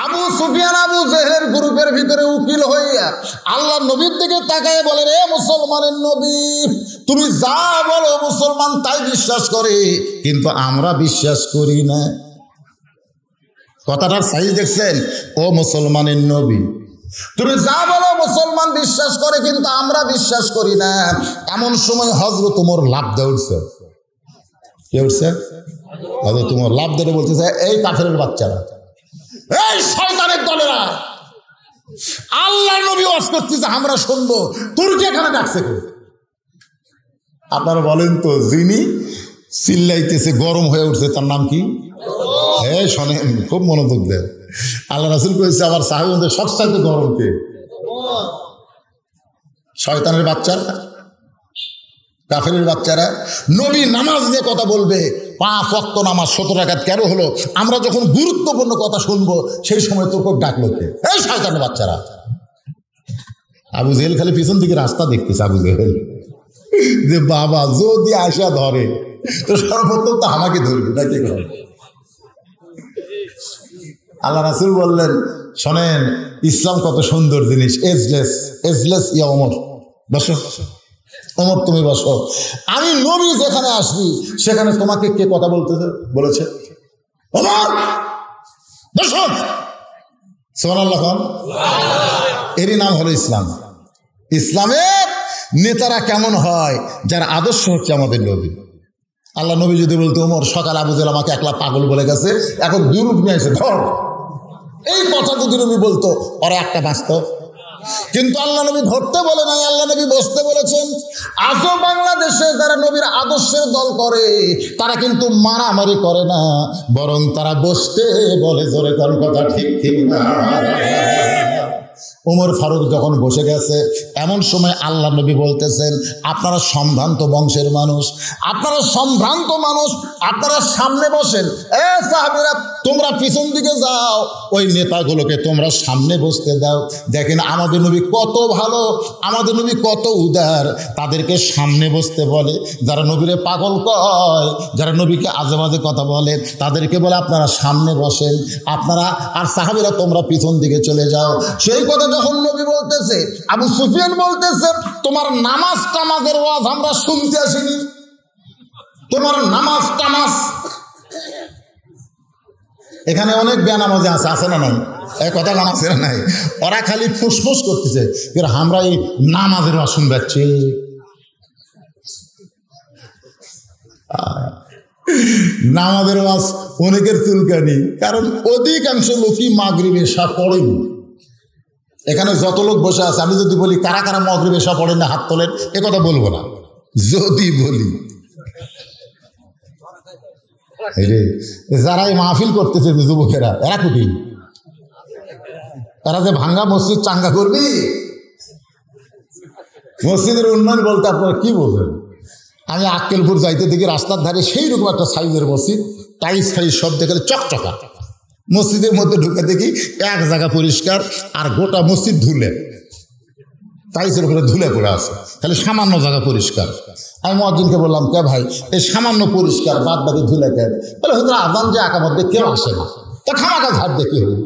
আবু সুফিয়ান আবু জেহেলের গ্রুপের ভিতরে উকিল হইয়া আল্লাহ নবীর দিকে তাকায় বলে, রে মুসলমানের নবী, তুমি যা বলো মুসলমান তাই বিশ্বাস করে, কিন্তু আমরা বিশ্বাস করি না। কথাটার সাইজ দেখছেন? ও মুসলমানের নবী, তুমি যা বলো মুসলমান বিশ্বাস করে, কিন্তু আমরা বিশ্বাস করি না। এমন সময় হযরত ওমর লাফ দিয়ে উঠছে। কে উঠছে? হযরত ওমর লাফ দিয়ে বলতেছে, এই কাফেরের বাচ্চারা, এই শয়তানের দলেরা, আল্লাহর নবী ওয়াজ করতেছে, আমরা শুনবো, তুর্কি এখানে ডাকছে কে? আপনারা বলেন তো, যিনি চিল্লাইতেছে গরম হয়ে উঠছে তার নাম কি? হ্যাঁ শোনেন, খুব মনোযোগ দেন। আল্লাহ রাসূল কইছে আমার সাহাবীদের সবচাইতে গরম কে? শয়তানের বাচ্চারা, কাফেরের বাচ্চারা। নবী নামাজ নিয়ে কথা বলবে, 5 ওয়াক্ত নামাজ 17 রাকাত কেন হলো? আমরা যখন গুরুত্বপূর্ণ কথা শুনবো সেই সময় তোর ডাকলো কে? এই শয়তানের বাচ্চারা। আবু জেহেল খালি পিছন দিকে রাস্তা দেখতেছে। আবু জেহেল যে বাবা যদি আসা ধরে তো সর্বপ্রথম তো আমাকে ধরবে নাকি? আল্লাহ রাসূল বললেন, শোনেন ইসলাম কত সুন্দর জিনিস। এজলেস এজলেস ইয়া ওমর, বসো ওমর তুমি বসো। আমি নবী যেখানে আসবি সেখানে তোমাকে কে কথা বলতে বলেছে? ওমর বসো। সুবহানাল্লাহ। এরই নাম হলো ইসলাম। ইসলামের নেতারা কেমন হয়? যার আদর্শ হচ্ছে আমাদের নবী। আল্লাহ নবী যদি বলতো, ওমর সকাল আবু জেহেল আমাকে একলা পাগল বলে গেছে, এখন বিরূপ নিয়ে এসে ধর, এই কথা যদি নবী বলতো ওরা একটা বাস্তব। কিন্তু আল্লাহ নবী ধরতে বলে নাই, আল্লাহ নবী বসতে বলেছেন। আজও বাংলাদেশে যারা নবীর আদর্শের দল করে তারা কিন্তু মারামারি করে না, বরং তারা বসতে বলে। জোরে কোন কথা ঠিক ঠিক না? ওমর ফারুক যখন বসে গেছে, এমন সময় আল্লাহ নবী বলতেছেন, আপনারা সম্ভ্রান্ত বংশের মানুষ, আপনারা সম্ভ্রান্ত মানুষ, আপনারা সামনে বসেন। এ সাহাবীরা তোমরা পিছন দিকে যাও, ওই নেতাগুলোকে তোমরা সামনে বসতে দাও। দেখেন আমাদের নবী কত ভালো, আমাদের নবী কত উদার, তাদেরকে সামনে বসতে বলে। যারা নবীরে পাগল কয়, যারা নবীকে আজে বাজে কথা বলে, তাদেরকে বলে আপনারা সামনে বসেন, আপনারা আর সাহাবীরা তোমরা পিছন দিকে চলে যাও। সেই কথা যখন নবী বলতেছে, আবু সুফিয়ান বলতেছে, তোমার নামাজ টামাজের ওয়াজ আমরা শুনতে আসিনি, তোমার নামাজ টামাজ। এখানে অনেক বেনামাজি আছে, আছে না নাই? এই কথা জানা আছে না নাই? ওরা খালি ফুসফুস করতেছে, আমরা এই নামাজের ওয়াজ শুনবাচ্ছি। নামাজের ওয়াজ অনেকের চুলকানি, কারণ অধিকাংশ লোকই মাগরিব এশা পড়েনি। এখানে যত লোক বসে আছে, আমি যদি বলি কারা কারা মাগরিব এশা পড়েন না হাত তোলেন, এ কথা বলবো না। যদি বলি যারা এই মাহফিল করতেছে যুবকেরা, এরা কুটি, এরা যে ভাঙ্গা মসজিদ চাঙ্গা করবি, মসজিদের উন্নয়ন বলতে আপনারা কি বলবেন? আমি আক্কেলপুর যাইতে দেখি রাস্তার ধারে সেই রকম একটা সাইজের মসজিদ, টাইস ফাইস সব দেখে চকচকা। মসজিদের মধ্যে ঢুকে দেখি এক জায়গা পরিষ্কার, আর গোটা মসজিদ ধুলে, টাইসের উপরে ধুলে পড়ে আছে, তাহলে সামান্য জায়গা পরিষ্কার। আমি মুয়াজ্জিনকে বললাম, কে ভাই এই সামান্য পরিষ্কার, বাদ বাকি ধুলে কেন? বলে হুজুর আজান যে আঁকা মধ্যে কেউ আসে না, তা খামাকা ঝাড় দেখি হই,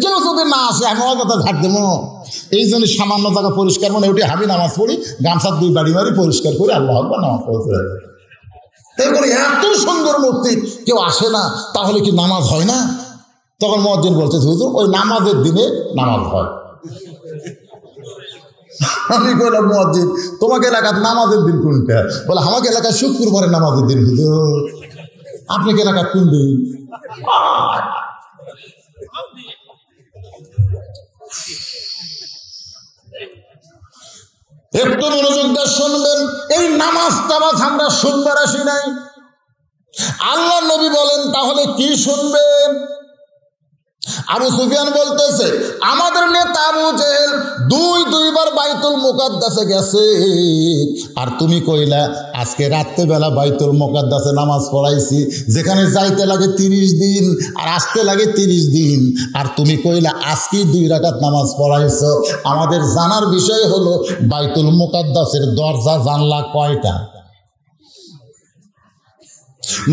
কেউ যদি না আসে আমি কথা ঝাড় দেবো। এই জন্য সামান্য জায়গা পরিষ্কার মানে ওটি হাবি নামাজ পড়ি, গামছার 2 বাড়ি মারি পরিষ্কার করে আল্লাহ আকবার নামাজ পড়তে। তাই বলে এত সুন্দর মূর্তি কেউ আসে না, তাহলে কি নামাজ হয় না? তখন মুয়াজ্জিন বলছে, হুজুর ওই নামাজের দিনে নামাজ হয়। আমি বললাম, মুয়াজ্জিন তোমাকে এলাকার নামাজের দিন কোনটা? বলে আমাকে এলাকায় শুক্রবারের নামাজের দিন। হুজুর আপনি কি এলাকার কোন দিন? একটু মনোযোগ দিয়ে শুনবেন, এই নামাজ টামাজ আমরা শুনবার আসি নাই। আল্লাহ নবী বলেন তাহলে কি শুনবেন? আবু সুফিয়ান বলতেছে, আমাদের নেতা আবু জেহেল 2 বার বাইতুল মুকাদ্দাসে গেছে, আর তুমি কইলা আজকে রাত্রেবেলা বাইতুল মুকাদ্দাসে নামাজ পড়াইছি, যেখানে যাইতে লাগে 30 দিন আর আসতে লাগে 30 দিন, আর তুমি কইলা আজকে 2 রাকাত নামাজ পড়াইছো। আমাদের জানার বিষয় হলো বাইতুল মুকাদ্দাসের দরজা জানলা কয়টা?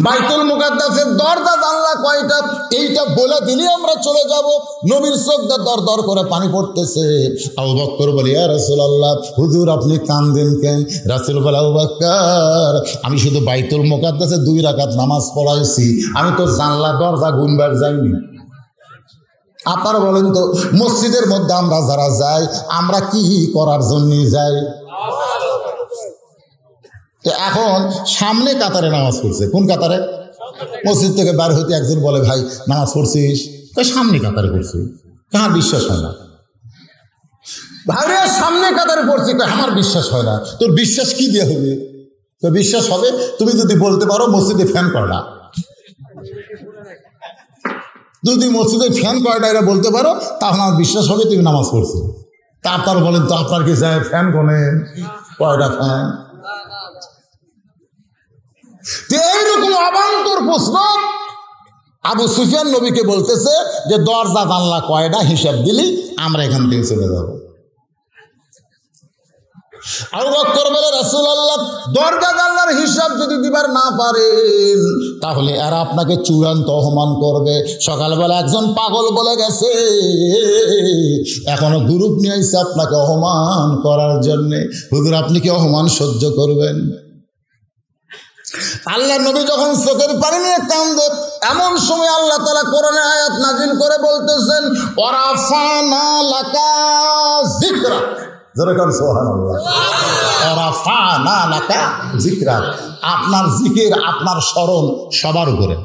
বাইতুল মুকাদ্দাসের দরজা জানলা কয়টা এইটা বলে দিলে আমরা চলে যাব। নবীর চোখ দর দর করে পানি পড়তেছে। আবু বকর বলে, ইয়া রাসূলুল্লাহ, হুজুর আপনি কাঁদেন কেন? রাসূল বলে, আবু বকর, আমি শুধু বাইতুল মুকাদ্দাসে 2 রাকাত নামাজ পড়াইছি, আমি তো জানলা দরজা গুনবার যাইনি। আপনারা বলেন তো, মসজিদের মধ্যে আমরা যারা যাই, আমরা কি করার জন্য যাই? এখন সামনে কাতারে নামাজ পড়ছে। কোন কাতারে? মসজিদ থেকে বার হইতে একজন বলে, ভাই নামাজ পড়ছিস? সামনে কাতারে পড়ছি। কার বিশ্বাস হয় না? ভাইরে সামনে কাতারে পড়ছি, আমার বিশ্বাস হয় না। তোর বিশ্বাস কি দিয়ে হবে? তোর বিশ্বাস হবে তুমি যদি বলতে পারো মসজিদে ফ্যান কয়টা, যদি মসজিদে ফ্যান কয়টা এরা বলতে পারো, তাহলে আমার বিশ্বাস হবে তুমি নামাজ পড়ছো। তারপর বলেন তো আপনার কি চাই? ফ্যান কোনেন কয়টা ফ্যান? এইরকম অবান্তর প্রশ্ন আবু সুফিয়ান নবীকে বলতেছে যে দরজা জানলা কয়টা হিসাব দিলি আমরা এখান থেকে চলে যাব। আবু বকর বলে, রাসূলুল্লাহ, দরজা জানলার হিসাব যদি দিবার না পারেন তাহলে এরা আপনাকে চূড়ান্ত অপমান করবে। সকালবেলা একজন পাগল বলে গেছে, এখনো গ্রুপ নিয়ে আইছে আপনাকে অপমান করার জন্যে। হুজুর আপনি কি অপমান সহ্য করবেন? আল্লাহ নবী যখন চোখের পানি নিয়ে কান্দে, এমন সময় আল্লাহ তাআলা কোরআনে আয়াত নাযিল করে বলতেছেন, ওয়ারাফানা লাকা যিকরা। জোরে কর সুবহানাল্লাহ। ওয়ারাফানা লাকা যিকরা, আপনার জিকির, আপনার স্মরণ সবার উপরে।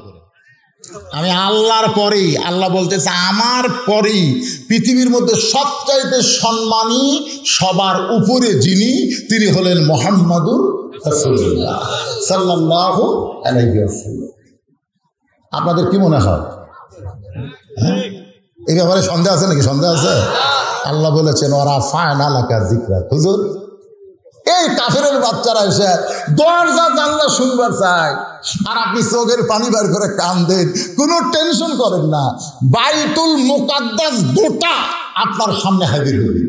আমি আল্লাহর পরেই, আল্লাহ বলতেছে আমার পরেই পৃথিবীর মধ্যে সবচাইতে সম্মানী সবার উপরে যিনি, তিনি হলেন মুহাম্মাদুর রাসূলুল্লাহ সাল্লাল্লাহু আলাইহি ওয়াসাল্লাম। আপনাদের কি মনে হয়? এই ব্যাপারে সন্দেহ আছে নাকি? সন্দেহ আছে? আল্লাহ বলেছেন ওয়ারাফা'না লাকা যিকরাক। হুজুর, এই কাফেরের বাচ্চারা এসে দরজা জানলা শুনবার চায় আর আপনি চোখের পানি বার করে কান্দেন। কোনো টেনশন করেন না, বাইতুল মুকাদ্দাস গোটা আপনার সামনে হাজির হবে।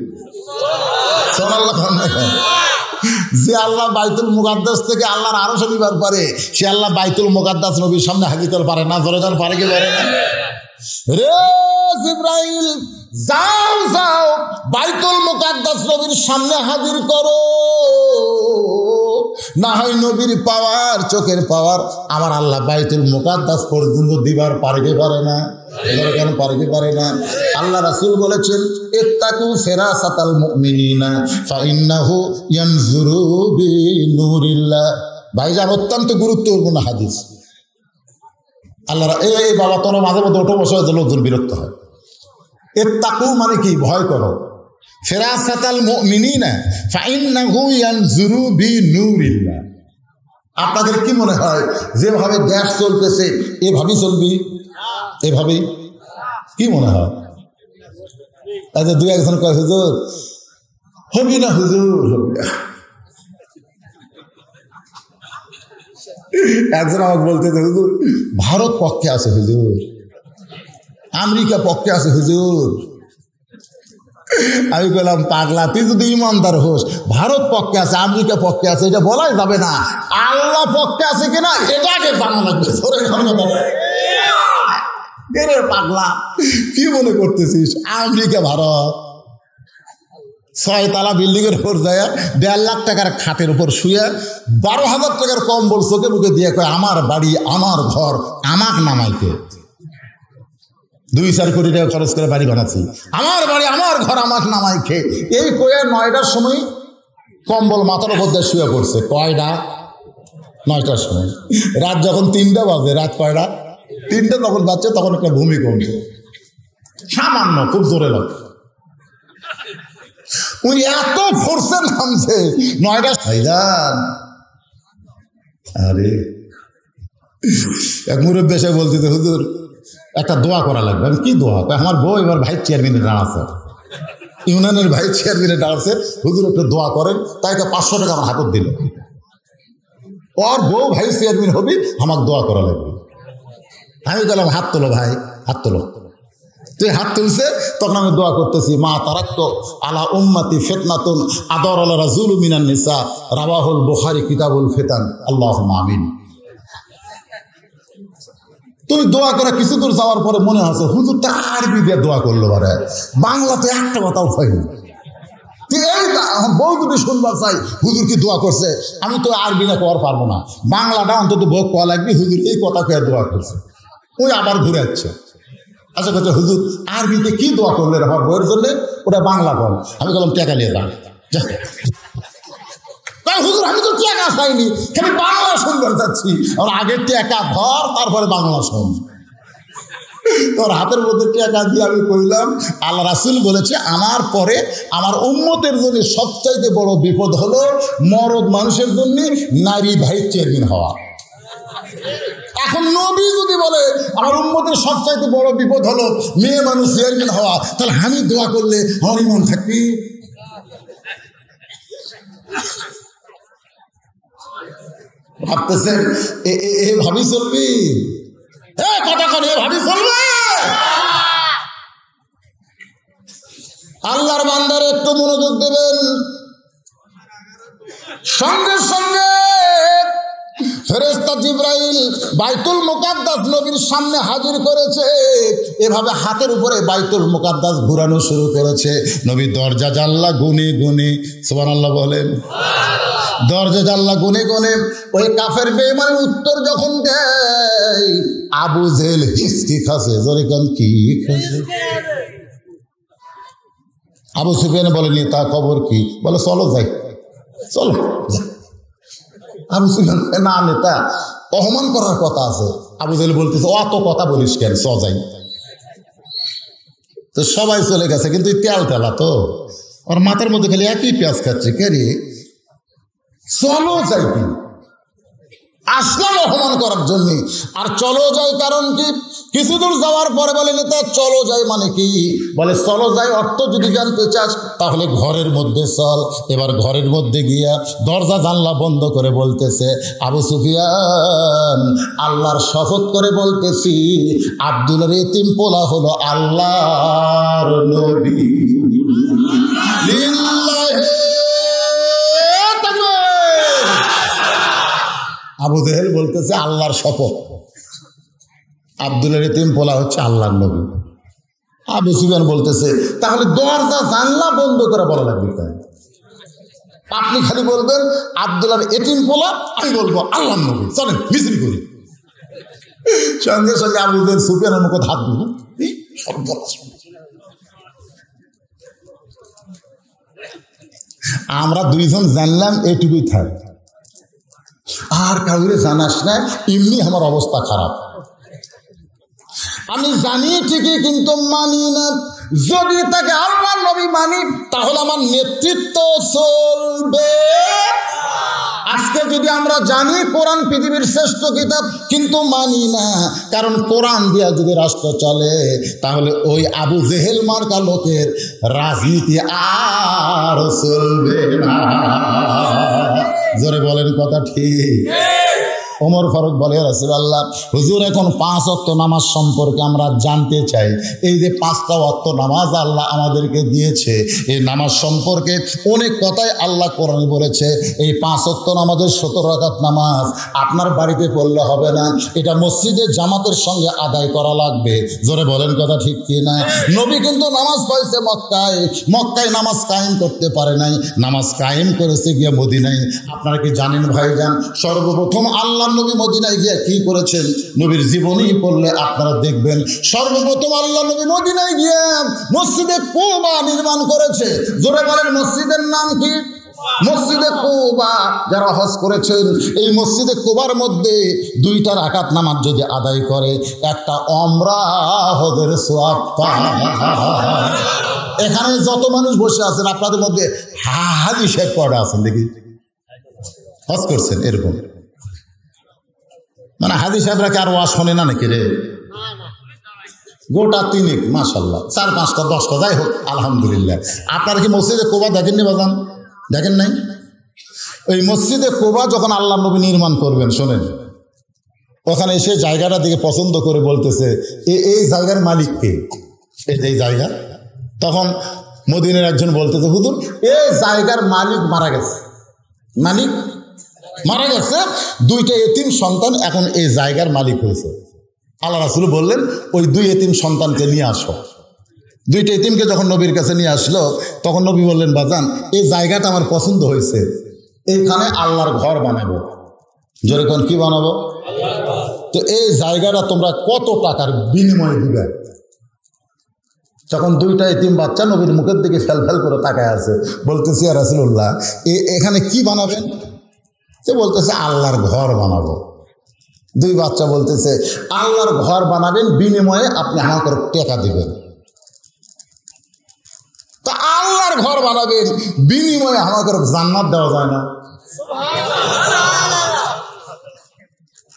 যে আল্লাহ বাইতুল মুকাদ্দাস থেকে আল্লাহর আরশ নিবার পারে, সে আল্লাহ বাইতুল মুকাদ্দাস নবীর সামনে হাজির করতে পারে না? ধরে যান, পারে কি পারে না? রে জিবরাইল, যাও যাও বাইতুল মুকাদ্দাস নবীর সামনে হাজির করো, না হয় নবীর পাওয়ার, চোখের পাওয়ার আমার আল্লাহ বাইতুল মুকাদ্দাস পর্যন্ত দিবার পারে কি পারে না? কেন পারে কি পারে না? আল্লাহ রাসূল বলেছেন, ইত্তাকু ফিরাসাতাল মুমিনিনা ফাইন্নাহু ইয়ানজুরু বিনুরিল্লাহ। ভাইজান, অত্যন্ত গুরুত্বপূর্ণ হাদিস। আল্লাহ, এই বাবা তোর মাঝে মধ্যে ওঠো বসে লোকজন বিরক্ত হয়। ইত্তাকু মানে কি? ভয় করো। ফিরাসাতাল মুমিনিনা ফাইন্নাহু ইয়ানজুরু বিনুরিল্লাহ। আপনাদের কি মনে হয় যেভাবে গ্যাস চলতেছে এভাবেই চলবি? এভাবেই কি মনে হয়? আচ্ছা, 2-1 কয় হুজুর হবি না, হুজুর হবি না। একজন আমাকে বলতে, হুজুর ভারত পক্ষে আছে, হুজুর আমেরিকা পক্ষে আছে, হুজুর। আমি বললাম, পাগলা, তুই যদি ইমানদার হোস, ভারত পক্ষে আছে আমেরিকা পক্ষে আছে এটা বলাই যাবে না, আল্লাহ পক্ষে আছে কিনা এটাকে জানা লাগবে। পাগলা, কি মনে করতেছিস আমেরিকা ভারত? 6 তলা বিল্ডিং এর উপর যায় 1.5 লাখ টাকার খাটের উপর শুয়ে 12,000 টাকার কম্বল চোখে মুখে দিয়ে কয়, আমার বাড়ি, আমার ঘর, আমাক নামাইতে 2-4 কোটি টাকা খরচ করে বাড়ি বানাচ্ছি, আমার বাড়ি, আমার ঘর, আমাক নামাই খেয়ে। এই কয়ে 9টার সময় কম্বল মাথার উপর দিয়ে শুয়ে পড়ছে। কয়টা? 9টার সময়। রাত যখন 3টা বাজে, রাত কয়টা? 3টা যখন বাজছে তখন একটা ভূমিকম্প, সামান্য, খুব জোরে লাগে। উনি এত ফোর্সে নামছে 9টা। আরে এক মুরব্বী এসে বলতেছে, হুজুর একটা দোয়া করা লাগবে। আমি কি দোয়া? আমার বউ এবার ভাইস চেয়ারম্যানের দাঁড়াচ্ছে, ইউনিয়নের ভাইস চেয়ারম্যানের দাঁড়াচ্ছে, হুজুর একটা দোয়া করেন। তাই 500 টাকা আমার হাতত দিল। ওর বউ ভাইস চেয়ারম্যান হবি, আমার দোয়া করা লাগবে। আমি বললাম, হাত তোলো ভাই, হাত তোলো। তুই হাত তুলছে, তখন আমি দোয়া করতেছি, মা তারাক্ত আলা উম্মতি ফিতনাতুন আদর আলা রাজুলু মিনান নিসা রাওয়াহুল বুখারী কিতাবুল ফিতান আল্লাহুম্মা আমিন। তুমি দোয়া করে কিছু দূর যাওয়ার পরে মনে হচ্ছে হুজুর তো আরবি দিয়ে দোয়া করলো পারে, বাংলাতে একটা কথাও হয়নি। বউ যদি শুনবার চাই হুজুর কি দোয়া করছে, আমি তো আরবি না করার পারবো না, বাংলাটা অন্তত বউ কয়া লাগবে হুজুর এই কথা কে দোয়া করছে। ওই আবার ঘুরে যাচ্ছে, আচ্ছা বলছে হুজুর আরবিতে কি দোয়া করলে আমার বউয়ের জন্য, ওটা বাংলা বল। আমি বললাম টাকা নিয়ে যান। হুজুর আমি তো টাকা চাইনি, খালি বাংলা শুনবার চাচ্ছি। আর আগে টাকা ধর, তারপরে বাংলা শোন। তোর হাতের মধ্যে টাকা দিয়ে আমি কইলাম আল্লাহ রাসূল বলেছে আমার পরে আমার উম্মতের জন্য সবচাইতে বড় বিপদ হলো মরদ মানুষের জন্য নারী ভাই চেয়ারম্যান হওয়া। এখন নবী যদি বলে আমার উম্মতের সবচাইতে বড় বিপদ হলো মেয়ে মানুষ চেয়ারম্যান হওয়া, তাহলে আমি দোয়া করলে আমার ইমান থাকবি? ভাবতেছেন এভাবেই চলবি? কথা করে এভাবেই চলবে? আল্লাহর বান্দার একটু মনোযোগ দেবেন। সঙ্গে সঙ্গে ফেরেশতা জিবরাইল বাইতুল মুকাদ্দাস নবীর সামনে হাজির করেছে। এভাবে হাতের উপরে বাইতুল মুকাদ্দাস ঘুরানো শুরু করেছে। নবী দরজা জানলা গুনে গুনে, সুবহানাল্লাহ বলেন, দরজা জানলা গুনে গুনে ওই কাফের বেঈমানের উত্তর যখন দেয়, আবু জেহেল হিসকি খাসে, জোরে কান কি খাসে? আবু সুফিয়ান বলেনি তা খবর কি? বলে চলো যাই, চলো যাই। আবু সুফিয়ান না নেতা অপমান করার কথা আছে। আবু জেহেল বলতেছে অত কথা বলিস কেন, চ যাই। তো সবাই চলে গেছে, কিন্তু তেল তেলা তো ওর মাথার মধ্যে খালি একই পেঁয়াজ খাচ্ছে, কে রে চলো যাই কি? আসলাম অপমান করার জন্য। আর চলো যাই কারণ কি? কিছু দূর যাওয়ার পরে বলে নেতা চলো যাই মানে কি? বলে চলো যাই অর্থ যদি জানতে চাস তাহলে ঘরের মধ্যে চল। এবার ঘরের মধ্যে গিয়া দরজা জানলা বন্ধ করে বলতেছে, আবু সুফিয়ান আল্লাহর শপথ করে বলতেছি আব্দুলের এতিম পোলা হলো আল্লাহর নবী। আবু জেহেল বলতেছে আল্লাহর শপথ আব্দুলের এতিম পোলা হচ্ছে আল্লাহর নবী। আবু সুফিয়ান বলতেছে তাহলে দরজা জানলা বন্ধ করে বলা লাগবে কেন? আপনি খালি বলবেন আব্দুলের এতিম পোলা, আমি বলবো আল্লাহর নবী, চলেন মিছিল করি। সঙ্গে সঙ্গে আবু জেহেল সুফিয়ানের মুখে হাত দিব। আমরা দুইজন জানলাম এটুকুই থাক, আর কাউরে জানাস না, এমনি আমার অবস্থা খারাপ। আমি জানি ঠিকই কিন্তু মানি না। যদি তাকে আল্লাহর নবী মানি তাহলে আমার নেতৃত্ব চলবে। আজকে যদি আমরা জানি কোরআন পৃথিবীর শ্রেষ্ঠ কিতাব কিন্তু মানি না, কারণ কোরআন দিয়া যদি রাষ্ট্র চলে তাহলে ওই আবু জেহেল মার্কা লোকের রাজনীতি আর চলবে না। জোরে বলেন কথা ঠিক? ওমর ফারুক বলে রাসূলুল্লাহ হুজুর এখন 5 ওয়াক্ত নামাজ সম্পর্কে আমরা জানতে চাই। এই যে 5টা ওয়াক্ত নামাজ আল্লাহ আমাদেরকে দিয়েছে, এই নামাজ সম্পর্কে অনেক কথাই আল্লাহ কোরআনে বলেছে। এই 5 ওয়াক্ত নামাজের 17 রাকাত নামাজ আপনার বাড়িতে পড়লে হবে না, এটা মসজিদে জামাতের সঙ্গে আদায় করা লাগবে। জোরে বলেন কথা ঠিক কি না? নবী কিন্তু নামাজ পড়ছে মক্কায়, মক্কায় নামাজ কায়েম করতে পারে নাই, নামাজ কায়েম করেছে গিয়ে মদিনায়। আপনারা কি জানেন ভাইজান, সর্বপ্রথম আল্লাহ নবী মদিনায় গিয়ে কি করেছেন? নবীর জীবনী পড়লে আপনারা দেখবেন সর্বপ্রথম আল্লাহ নবী মদিনায় গিয়ে মসজিদে কুবা নির্মাণ করেছে। জোরে বলেন মসজিদের নাম কি? মসজিদে কুবা। যারা হজ করেছেন এই মসজিদে কুবার মধ্যে 2টা রাকাত নামাজ যদি আদায় করে একটা ওমরা হজের সওয়াব পায়। এখানে যত মানুষ বসে আছেন আপনাদের মধ্যে হাজি সাহেব কয়টা আছেন দেখি হজ করছেন? এরকম মানে হাজি সাহেবরা কি আর ওয়াজ শোনে না নাকি রে? গোটা 3 মাশাআল্লাহ, 4, 5টা 10টা যাই হোক আলহামদুলিল্লাহ। আপনারা কি মসজিদে কুবা দেখেননি বাজান? দেখেন নাই? ওই মসজিদে কুবা যখন আল্লাহ নবী নির্মাণ করবেন, শোনেন, ওখানে এসে জায়গাটা দিকে পছন্দ করে বলতেছে এই জায়গার মালিক কে? এই জায়গা। তখন মদিনার একজন বলতেছে হুজুর এই জায়গার মালিক মারা গেছে, মালিক মারা গেছে, 2টা এতিম সন্তান এখন এই জায়গার মালিক হয়েছে। আল্লাহ রাসূল বললেন ওই 2 এতিম সন্তানকে নিয়ে আসো। 2টা এতিমকে যখন নবীর কাছে নিয়ে আসলো তখন নবী বললেন, বাজান এই জায়গাটা আমার পছন্দ হয়েছে, এইখানে আল্লাহর ঘর বানাবো। যেরকম কি বানাবো? তো এই জায়গাটা তোমরা কত টাকার বিনিময়ে দিবে? তখন 2টা এতিম বাচ্চা নবীর মুখের দিকে ফেল করে তাকায় আছে, বলতেছে ইয়া রাসূলুল্লাহ এখানে কি বানাবেন? সে বলতেছে আল্লাহর ঘর বানাবো। 2 বাচ্চা বলতেছে আল্লাহর ঘর বানাবেন, বিনিময়ে আপনি আমাকে টাকা দিবেন। তা আল্লাহর ঘর বানাবেন, বিনিময়ে আমাকে জান্নাত দেওয়া যায় না?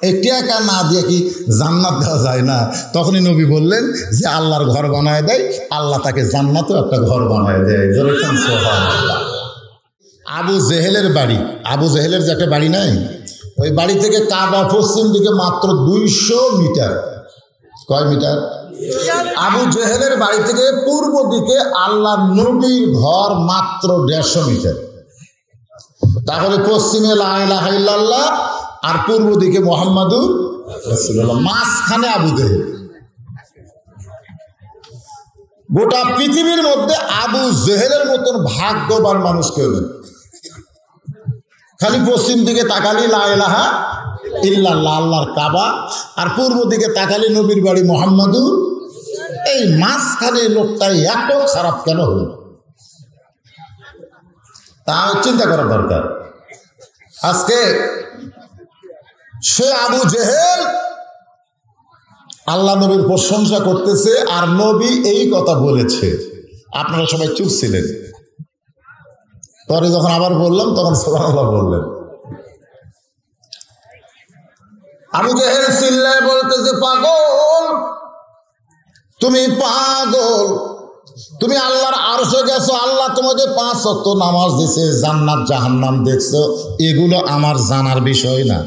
এই টাকা না দিয়ে কি জান্নাত দেওয়া যায় না? তখনই নবী বললেন যে আল্লাহর ঘর বানায় দেয়, আল্লাহ তাকে জান্নাতেও একটা ঘর বানায় দেয়। আবু জেহেলের বাড়ি, আবু জেহেলের যে একটা বাড়ি নাই, ওই বাড়ি থেকে কাবা পশ্চিম দিকে মাত্র 200 মিটার। কয় মিটার? আবু জেহেলের বাড়ি থেকে পূর্ব দিকে আল্লাহ নবীর ঘর মাত্র 150 মিটার। তাহলে পশ্চিমে লা ইলাহা ইল্লাল্লাহ আর পূর্ব দিকে মুহাম্মাদুর রাসূলুল্লাহ, মাঝখানে আবু জেহেল। গোটা পৃথিবীর মধ্যে আবু জেহেলের মতন ভাগ্যবান মানুষ কেউ নেই। খালি পশ্চিম দিকে তাকালি লা ইলাহা ইল্লাল্লাহ আল্লাহর কাবা, আর পূর্ব দিকে তাকালি নবীর বাড়ি মুহাম্মাদুর। এই মাঝখানে লোকটা এত খারাপ কেন হল তা চিন্তা করা দরকার। আজকে সে আবু জেহেল আল্লাহ নবীর প্রশংসা করতেছে, আর নবী এই কথা বলেছে, আপনারা সবাই চুপ ছিলেন। পরে যখন আবার বললাম তখন সুবহানাল্লাহ বললেন। আবু জেহেল চিল্লায় বলতেছে, পাগল, তুমি পাগল, তুমি আল্লাহর আরশে গেছো, আল্লাহ তোমাকে 5 ওয়াক্ত নামাজ দিছে, জান্নাত জাহান্নাম দেখছো, এগুলো আমার জানার বিষয় না।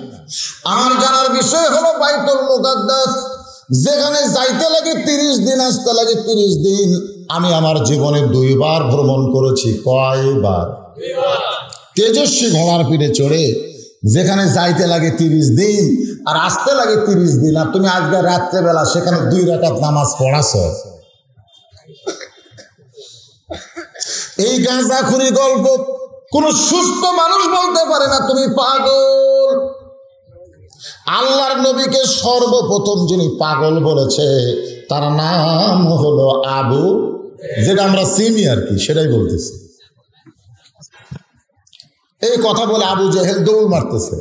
আমার জানার বিষয় হলো বাইতুল মুকাদ্দাস, যেখানে যাইতে লাগে 30 দিন, আসতে লাগে 30 দিন। আমি আমার জীবনে 2 বার ভ্রমণ করেছি। কয়বার? তেজস্বী ঘোড়ার পিঠে চড়ে, যেখানে যাইতে লাগে 30 দিন আর আসতে লাগে 30 দিন। আর তুমি আজকে রাত্রেবেলা সেখানে 2 রাকাত নামাজ পড়াছ। এই গাঁজাখুরি গল্প কোন সুস্থ মানুষ বলতে পারে না তুমি পাগল। আল্লাহর নবীকে সর্বপ্রথম যিনি পাগল বলেছে তার নাম হলো আবু, যেটা আমরা চিনি আর কি, সেটাই বলতেছি। এই কথা বলে আবু জেহেল দৌড় মারতেছে।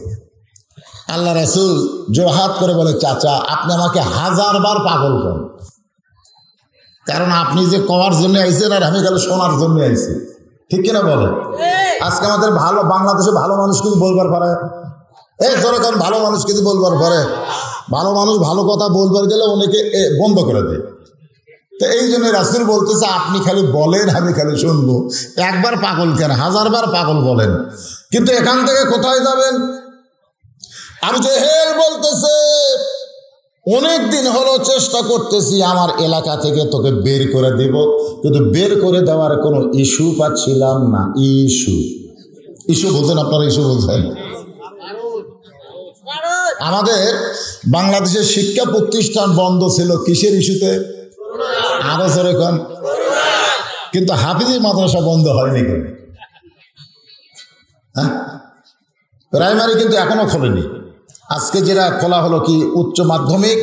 আল্লাহ রাসূল জোহাত করে বলে, চাচা আপনি আমাকে 1000 বার পাগল করেন, কারণ আপনি যে কওয়ার জন্য আইছেন আর আমি গেলে শোনার জন্য আইছি। ঠিক কিনা বলে? আজকে আমাদের ভালো বাংলাদেশে ভালো মানুষ কিন্তু বলবার পারে, এই সরকার ভালো মানুষ কিন্তু বলবার পারে, ভালো মানুষ ভালো কথা বলবার গেলে অনেকে বন্ধ করে দেয়। তো এই জন্য রাসূল বলতেছে আপনি খালি বলেন, আমি খালি শুনবো। 1 বার পাগল কেন, 1000 বার পাগল বলেন, কিন্তু এখান থেকে কোথায় যাবেন? আবু জেহেল বলতেছে অনেক দিন হলো চেষ্টা করতেছি আমার এলাকা থেকে তোকে বের করে দেব, কিন্তু বের করে দেওয়ার কোনো ইস্যু পাচ্ছিলাম না। ইস্যু বলছেন আপনারা? ইস্যু বলছেন? আমাদের বাংলাদেশের শিক্ষা প্রতিষ্ঠান বন্ধ ছিল কিসের ইস্যুতে? আরো জোরে কোন? কিন্তু হাফিজি মাদ্রাসা বন্ধ হয়নি কেন? হ্যাঁ, প্রাইমারি কিন্তু এখনো খোলেনি। আজকে যেটা খোলা হলো কি উচ্চ মাধ্যমিক,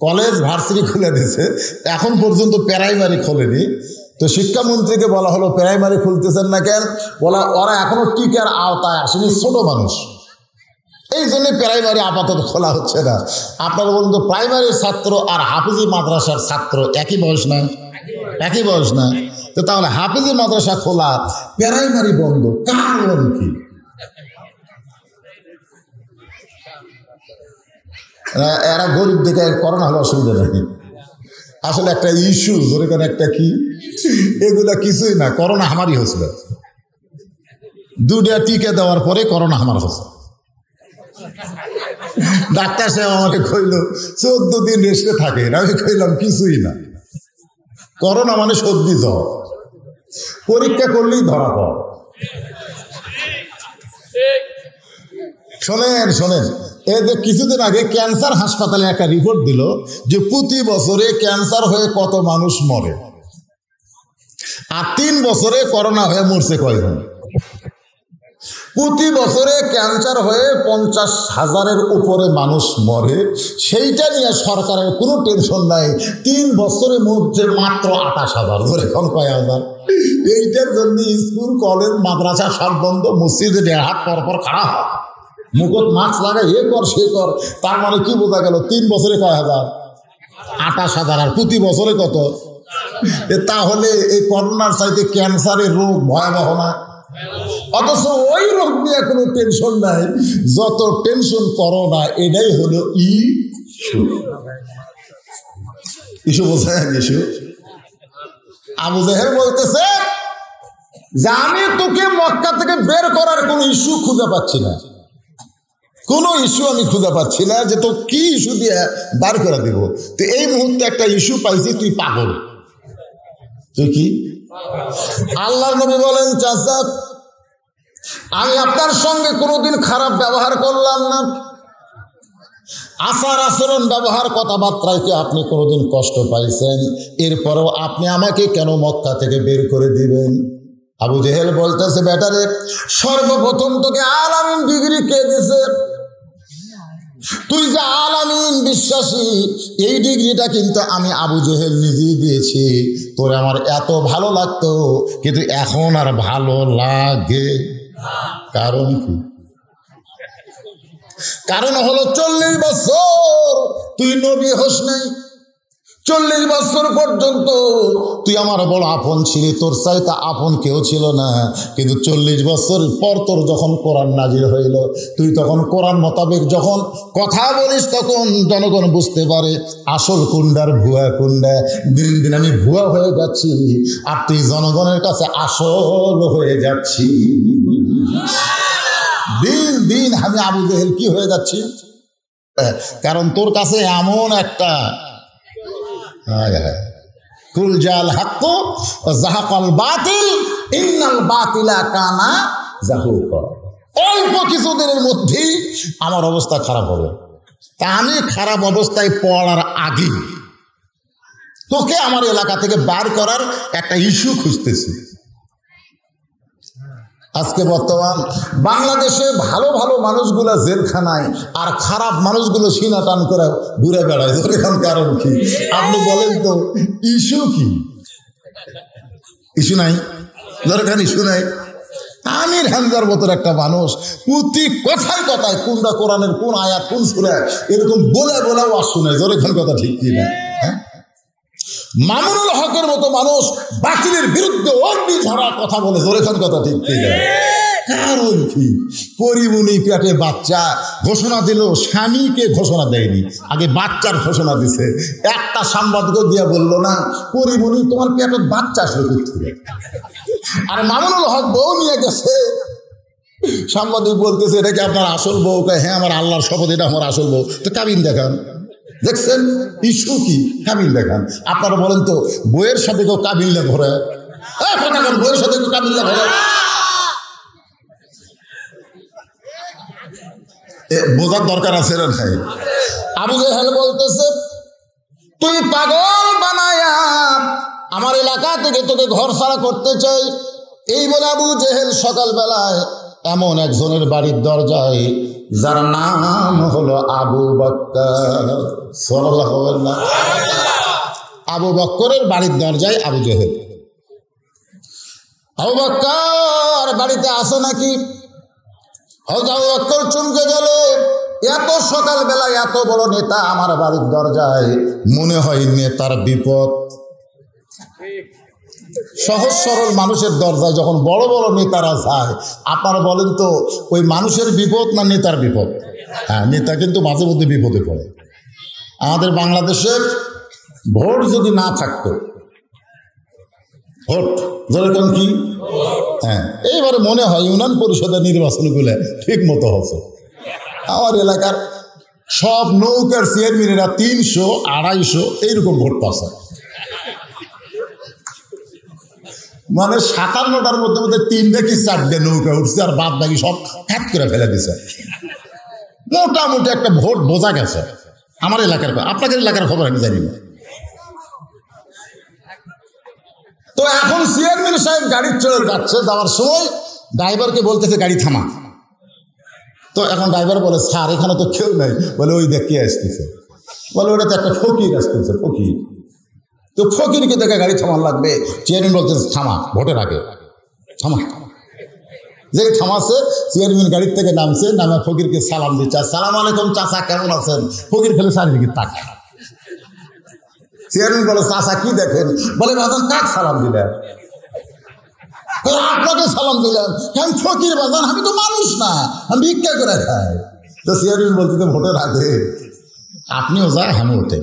কলেজ, ভার্সিটি খুলে দিয়েছে, এখন পর্যন্ত প্রাইমারি খোলেনি। তো শিক্ষামন্ত্রীকে বলা হলো প্রাইমারি খুলতেছেন না কেন? বলা ওরা এখনো টিকার আওতায় আসেনি, ছোট মানুষ, এই জন্য প্রাইমারি আপাতত খোলা হচ্ছে না। আপনারা বলুন তো, প্রাইমারির ছাত্র আর হাফিজি মাদ্রাসার ছাত্র একই বয়স না? একই বয়স না? তো তাহলে হাফিজি মাদ্রাসা খোলা, প্রাইমারি বন্ধ, কারণ কি? এরা গরিব দেখে করোনা হলে অসুবিধা নেই। আসলে একটা ইস্যু, যেখানে একটা কি, এগুলা কিছুই না। করোনা আমারই হয়েছিল, 2টা টিকা দেওয়ার পরে করোনা আমার হয়েছে। ডাক্তার সাহেব আমাকে কইল 14 দিন রেস্টে থাকে। আমি কইলাম কিছুই না, করোনা মানে সর্দি জ্বর, পরীক্ষা করলেই ধরা পড়ে। শোনেন, এই যে কিছুদিন আগে ক্যান্সার হাসপাতালে একটা রিপোর্ট দিল যে প্রতি বছরে ক্যান্সার হয়ে কত মানুষ মরে, আর 3 বছরে করোনা হয়ে মরছে কয়জন। প্রতি বছরে ক্যান্সার হয়ে 50,000-এর উপরে মানুষ মরে, সেইটা নিয়ে সরকারের কোনো টেনশন নাই। 3 বছরের মধ্যে মাত্র 28,000, ধরে এখন কয় হাজার। এইটার জন্য স্কুল কলেজ মাদ্রাসা সব বন্ধ, মসজিদে 1.5 হাত পর খারাপ, মুখত মাস্ক লাগায় এ কর সে কর। তার মানে কি বোঝা গেল? 3 বছরে কয় হাজার? 28,000। আর প্রতি বছরে কত? তাহলে এই করোনার চাইতে ক্যান্সারের রোগ ভয়াবহ না? অথচ ওই রোগ নিয়ে কোনো টেনশন নাই। যত টেনশন করোনা, এটাই হলো ইস্যু। বোঝেন ইস্যু? আবু জেহেল বলতেছে যে আমি তোকে মক্কা থেকে বের করার কোন ইস্যু খুঁজে পাচ্ছি না, কোনো ইস্যু আমি খুঁজে পাচ্ছি না যে তো কি ইস্যু দিয়ে বার করে দিব। তো এই মুহূর্তে একটা ইস্যু পাইছি, তুই পাগল। তুই কি? আল্লাহর নবী বলেন, চাচা আমি আপনার সঙ্গে কোনোদিন খারাপ ব্যবহার করলাম না, আচার আচরণ ব্যবহার কথাবার্তায় কি আপনি কোনোদিন কষ্ট পাইছেন? এরপরেও আপনি আমাকে কেন মক্কা থেকে বের করে দিবেন? আবু জেহেল বলতেছে, বেটারে সর্বপ্রথম তোকে আল-আমিন ডিগ্রি কে দিয়েছে? তুই যে আল-আমিন বিশ্বাসী, এই ডিগ্রিটা কিন্তু আমি আবু জেহেল নিজেই দিয়েছি। তোর আমার এত ভালো লাগতো, কিন্তু এখন আর ভালো লাগে। কারণ কি? কারণ হলো 40 বছর তুই নবী হোস নাই। 40 বছর পর্যন্ত তুই আমার বড় আপন ছিলি, তোর চাইতে আপন কেউ ছিল না। কিন্তু 40 বছর পর তোর যখন কোরআন নাজিল হইল, তুই তখন কোরআন মোতাবেক যখন কথা বলিস, তখন জনগণ বুঝতে পারে আসল কুন্ডার ভুয়া কুন্ডা। দিন দিন আমি ভুয়া হয়ে যাচ্ছি, আর তুই জনগণের কাছে আসল হয়ে যাচ্ছি। দিন দিন আমি আবু জেহেল কি হয়ে যাচ্ছি? কারণ তোর কাছে এমন একটা কুল জাল হক যাহাকাল বাতিল ইন্নাল বাতিলা কানা যাহুকা। অল্প কিছুদিনের মধ্যেই আমার অবস্থা খারাপ হবে। তা আমি খারাপ অবস্থায় পড়ার আগে তোকে আমার এলাকা থেকে বার করার একটা ইস্যু খুঁজতেছি। আজকে বর্তমান বাংলাদেশে ভালো ভালো মানুষগুলো জেলখানায়, আর খারাপ মানুষগুলো সিনা টান করে ঘুরে বেড়ায়। এখন কারণ কি? আপনি বলেন তো, ইস্যু কি? ইস্যু নাই, দরকার ইস্যু নাই। আমির হামজার মতো একটা মানুষ প্রতি কথায় কথায় কোনটা কোরআনের কোন আয়াত কোন সূরা এরকম বলে বলেও আর শুনে। জোরেখান কথা ঠিক কি না? হ্যাঁ, মামুনুল হকের মতো মানুষ বাতিলের বিরুদ্ধে অগ্নি ঝরা কথা বলে। জোরেখান কথা ঠিক কি না? কারণ কি? পরিমণি পেটে বাচ্চা ঘোষণা দিল, স্বামীকে ঘোষণা দেয়নি, আগে বাচ্চার ঘোষণা দিছে। একটা সাংবাদিক গিয়া বললো না, পরিমণি তোমার পেটে বাচ্চা আসলে কোথেকে? আর মামুনুল হক বউ নিয়ে গেছে। সাংবাদিক বলতেছে, এটা কি আপনার আসল বউ? হ্যাঁ, আমার আল্লাহর শপথ এটা আমার আসল বউ। তো কাবিন দেখান। দেখছেন ইস্যু কি? কাবিল দেখান। আপনারা বলেন তো, বইয়ের সাথে কেউ কাবিল ধরে? বইয়ের সাথে কেউ কাবিল ধরে? বোঝার দরকার আছে না ভাই? আবু জেহেল বলতেছে, তুই পাগল বানায়া আমার এলাকা থেকে তোকে ঘর ছাড়া করতে চাই। এই বলে আবু জেহেল সকালবেলায় এমন একজনের বাড়ির দরজায়, যার নাম হলো আবু বক্কর, সাল্লাল্লাহু আলাইহি ওয়াসাল্লাম, আবু বক্করের বাড়ির দরজায় আবু জেহেল। আবু বক্কর বাড়িতে আসো নাকি? আবু বক্কর চমকে গেল, এত সকালবেলা এত বড় নেতা আমার বাড়ির দরজায়, মনে হয় নেতার বিপদ। সহজ সরল মানুষের দরজায় যখন বড় বড় নেতারা যায়, আপনারা বলেন তো ওই মানুষের বিপদ না নেতার বিপদ? হ্যাঁ, নেতা কিন্তু মাঝে মধ্যে বিপদে পড়ে। আমাদের বাংলাদেশের ভোট যদি না থাকতো, ভোট যেরকম কি, হ্যাঁ, এইবারে মনে হয় ইউনিয়ন পরিষদের নির্বাচনগুলো ঠিক মতো হচ্ছে। আমার এলাকার সব নৌকার চেয়ারম্যানেরা 300, 250 এইরকম ভোট পাচ্ছে। মানে 57টার মধ্যে 3 কি 4টে নৌকা উঠছে, আর বাদ বাকি সব ফ্যাট করে ফেলে দিছে। মোটামুটি একটা ভোট বোঝা গেছে আমার এলাকার। আপনাদের এলাকার খবর আমি জানি না। তো এখন চেয়ারম্যান সাহেব গাড়ি চলে যাচ্ছে, যাওয়ার সময় ড্রাইভারকে বলতেছে গাড়ি থামা। তো এখন ড্রাইভার বলে স্যার এখানে তো কেউ নাই। বলে ওই দেখ কে আসতেছে। বলে ওটা তো একটা ফকির আসতেছে, ফকির। তো ফকিরকে দেখে গাড়ি থামান লাগবে। চেয়ারম্যান বলতেছে থামা, ভোটের আগে থামা। যে থামাচ্ছে, চেয়ারম্যান গাড়ির থেকে নামছে, নামে ফকিরকে সালাম দিচ্ছে, আসসালামু আলাইকুম চাচা কেমন আছেন। ফকির ফেলে চারিদিকে তাকায়। চেয়ারম্যান বলে চাচা কি দেখেন। বলে বাজান কাক সালাম দিলেন। আপনাকে সালাম দিলেন। কেন ফকির বাজান, আমি তো মানুষ না, আমি ভিক্ষা করে খাই। তো চেয়ারম্যান বলতে ভোটের আগে আপনিও যায় আমিও ওঠে।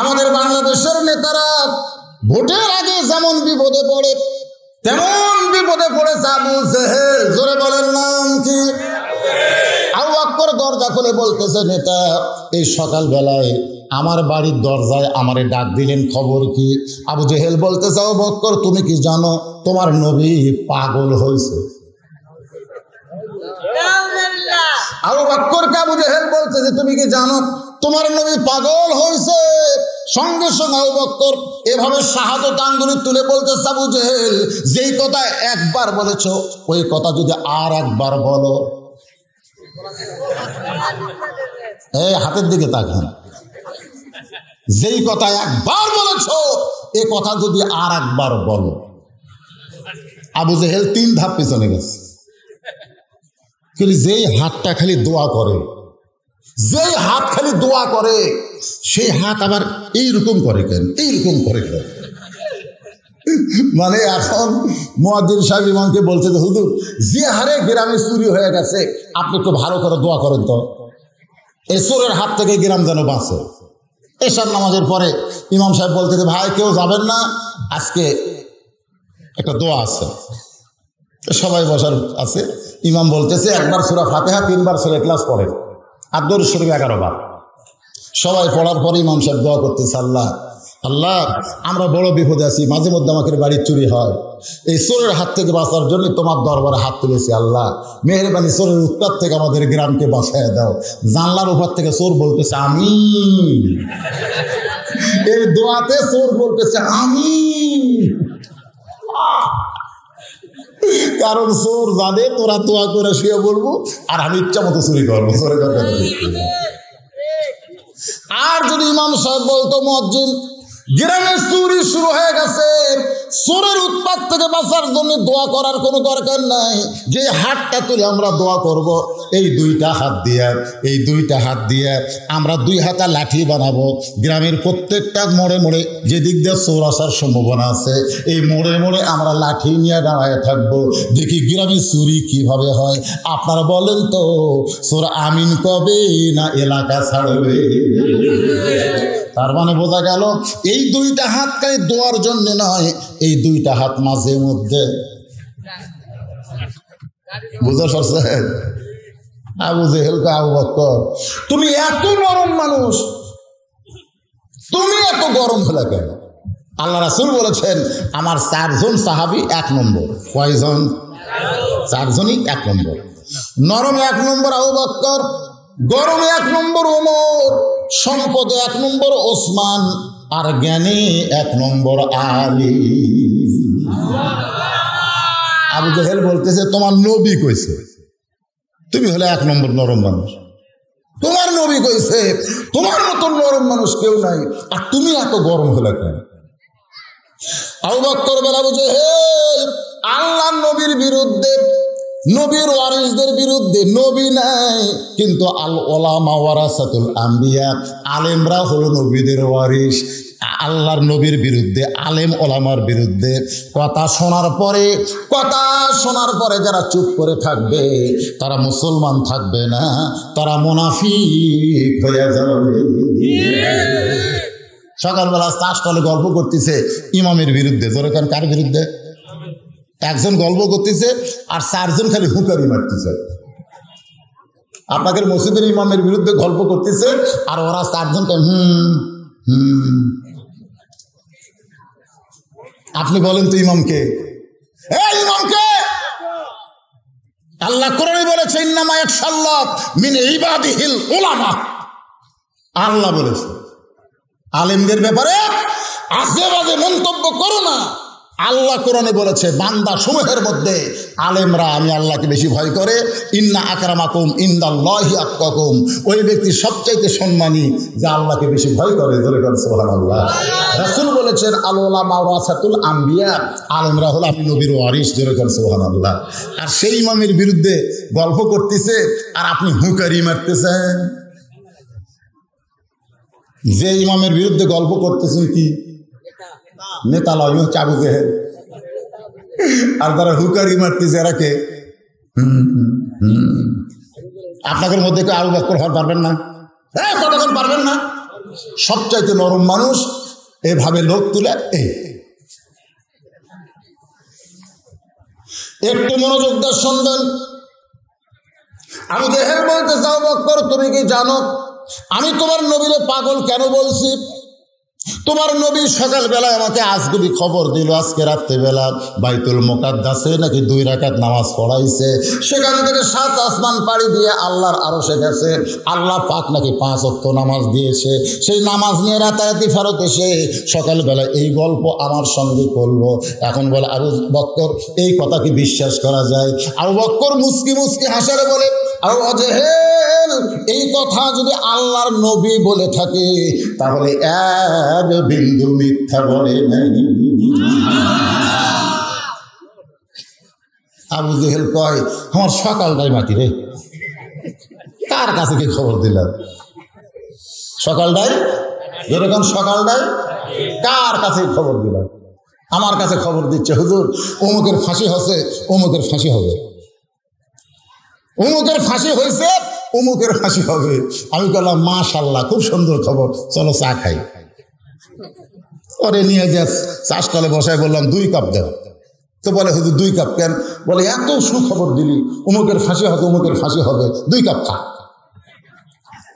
আমাদের বাংলাদেশের নেতারা ভোটের আগে যেমন বিপদে পড়ে তেমন বিপদে পড়েছে আবু জেহেল। জোরে বলেন নাম কি? আবু বকর দরজা খুলে বলতেছে নেতা এই সকাল বেলায় আমার বাড়ির দরজায় আমারে ডাক দিলেন, খবর কি? আবু জেহেল বলতেছে আবু বকর তুমি কি জানো তোমার নবী পাগল হয়েছে? আবু বকরকে আবু জেহেল বলতেছে তুমি কি জানো তোমার নবী পাগল হয়েছে? সঙ্গে সঙ্গে আবু বকর এভাবে শাহাদত আঙ্গুলি তুলে বলতেছে আবু জেহেল যেই কথা একবার বলেছ ওই কথা যদি আর একবার বলো। এই হাতের দিকে তাকান। যেই কথা একবার বলেছ এ কথা যদি আর একবার বলো। আবু জেহেল 3 ধাপ পিছনে গেছে। যেই হাতটা খালি দোয়া করে, যেই হাত খালি দোয়া করে সেই হাত আবার এইরকম করে কেন, এইরকম করে কেন? মানে এখন মুয়াজ্জিন সাহেব ইমামকে বলছে যে হুজুর যে হারে গ্রামে চুরি হয়ে গেছে আপনি একটু ভালো করে দোয়া করেন তো, এই চোরের হাত থেকে গ্রাম যেন বাঁচে। এশার নামাজের পরে ইমাম সাহেব বলতে যে ভাই কেউ যাবেন না, আজকে একটা দোয়া আছে। সবাই বসার আছে। ইমাম বলতেছে একবার সূরা ফাতিহা 3 বার সূরা ইখলাস পড়ে আর দরুদ শরীফ 11 বার। সবাই পড়ার পরে ইমাম সাহেব দোয়া করতেছে আল্লাহ আল্লাহ আমরা বড় বিপদে আছি, মাঝে মধ্যে আমাদের বাড়ির চুরি হয়, এই চোরের হাত থেকে বাঁচার জন্য তোমার দরবারে হাত তুলেছি আল্লাহ মেহেরবানি চোরের উৎপাত থেকে আমাদের গ্রামকে বাঁচায় দাও। জানলার উপর থেকে চোর বলতেছে আমিন। এই দোয়াতে চোর বলতেছে আমিন, কারণ চোর জানে তোরা দোয়া করে শুয়ে বলবো আর আমি ইচ্ছা মতো চুরি করবো। আর যদি ইমাম সাহেব বলতো মুয়াজ্জিন গ্রামে চুরি শুরু হয়ে গেছে, চোরের উৎপাত থেকে বাঁচার জন্য দোয়া করার কোনো দরকার নাই, যে হাতটা তুলে আমরা দোয়া করব এই 2টা হাত দিয়ে, এই 2টা হাত দিয়ে আমরা 2 হাতা লাঠি বানাবো। গ্রামের প্রত্যেকটা মোড়ে মোড়ে যেদিক দিয়ে চোর আসার সম্ভাবনা আছে এই মোড়ে মোড়ে আমরা লাঠি নিয়ে দাঁড়ায় থাকবো, দেখি গ্রামে চুরি কিভাবে হয়। আপনারা বলেন তো চোর আমিন কবে না এলাকা ছাড়বে? তার মানে বোঝা গেল এই 2টা হাত খালি দোয়ার জন্য নয়, এই 2টা হাত মাঝে মধ্যে বুঝা সরছে। আবু জেহেল কে আবু বকর তুমি এত নরম মানুষ, তুমি এত গরম হলে কেন? আল্লাহ রাসূল বলেছেন আমার 4 জন সাহাবী 1 নম্বর। কয়জন? 4 জনই 1 নম্বর। নরম 1 নম্বর আবু বকর, গরম 1 নম্বর ওমর, সম্পদে 1 নম্বর ওসমান, আর জ্ঞানী 1 নম্বর আলী। আবু জেহেল বলতেছে তোমার নবী কইছে তুমি হলে 1 নম্বর নরম মানুষ, তোমার নবী কইছে তোমার মতো নরম মানুষ কেউ নাই, আর তুমি এত গরম হলে কেন? আবু বকর বলে আবু জেহেল আল্লাহর নবীর বিরুদ্ধে, নবীর ওয়ারিসদের বিরুদ্ধে, নবী নাই কিন্তু আল ওলামা ওয়ারাসাতুল আম্বিয়া, আলেমরা হলো নবীদের ওয়ারিস। আল্লাহর নবীর বিরুদ্ধে, আলেম ওলামার বিরুদ্ধে কথা শোনার পরে যারা চুপ করে থাকবে তারা মুসলমান থাকবে না, তারা মুনাফিক হয়ে যাবে। সকালবেলা চাষতলে গল্প করতেছে ইমামের বিরুদ্ধে, ধরে কারণ কার বিরুদ্ধে? একজন গল্প করতেছে আর 4 জন খালি হুঁকারি মারতেছে। আপনাদের মসজিদের ইমামের বিরুদ্ধে গল্প করতেছে আর ওরা 4 জন আপনি বলেন তো ইমামকে, ইমামকে আল্লাহ কোরআনে বলেছে ইন্নামা ইয়াখশাল্লাহ মিন ইবাদিহিল উলামা। আল্লাহ বলেছে আলেমদের ব্যাপারে আজে বাজে মন্তব্য করো না। আল্লাহ কোরআনে বলেছে বান্দা সমূহের মধ্যে আলেমরা আমি আল্লাহকে বেশি ভয় করে। ইন্না আকরামাকুম ইনদাল্লাহি আতকাকুম, ওই ব্যক্তি সবচাইতে সম্মানী যে আল্লাহকে বেশি ভয় করে। ধরে করে সুবহানাল্লাহ। রাসূল বলেছেন আল উলামা ওয়ারাসাতুল আম্বিয়া, আলেমরা হলো আপনি নবীর ওয়ারিস। ধরে করে সুবহানাল্লাহ। আর সেই ইমামের বিরুদ্ধে গল্প করতেছে আর আপনি হুঁকারি মারতেছেন। যে ইমামের বিরুদ্ধে গল্প করতেছেন কি নেতা লয়, হচ্ছে আবু জেহেল। আর তারা হুকারি মারতেছে এরা কে? আপনাদের মধ্যে কেউ আবু বকর হওয়ার পারবেন না? কতক্ষণ পারবেন না? সবচাইতে নরম মানুষ এভাবে লোক তুলে। একটু মনোযোগ দিয়ে শুনবেন। আবু জেহেল বলতে চাও বকর তুমি কি জানো আমি তোমার নবীরে পাগল কেন বলছি? তোমার নবী সকালবেলায় আমাকে আজগুবি খবর দিল আজকে রাত্রেবেলা বাইতুল মুকাদ্দাসে নাকি 2 রাকাত নামাজ পড়াইছে, সেখান থেকে 7 আসমান পাড়ি দিয়ে আল্লাহর আরশে গেছে। আল্লাহ পাক নাকি 5 ওয়াক্ত নামাজ দিয়েছে। সেই নামাজ নিয়ে রাতারাতি ফেরত এসে সকালবেলা এই গল্প আমার সঙ্গে করলো। এখন বলে আবু বকর এই কথা কি বিশ্বাস করা যায়? আবু বকর মুস্কি মুস্কি হাসারে বলে আবু জেহেল এই কথা যদি আল্লাহর নবী বলে থাকে তাহলে এক বিন্দু মিথ্যা বলে নাই। আবু জেহেল কয় আমার সকালটাই মাটি রে, কার কাছে কি খবর দিলাম? সকালটাই যেরকম সকালটাই কার কাছে খবর দিলাম? আমার কাছে খবর দিচ্ছে হুজুর অমুকের ফাঁসি হচ্ছে, অমুকের ফাঁসি হবে, অমুকের ফাঁসি হয়েছে, অমুকের ফাঁসি হবে। আমি বললাম মাশাআল্লাহ খুব সুন্দর খবর, চলো চা খাই। ওরে নিয়ে যে চাষতলে বসায় বললাম 2 কাপ দেও। তো বলে হুজুর 2 কাপ কেন? বলে এত সুখবর দিলি অমুকের ফাঁসি হবে, অমুকের ফাঁসি হবে, 2 কাপ খা।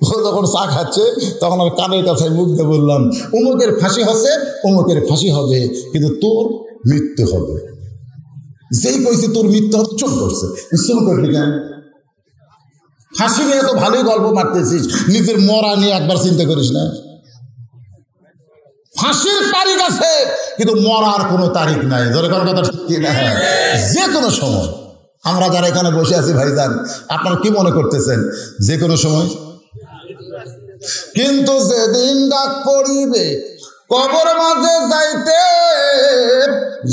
ও যখন চা খাচ্ছে তখন আর কানের কাছে মুখ দিয়ে বললাম অমুকের ফাঁসি হচ্ছে, অমুকের ফাঁসি হবে, কিন্তু তোর মৃত্যু হবে। যেই কইছে তোর মৃত্যু হবে চুপ করছে। চুপ করবি কেন? ফাঁসি নিয়ে তো ভালোই গল্প মারতেছিস, নিজের মরা নিয়ে একবার চিন্তা করিস না। ফাঁসির তারিখ আছে কিন্তু মরার কোনো তারিখ নাই। ধরে কোন কথা ঠিক না? যে কোনো সময় আমরা যারা এখানে বসে আছি ভাইজান আপনারা কি মনে করতেছেন যে কোনো সময়? কিন্তু যেদিন ডাক পড়িবে কবর মাঝে যাইতে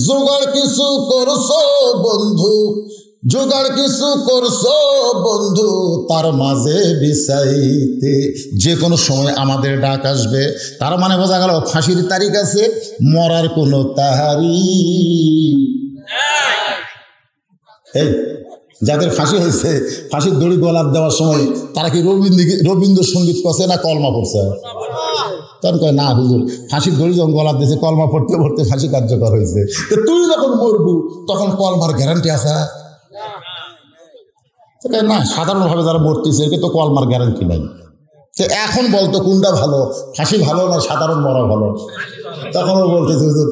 জোগাড় কিছু করছো বন্ধু, জোগাড় কিছু করছো বন্ধু তার মাঝে বিছাইতে। যে কোনো সময় আমাদের ডাক আসবে, তার মানে বোঝা গেল ফাঁসির তারিখ আছে, মরার কোনো তারিখ। এই যাদের ফাঁসি হয়েছে ফাঁসির দড়ি গলার দেওয়ার সময় তারা কি রবীন্দ্রসঙ্গীত করছে না কলমা পড়ছে? তখন কয় না হুজুর ফাঁসির দড়ি যখন গলার দিয়েছে কলমা পড়তে পড়তে ফাঁসি কার্যকর হয়েছে। তো তুই যখন মরবু তখন কলমার গ্যারান্টি আছে না? সাধারণভাবে যারা মরতেছে একে তো কলমার গ্যারান্টি নাই। তো এখন বলতো কোনটা ভালো, ফাঁসি ভালো না সাধারণ মরা ভালো? তখন ও বলতেছে হুজুর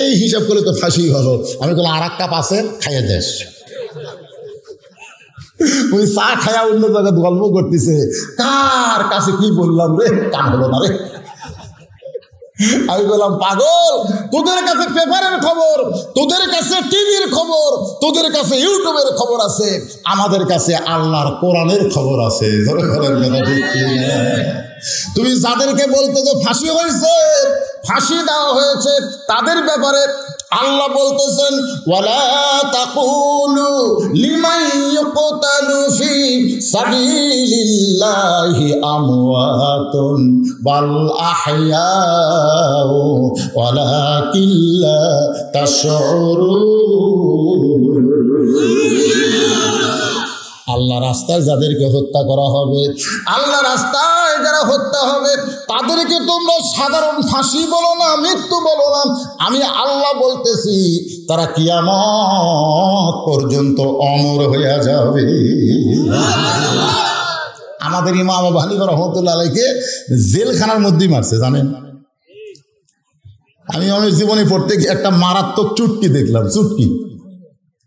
এই হিসাব করলে তো ফাঁসি ভালো। আমি বললাম আর 1 কাপ আছে খাইয়ে দেশ। ওই চা খায়া অন্য জায়গায় গল্প করতেছে, কার কাছে কি বললাম রে, কাম হলো না রে। আমি বললাম পাগল, তোদের কাছে পেপারের খবর, তোদের কাছে টিভির খবর, তোদের কাছে ইউটিউবের খবর আছে, আমাদের কাছে আল্লাহর কোরআনের খবর আছে। তুমি যাদেরকে বলতে যে ফাঁসি হয়েছে, ফাঁসি দেওয়া হয়েছে, তাদের ব্যাপারে আল্লাহ বলতেছেন ওয়ালা তাকুলু লিমান ইউকতালু ফি সাবিলিল্লাহি আমওয়াতুন বাল আহইয়াউ ওয়ালাকিন লা তাশউরুন। আল্লাহ রাস্তায় যাদেরকে হত্যা করা হবে, আল্লাহ রাস্তায় যারা হত্যা হবে তাদেরকে তোমরা সাধারণ ফাঁসি বলো না, মৃত্যু বলো না, আমি আল্লাহ বলতেছি তারা কিয়ামত পর্যন্ত অমর হয়ে যাবে। আমাদের ইমাম আবু হানিফা রাহমাতুল্লাহ আলাইহি জেলখানার মধ্যেই মারছে জানেন। আমি আমার জীবনে পড়তে গিয়ে একটা মারাত্মক চুটকি দেখলাম, চুটকি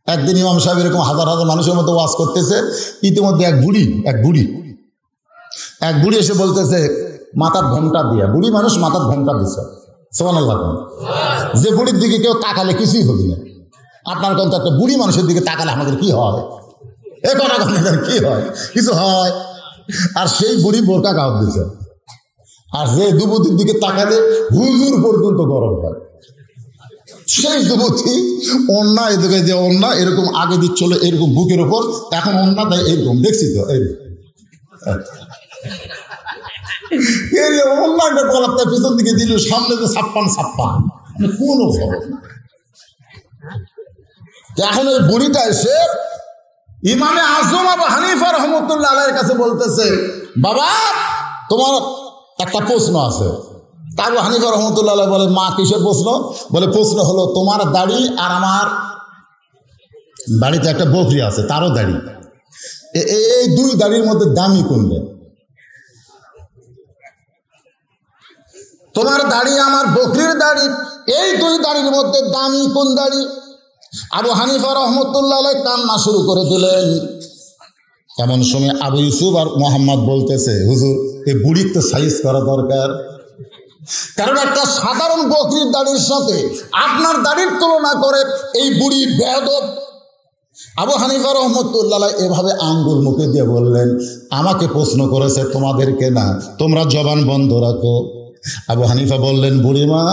একদিন ইমাম সাহেব এরকম হাজার হাজার মানুষের মতো ওয়াজ করতেছে, ইতিমধ্যে এক বুড়ি এসে বলতেছে মাথার ঘোমটা দিয়া, বুড়ি মানুষ মাথার ঘোমটা দিছে, সুবহানাল্লাহ। যে বুড়ির দিকে কেউ তাকালে কিছুই হবে না। আপনার কিন্তু একটা বুড়ি মানুষের দিকে তাকালে আমাদের কি হয়? এ কথা কি হয়? কিছু হয়। আর সেই বুড়ি বোরকা গাও দিছে, আর যে যুবতীর দিকে তাকালে হুজুর পর্যন্ত গরম হয়। সেই যুবতী অন্যা এদিকে যে অন্যা এরকম আগে দিচ্ছিল এরকম বুকের ওপর, এখন অন্যা দেয় এরকম, দেখছি তো অন্যাটা গলাপটা পিছন দিকে দিল, সামনে যে ছাপ্পান কোন খবর। এখন ওই বুড়িটা এসে ইমামে আজম আবু হানিফা রহমতুল্লাহ আলাইহির কাছে বলতেছে, বাবা তোমার একটা প্রশ্ন আছে। আবু হানিফা রহমতুল্লাহ আলাইহি বলে, মা কিসের প্রশ্ন? বলে প্রশ্ন হলো তোমার দাড়ি আর আমার বাড়িতে একটা বকরি আছে তারও দাড়ি, এই দুই দাড়ির মধ্যে দামি কোনটা? তোমার দাড়ি আমার বকরির দাড়ি, এই দুই দাড়ির মধ্যে দামি কোন দাড়ি? আবু হানিফা রহমতুল্লাহ আলাইহি কান্না শুরু করে দিলেন। এমন সময় আবু ইউসুফ আর মোহাম্মদ বলতেছে, হুজুর এই বুড়ির তো সাইজ করা দরকার, কারণ একটা সাধারণ বকরির দাড়ির সাথে আপনার দাড়ির তুলনা করে এই বুড়ি বেয়াদব। আবু হানিফা রহমতুল্লাহ আলাইহি এভাবে আঙ্গুল মুখে দিয়ে বললেন, আমাকে প্রশ্ন করেছে তোমাদেরকে না, তোমরা জবান বন্ধ রাখো। আবু হানিফা বললেন, বুড়িমা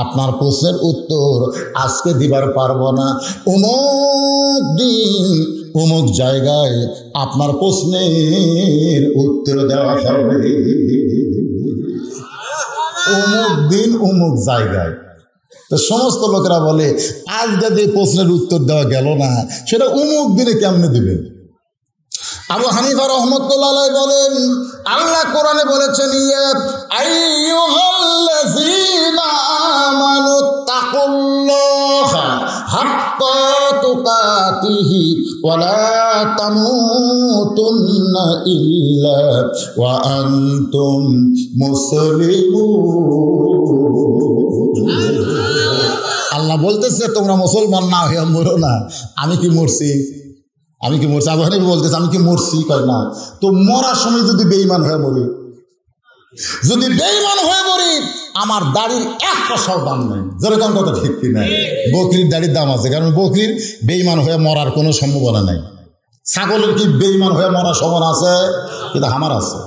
আপনার প্রশ্নের উত্তর আজকে দিবার পারবো না, অমুক দিন অমুক জায়গায় আপনার প্রশ্নের উত্তর দেওয়া হবে। অমুক দিন অমুক জায়গায়। তো সমস্ত লোকেরা বলে আজ যদি প্রশ্নের উত্তর দেওয়া গেল না, সেটা অমুক দিনে কেমনে দিবেন? আবু হানিফা রহমতুল্লাহ আলাইহি বলেন, আল্লাহ কোরআনে বলেছেন, ইয়া আইয়ুহাল্লাযীনা আমানু তাকুল্লাহা হাক্কা তুকাতিহি ওয়া লা তামুতুন্না ইল্লা ওয়া আনতুম মুসলিমুন। আল্লাহ বলতেছে তোমরা মুসলমান না হয়ে মরো না। আমি কি মরছি? আবু হানিফা বলতেছে আমি কি মরছি? কয় না। তো মরার সময় যদি বেঈমান হয়ে মরি, আমার দাড়ির এক পয়সাও দাম নেই। যেরকম কথা ঠিক কিনা? বকরির দাড়ির দাম আছে, কারণ বকরির বেঈমান হয়ে মরার কোনো সম্ভাবনা নাই। ছাগলের কি বেঈমান হয়ে মরার সম্ভাবনা আছে? কিন্তু আমার আছে।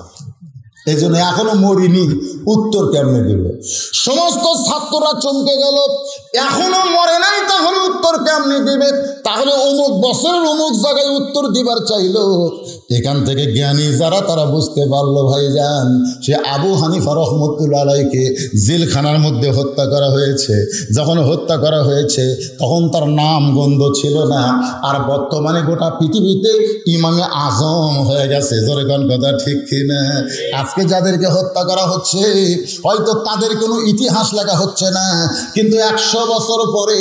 এই জন্য এখনো মরিনি, উত্তর কেমনে দেব? সমস্ত ছাত্ররা চমকে গেল, এখনো মরে নাই তাহলে উত্তর কেমনে দেবে? তাহলে অমুক বছরের অমুক জায়গায় উত্তর দিবার চাইলো। এখান থেকে জ্ঞানী যারা তারা বুঝতে পারলো, ভাইজান সে আবু হানিফা রহমতুল্লাহ আলাইহিকে জেলখানার মধ্যে হত্যা করা হয়েছে। যখন হত্যা করা হয়েছে তখন তার নাম গন্ধ ছিল না, আর বর্তমানে গোটা পৃথিবীতে ইমামে আজম হয়ে গেছে। জোরে কোন কথা ঠিক কিনা? আজকে যাদেরকে হত্যা করা হচ্ছে হয়তো তাদের কোনো ইতিহাস লেখা হচ্ছে না, কিন্তু 100 বছর পরে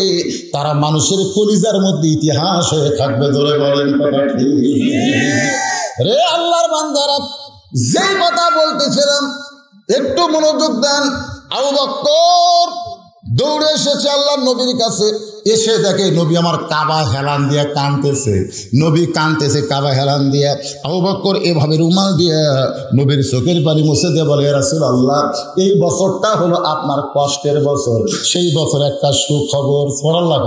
তারা মানুষের কলিজার মধ্যে ইতিহাস হয়ে থাকবে। ধরে বলেন কথা ঠিক? রে আল্লাহর বান্দারা, যেই কথা বলতেছিলাম একটু মনোযোগ দেন। আবু বকর দৌড়ে এসেছে আল্লাহর নবীর কাছে, এসে দেখে নবী আমার কাবা হেলান দিয়া কাঁদতেছে। নবী কাঁদতেছে কাবা হেলান দিয়া। আবু বকর এভাবে রুমাল দিয়া নবীর চোখের পানি মুছে দিয়ে বলে, ইয়া রাসূলুল্লাহ এই বছরটা হলো আপনার কষ্টের বছর, সেই বছর একটা সুখবর। সুবহানাল্লাহ।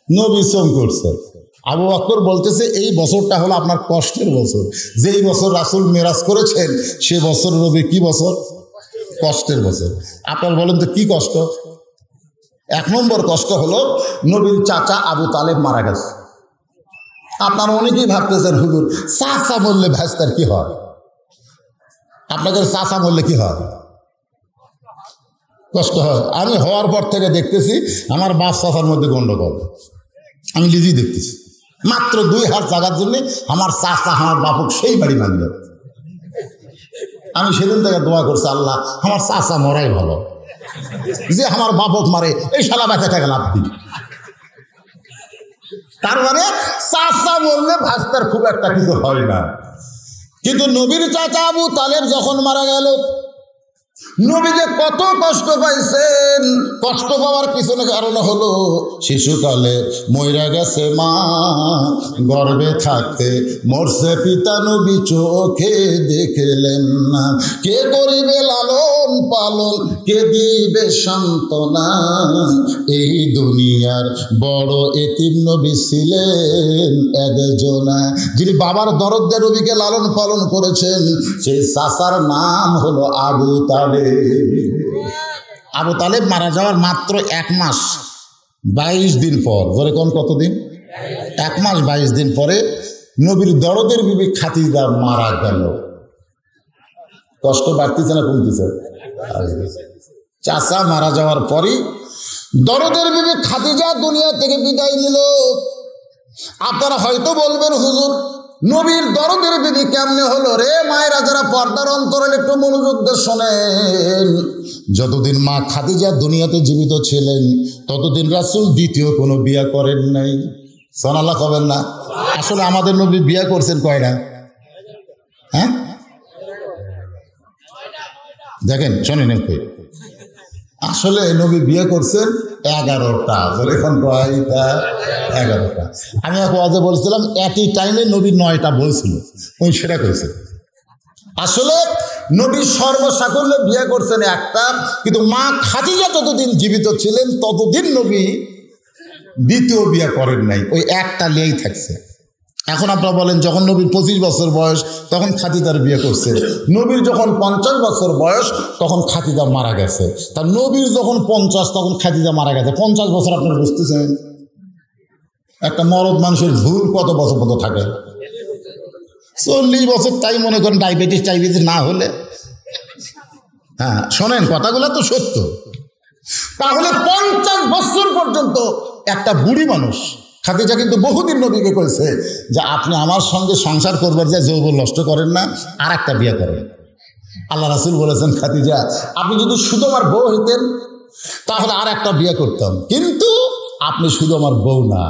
নবী চোখ করছে। আবু বকর বলতেছে এই বছরটা হলো আপনার কষ্টের বছর। যেই বছর রাসূল মেরাজ করেছেন সে বছর নবী কি বছর? কষ্টের বছর। আপনার বলেন তো কি কষ্ট? 1 নম্বর কষ্ট হলো নবীর চাচা আবু তালেব মারা গেছে। আপনারা অনেকেই ভাবতেছেন হুজুর চাচা বললে ভাইস্তার কি হয়? আপনাদের চাচা বললে কি হয়? কষ্ট হয়। আমি হওয়ার পর থেকে দেখতেছি আমার বাপ চাচার মধ্যে গন্ডগোল। আমি নিজেই দেখতেছি, মাত্র 2 হাত জায়গার জন্য আমার চাচা আমার বাপক সেই বাড়ি মানবে। আমি সেদিন থেকে দোয়া করছি, আল্লাহ আমার চাচা মরাই ভালো, যে আমার বাপক মারে এই শালা বেঁচে থাকে লাভ দিই। তার মানে চাচা বললে ভাস্তার খুব একটা কিছু হয় না। কিন্তু নবীর চাচা আবু তালেব যখন মারা গেল, নবী যে কত কষ্ট পাইছেন, কষ্ট পাওয়ার পিছনে কারণ হলো শিশুকালে মইরা গেছে মা, গর্ভে থাকতে মরছে পিতা, নবী চোখে দেখলেন না। কে করিবে লালন পালন, কে দিবে সান্ত্বনা, এই দুনিয়ার বড় এতিম নবী ছিলেন একজনা। যিনি বাবার দরদ দিয়ে নবীকে লালন পালন করেছেন, সেই চাচার নাম হলো আবু তালেব। আবু তালেব মারা যাওয়ার মাত্র 1 মাস 22 দিন পর, ধরে কোন কতদিন, 1 মাস 22 দিন পরে নবীর দরদের বিবি খাদিজা মারা গেল। কষ্ট বাড়তেছে না কমতেছে? চাচা মারা যাওয়ার পরই দরদের বিবি খাদিজা দুনিয়া থেকে বিদায় নিল। আপনারা হয়তো বলবেন, হুজুর নবীর দরদের বিবি কেমনে হলো রে? মায়েরা যারা পর্দার অন্তরালে একটু মনোযোগ দিয়ে শোনেন। যতদিন মা খাদিজা দুনিয়াতে জীবিত ছিলেন ততদিন রাসূল দ্বিতীয় কোনো বিয়া করেন নাই। সুবহানাল্লাহ কবেন না? আসলে আমাদের নবী বিয়া করছেন কয়টা? হ্যাঁ দেখেন, শোনেন একটু, আসলে নবী বিয়ে করছেন 11টা। এখন কয়টা? 11টা। আমি এক ওয়াজে বলছিলাম একই টাইমে নবী 9টা বলছিল, ওই সেটা করেছে। আসলে নবী সর্বসাকুল্যে বিয়ে করছেন একটা, কিন্তু মা খাদিজা যতদিন জীবিত ছিলেন ততদিন নবী দ্বিতীয় বিয়ে করেন নাই, ওই একটা নিয়েই থাকছে। এখন আপনারা বলেন, যখন নবীর 25 বছর বয়স তখন খাদিজার বিয়ে করছে, নবীর যখন 50 বছর বয়স তখন খাদিজা মারা গেছে। তা নবীর যখন 50 তখন খাদিজা মারা গেছে, 50 বছর। আপনারা বুঝতেছেন একটা মরদ মানুষের ভুল কত বছর কত থাকে? 40 বছর। তাই মনে করেন ডায়াবেটিস না হলে, হ্যাঁ শোনেন কথাগুলো তো সত্য। তাহলে 50 বছর পর্যন্ত একটা বুড়ি মানুষ, খাদিজা কিন্তু বহুদিন নবীকে করেছে যে আপনি আমার সঙ্গে সংসার করবার যে যৌবন নষ্ট করেন না, আর একটা বিয়ে করেন। আল্লাহ রাসূল বলেছেন, খাদিজা আপনি যদি শুধু আমার বউ হইতেন তাহলে আর একটা বিয়ে করতাম, কিন্তু আপনি শুধু আমার বউ না।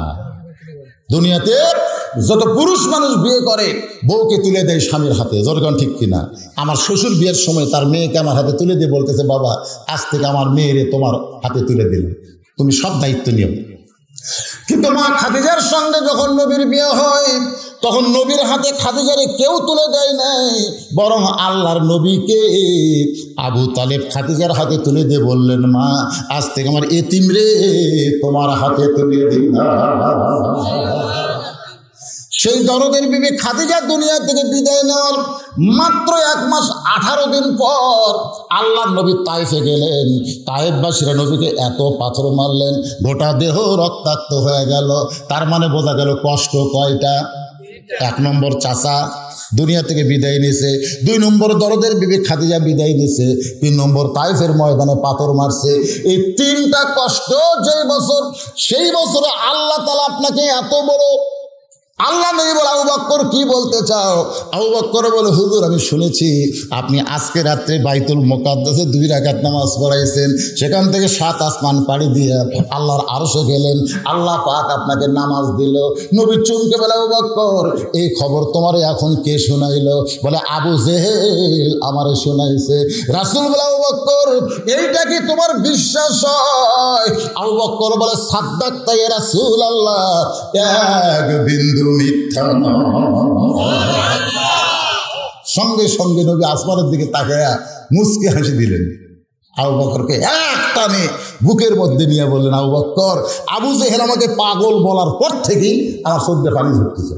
দুনিয়াতে যত পুরুষ মানুষ বিয়ে করে বউকে তুলে দেয় স্বামীর হাতে, যখন ঠিক কিনা? আমার শ্বশুর বিয়ের সময় তার মেয়েকে আমার হাতে তুলে দিয়ে বলতেছে, বাবা আজ থেকে আমার মেয়েরে তোমার হাতে তুলে দিল, তুমি সব দায়িত্ব নিও। কিন্তু মা খাদিজার সঙ্গে যখন নবীর বিয়ে হয় তখন নবীর হাতে খাদিজারে কেউ তুলে দেয় নাই, বরং আল্লাহর নবীকে আবু তালেব খাদিজার হাতে তুলে দিয়ে বললেন, মা আজ থেকে আমার এতিম রে তোমার হাতে তুলে দিলাম। সেই দরদের বিবি খাদিজা দুনিয়া থেকে বিদায় নেওয়ার মাত্র 1 মাস 18 দিন পর আল্লাহর নবী তায়েফে গেলেন। তায়েফবাসীরা নবীকে এত পাথর মারলেন, গোটা দেহ রক্তাক্ত হয়ে গেল। তার মানে বোঝা গেল কষ্ট কয়টা? 1 নম্বর চাচা দুনিয়া থেকে বিদায় নিছে, 2 নম্বর দরদের বিবি খাদিজা বিদায় নিছে, 3 নম্বর তায়েফের ময়দানে পাথর মারছে। এই 3টা কষ্ট যে বছর, সেই বছরে আল্লাহ তাআলা আপনাকে এত বড়, আল্লাহ নবী বলে, আবু বকর কি বলতে চাও? আবু বকর বলে, হুজুর আমি শুনেছি আপনি আজকে রাত্রে বাইতুল মুকাদ্দাসে 2 রাকাত নামাজ পড়াইছেন, সেখান থেকে 7 আসমান পাড়ি দিয়ে আল্লাহর আরশে গেলেন, আল্লাহ পাক আপনাকে নামাজ দিল। নবী চমকে বলে, আবু বকর এই খবর তোমারে এখন কে শোনাইলো? বলে, আবু জেহেল আমারে শোনাইছে। রাসূল বলে, আবু বকর এইটা কি তোমার বিশ্বাস হয়? আবু বকর বলে, সাদ্দাকতা ইয়া রাসূলুল্লাহ, এক বিন্দু মিথ্যা নয়। সঙ্গে সঙ্গে নবী আসমানের দিকে তাকায়া মুচকে হাসি দিলেন। আবু বকরকে একটানে বুকের মধ্যে নিয়ে বললেন, আবু বকর আবু জেহেল আমাকে পাগল বলার পর থেকেই আমার চোখে পানি ঝরতেছে।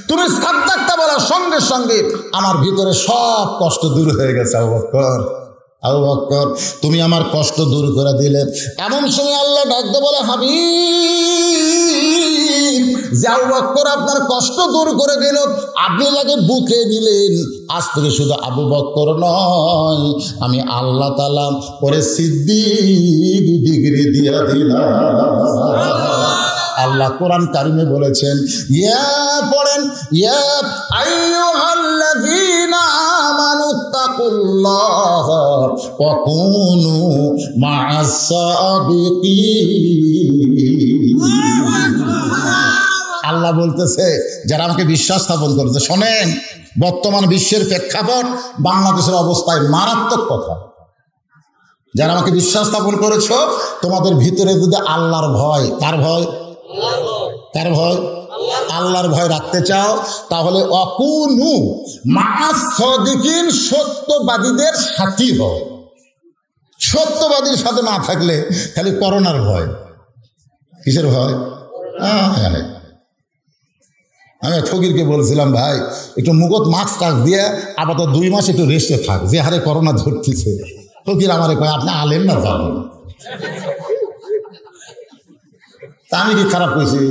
তুমি সাদ্দাকতা বলার সঙ্গে সঙ্গে আমার ভিতরে সব কষ্ট দূর হয়ে গেছে। আবু বকর, আবু বকর তুমি আমার কষ্ট দূর করে দিলে। এমন সময় আল্লাহ ডাকতে বলে, হাবিব যে আবু বকর আপনার কষ্ট দূর করে দিল, আপনি যাকে বুকে নিলেন, আজ থেকে শুধু আবু বকর নয়, আমি আল্লাহ তাআলা পরে সিদ্দিক ডিগ্রি দিয়া দিলাম। আল্লাহ কোরআন কারিমে বলেছেন, ইয়া পড়েন, ইয়া আইয়ুহাল্লাযীনা আমানুত্তাকুল্লাহ ওয়া কুনু মা'আস সাবিকিন। আল্লাহ বলতেছে যারা আমাকে বিশ্বাস স্থাপন করেছে, শোনেন বর্তমান বিশ্বের প্রেক্ষাপট বাংলাদেশের অবস্থায় মারাত্মক কথা। যারা আমাকে বিশ্বাস স্থাপন করেছো, তোমাদের ভিতরে যদি আল্লাহর ভয়, কার ভয়? কার ভয়? আল্লাহর ভয় রাখতে চাও, তাহলে অকুনু মা'আস সাদিকিন, সত্যবাদীদের সাথী হও। সত্যবাদীর সাথে না থাকলে খালি করোনার ভয়। কিসের ভয়? আমি ফকিরকে বলছিলাম, ভাই একটু মুখত মাস্ক টাক দিয়ে আপাতত 2 মাস একটু রেস্টে থাক, যে হারে করোনা ধরতেছে। ফকির আমারে কয়, আপনি আলেম না জানেন? তা আমি কি খারাপ কইছি?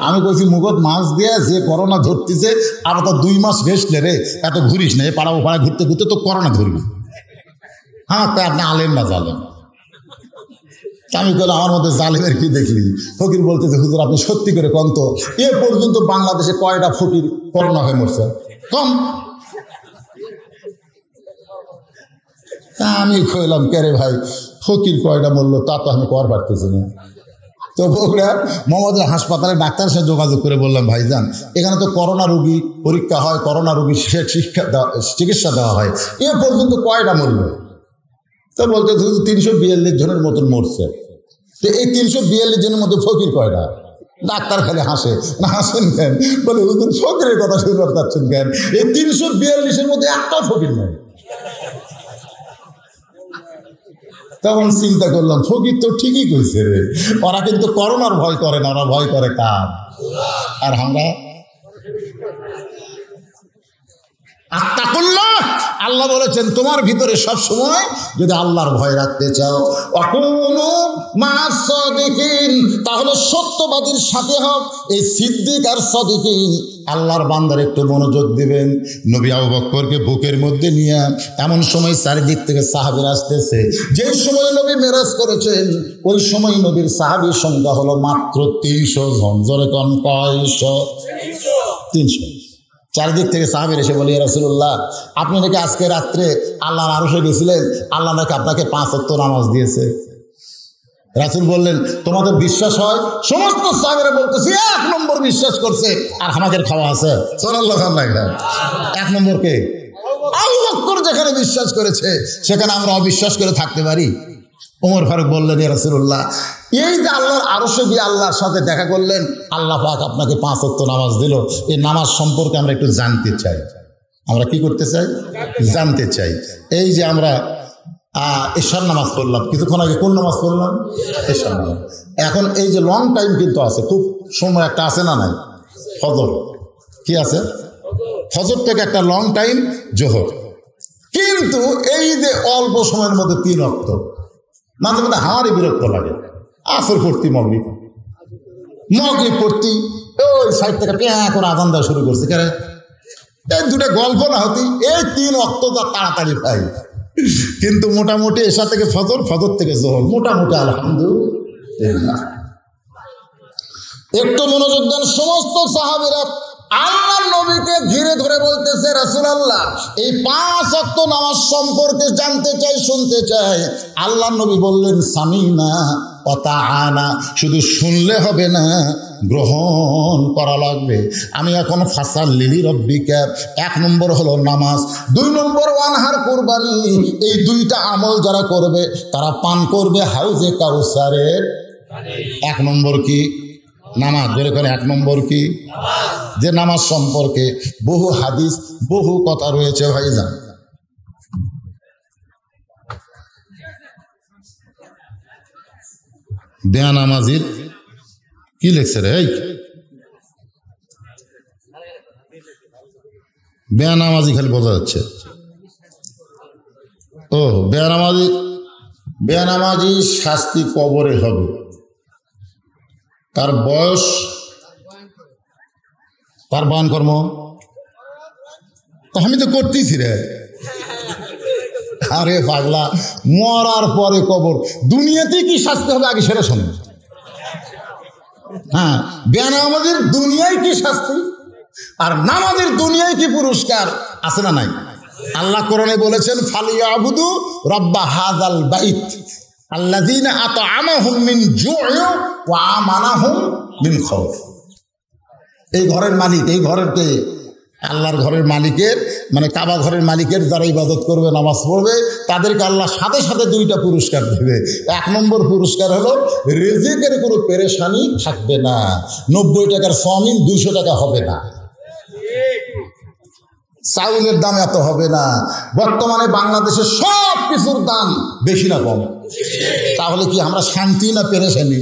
আমি কইছি মুখত মাস্ক দিয়ে যে করোনা ধরতেছে আপাতত 2 মাস রেস্ট লে রে, এত ঘুরিস না, এ পাড়া ও পাড়া ঘুরতে ঘুরতে তো করোনা ধরবি। আমার কয় আপনি আলেম না জানেন? আমি বললাম, আমার মধ্যে জালেমের কি দেখলি? ফকির বলতেছে, হুজুর আপনি সত্যি করে কন তো, এ পর্যন্ত বাংলাদেশে কয়টা ফকির করোনা হয়ে মরছে? কম। তা আমি কইলাম, কে রে ভাই, ফকির কয়টা মরলো তা তো আমি কর পারতেছি না। তো বগুড়া মোহাম্মদের হাসপাতালে ডাক্তারের সাথে যোগাযোগ করে বললাম, ভাইজান এখানে তো করোনা রোগী পরীক্ষা হয়, করোনা রোগী চিকিৎসা দেওয়া হয়, এ পর্যন্ত কয়টা মরলো? তো বলতে 342 জনের মতন মরছে। তো এই 342 জনের মধ্যে ফকির কয়টা? ডাক্তার খালি হাসে। না হাসেন কেন? বলে হুজুর ফকিরের কথা শুনতে চাচ্ছেন কেন? এই 342-এর মধ্যে একটা ফকির নয়। তখন চিন্তা করলাম, ফকির তো ঠিকই কইছে রে, ওরা কিন্তু করোনার ভয় করে না, ওরা ভয় করে কার? আর আমরা আত্তাকুল্লাহ, আল্লাহ বলেছেন তোমার ভিতরে সব সময় যদি আল্লাহর ভয় রাখতে চাও, অকুনু মা'আস সাদিকিন, তাহলে সত্যবাদীর সাথে হও। এই সিদ্দিক আর সাদিকিন আল্লাহর বান্দার একটু মনোযোগ দিবেন। নবী আবু বকরকে বুকের মধ্যে নিয়ে এমন সময় চারিদিক থেকে সাহাবীরা আসতেছে, যে সময় নবী মেরাজ করেছেন ওই সময় নবীর সাহাবীর সংখ্যা হলো মাত্র 300 জন। জোরে কোন কয়শো? 300। চারিদিক থেকে সাহাবীর এসে বলি, ইয়া রাসূলুল্লাহ আপনি নাকি আজকে রাত্রে আল্লাহর আরশে গেছিলেন, আল্লাহ নাকি আপনাকে 5 ওয়াক্ত নামাজ দিয়েছে। রাসূল বললেন, তোমাদের বিশ্বাস হয়? সমস্ত সাহাবীরা বলতেছে 1 নম্বর বিশ্বাস করছে, আর আমাদের খাওয়া আছে। সুবহানাল্লাহ। 1 নম্বর কে? আবু বকর যেখানে বিশ্বাস করেছে সেখানে আমরা অবিশ্বাস করে থাকতে পারি? ওমর ফারুক বললেন, ইয়া রাসূলুল্লাহ এই যে আল্লাহর আরশে গিয়ে আল্লাহর সাথে দেখা করলেন, আল্লাহ পাক আপনাকে 5 ওয়াক্ত নামাজ দিল, এই নামাজ সম্পর্কে আমরা একটু জানতে চাই। আমরা কি করতে চাই? জানতে চাই। এই যে আমরা এশার নামাজ পড়লাম কিছুক্ষণ আগে, কোন নামাজ পড়লাম? এশার নামাজ। এখন এই যে লং টাইম কিন্তু আছে, খুব সময় একটা আছে না নাই? ফজর। কি আছে? ফজর থেকে একটা লং টাইম জোহর। কিন্তু এই যে অল্প সময়ের মধ্যে 3 ওয়াক্ত, মাঝে মধ্যে আমারই বিরক্ত লাগে। আসর পড়তি, মাগরিব পড়তি, ওই সাইড থেকে প্যাঁ করে আজান দেওয়া শুরু করছে। কেন? এই দুটো গল্প না হতি, এই 3 ওয়াক্ত যা তাড়াতাড়ি পাই। কিন্তু মোটামুটি এশা থেকে ফজর, ফজর থেকে জোহর, মোটামুটি আলহামদুলিল্লাহ। একটু মনোযোগ দেন। সমস্ত সাহাবীরা আল্লাহর নবীকে ঘিরে ধরে বলতেছে, রাসূলুল্লাহ এই 5 ওয়াক্ত নামাজ সম্পর্কে জানতে চাই, শুনতে চাই। আল্লাহর নবী বললেন, সামিনা ওয়া তাআনা, শুধু শুনলে হবে না, গ্রহণ করা লাগবে। আমি এখন ফাসাল্লি লিরাব্বিকা, 1 নম্বর হলো নামাজ, 2 নম্বর ওয়ানহার কুরবানি। এই 2টা আমল যারা করবে তারা পান করবে হাউজে কাউসারের। 1 নম্বর কি? নামাজ। ধরে করে 1 নম্বর কি? যে নামাজ সম্পর্কে বহু হাদিস, বহু কথা রয়েছে ভাইজান। বেনামাজির কি লেখছে রে? এই বেনামাজি খালি বোঝা যাচ্ছে। ও বেনামাজি শাস্তি কবরে হবে। তার বয়স, তার বয়ান কর্ম আমি তো করতেছি রে। আরে পাগলা, মরার পরে কবর, দুনিয়াতে কি শাস্তি হবে আগে সেটা শোনো। হ্যাঁ, বেনামাজির দুনিয়ায় কি শাস্তি আর নামাজের দুনিয়ায় কি পুরস্কার আছে না নাই? আল্লাহ কোরআনে বলেছেন, ফালিয়াবুদু রাব্বা হাযাল বাইত আল্লাযীনা আত'আমাহুম মিন জু'ইন ওয়া আমানাহুম মিন খাউফ। এই ঘরের মালিক, এই ঘরের কে? আল্লাহর ঘরের মালিকের, মানে কাবা ঘরের মালিকের যারা ইবাদত করবে, নামাজ পড়বে, তাদেরকে আল্লাহ সাথে সাথে দুইটা পুরস্কার দেবে। 1 নম্বর পুরস্কার হলো রিজিকের কোনো পেরেশানি থাকবে না। 90 টাকার চাউমিন 200 টাকা হবে না, চাউলের দাম এত হবে না। বর্তমানে বাংলাদেশের সব কিছুর দাম বেশি না কম? তাহলে কি আমরা শান্তি না পেরেশানি?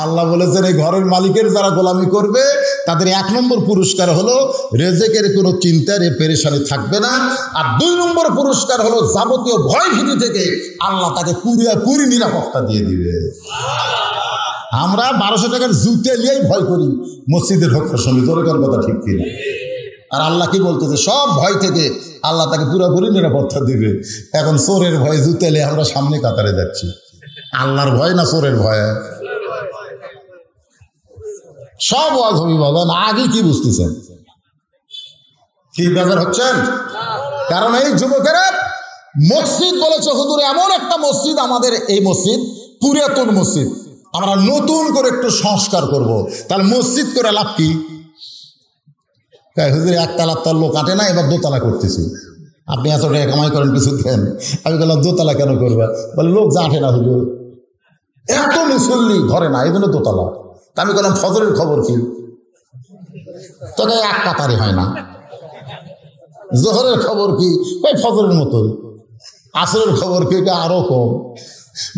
আল্লাহ বলেছেন এই ঘরের মালিকের যারা গোলামি করবে তাদের 1 নম্বর পুরস্কার হলো রিজিকের কোনো চিন্তার পেরেশানি থাকবে না। আর 2 নম্বর পুরস্কার হলো যাবতীয় ভয় ভীতি থেকে আল্লাহ তাকে পুরি নিরাপত্তা দিয়ে দিবে। আমরা 1200 টাকার জুতে নিয়েই ভয় করি মসজিদে ঢোকার সময়, দরকার কথা ঠিক কিনা? আর আল্লাহ কি বলতেছে? সব ভয় থেকে আল্লাহ তাকে পুরোপুরি নিরাপত্তা দিবে। এখন চোরের ভয় জুতে নিয়ে আমরা সামনে কাতারে যাচ্ছি। আল্লাহর ভয় না চোরের ভয়? সব ওয়াজ হবি বলেন, আগে কি বুঝতেছেন? কি ব্যাপার হচ্ছেন? কারণ এই যুবকেরা মসজিদ বলেছে হুজুর এমন একটা মসজিদ, আমাদের এই মসজিদ পুরাতন মসজিদ, আমরা নতুন করে একটু সংস্কার করব। তাহলে মসজিদ করে লাভ কি? হুজুর 1 তলার তল লোক কাটে না, এবার 2 তলা করতেছি। আপনি এত টাকা কামাই করেন কিছু দেন। আমি বললাম 2 তলা কেন করবে? বলে লোক জাঁটে না হুজুর, এত মুসল্লি ধরে না, এই জন্য 2 তলা। আমি বললাম ফজরের খবর কি? তোকে 1 কাতারে হয় না। জোহরের খবর কি? ওই ফজরের মতো। আসরের খবর কি? আরো কম।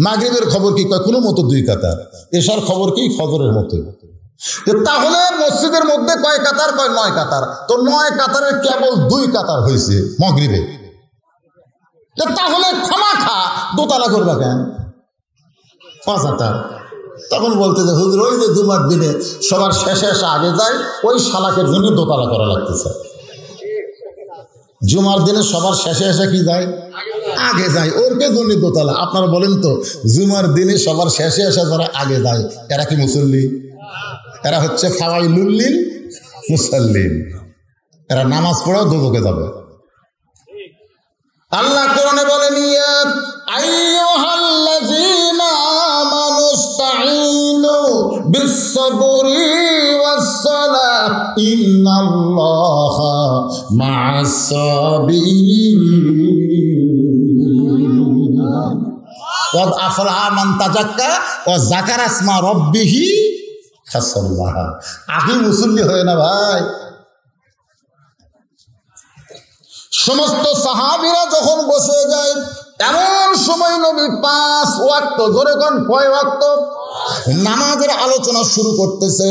মাগরিবের খবর কি? কোনো মতো 2 কাতার। এশার খবর কি? ফজরের মতো। তাহলে মসজিদের মধ্যে কয় কাতার? 9 কাতার। তো 9 কাতারের কেবল 2 কাতার হয়েছে মাগরিবে। তাহলে খামাখা 2 তলা করবা কেন? 5 কাতার। তখন বলতে যে হুজুর ওই যে জুমার দিনে সবার শেষে এসে আগে যায়, ওই শালাকের জন্য 2 তলা করা লাগতেছে। জুমার দিনে সবার শেষে এসে কি যায়? আগে যায়, ওরকে জন্য 2 তলা। আপনারা বলেন তো, জুমার দিনে সবার শেষে এসে যারা আগে যায় এরা কি মুসল্লি? এরা হচ্ছে ফাওয়াইলুল মুসাল্লিন। এরা নামাজ পড়েও দোজখে যাবে। আল্লাহ কোরআনে বলেন ইয়া আইয়ুহাল্লাযীনা আমানু ইসতাঈনু বিস-সাবরি ওয়াস-সালাহ ইন্নাল্লাহা মা'আস-সাবিরিন। ক্বাদ আফলাহা মান তাযাক্কা ওয়া যাকারা ইসমা রাব্বিহি ফাসাল্লাহা। আগে মুসল্লি হয় না ভাই। সমস্ত সাহাবীরা যখন বসে যায় এমন সময় নবী 5 ওয়াক্ত, জোরে কোন কয় ওয়াক্ত নামাজের আলোচনা শুরু করতেছে।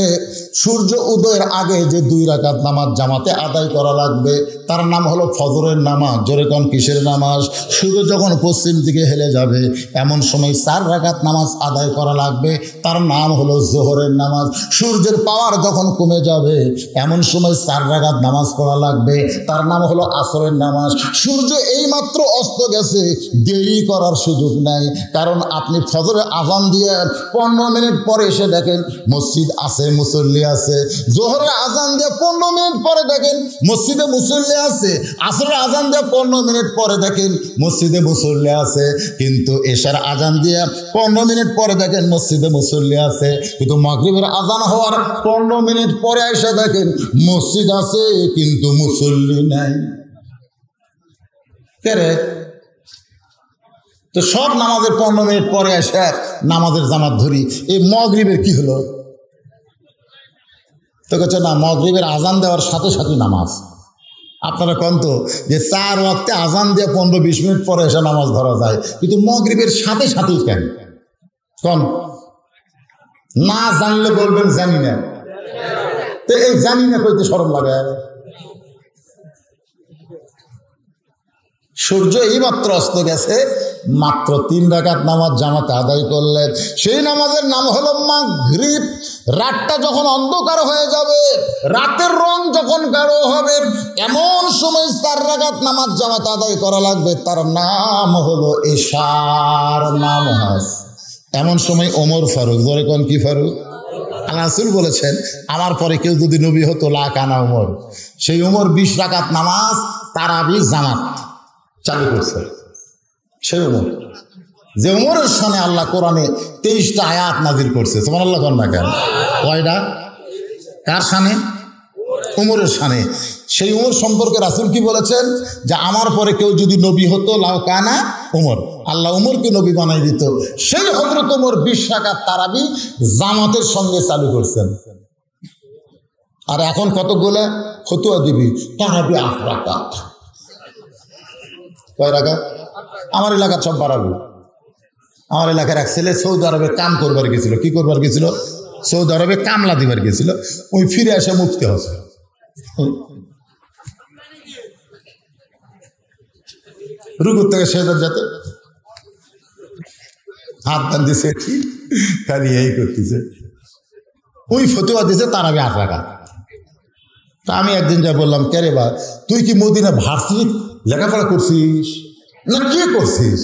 সূর্য উদয়ের আগে যে 2 রাকাত নামাজ জামাতে আদায় করা লাগবে তার নাম হলো ফজরের নামাজ। জোরে কোন কিসের নামাজ? সূর্য যখন পশ্চিম দিকে হেলে যাবে এমন সময় 4 রাকাত নামাজ আদায় করা লাগবে, তার নাম হলো যোহরের নামাজ। সূর্যের পাওয়ার যখন কমে যাবে এমন সময় 4 রাকাত নামাজ পড়া লাগবে, তার নাম হলো আসরের নামাজ। সূর্য এইমাত্র অস্ত গেছে, দেরি করার সুযোগ নাই। কারণ আপনি ফজরের আযান দিয়ে 15 মিনিট পরে এসে দেখেন মসজিদ আছে, মুসল্লি আছে। যোহরের আযান দিয়ে 15 মিনিট পরে দেখেন মসজিদে মুসল্লি আছে। আসরের আযান দিয়ে 15 মিনিট পরে দেখেন মসজিদে মুসল্লি আছে। কিন্তু এশার আযান দিয়ে 15 মিনিট পরে দেখেন মসজিদে মুসল্লি আছে। কিন্তু মাগরিবের আযান হওয়ার 15 মিনিট পরে এসে দেখেন মসজিদ আছে কিন্তু মুসল্লি নাই। কেরে? তো সব নামাজের 15 মিনিট পরে এসে নামাজের জামাত ধরি, এই মাগরিবের কি হলো? তো কাছে না, মাগরিবের আজান দেওয়ার সাথে সাথে নামাজ। আপনারা কোন তো যে 4 ওয়াক্তে আজান দিয়ে 15-20 মিনিট পরে এসে নামাজ ধরা যায়, কিন্তু মাগরিবের সাথে সাথেই কেন? কোন না জানলে বলবেন জানি না। তো এই জানি না কইতে শরম লাগে। সূর্য এইমাত্র অস্ত গেছে, মাত্র 3 রাকাত নামাজ জামাতে আদায় করলেন, সেই নামাজের নাম হলো মাগরিব। রাতটা যখন অন্ধকার হয়ে যাবে, রাতের রং যখন গাঢ় হবে এমন সময় 4 রাকাত নামাজ জামাতে আদায় করা লাগবে, তার নাম হলো এশার নামাজ। এমন সময় ওমর ফারুক, ধরে কোন কি ফারুক? রাসূল বলেছেন আমার পরে কেউ যদি নবী হতো লাকানা ওমর। সেই ওমর 20 রাকাত নামাজ তারাবি জামাত চালু করছে। সেই ওমর, যে ওমরের সামনে আল্লাহ কোরআনে 23টা আয়াত নাজিল করছে। সুবহানাল্লাহ। কোন না কেন? কয়টা? কার শানে? উমরের শানে। সেই উমর সম্পর্কে রাসূল কি বলেছেন? যে আমার পরে কেউ যদি নবী হতো লাউ কানা উমর, আল্লাহ উমরকে নবী বানাই দিত। সেই হযরত উমর 20 রাকাত তারাবি জামাতের সঙ্গে চালু করছেন। আর এখন কতগুলা ফতুয়া দিবি তারাবি 8 রাকাত। কয় রাকাত? আমার এলাকার সব বাড়াবো। আমার এলাকার এক ছেলে সৌদি আরবে কাম করবার গেছিল। কি করবার গেছিল? সৌদি আরবে কামলা দিবার গেছিল। ওই ফিরে আসে মুক্তি হচ্ছে। রুকুর থেকে সেজার যাতে হাত টান দিছে, খালি এই করতেছে। ওই ফতুয়া দিছে তারাবি 8 রাকাত। তা আমি একদিন যা বললাম, কে রে বা তুই কি মদিনা ভার্সিটি লেখাপড়া করছিস না কি করছিস?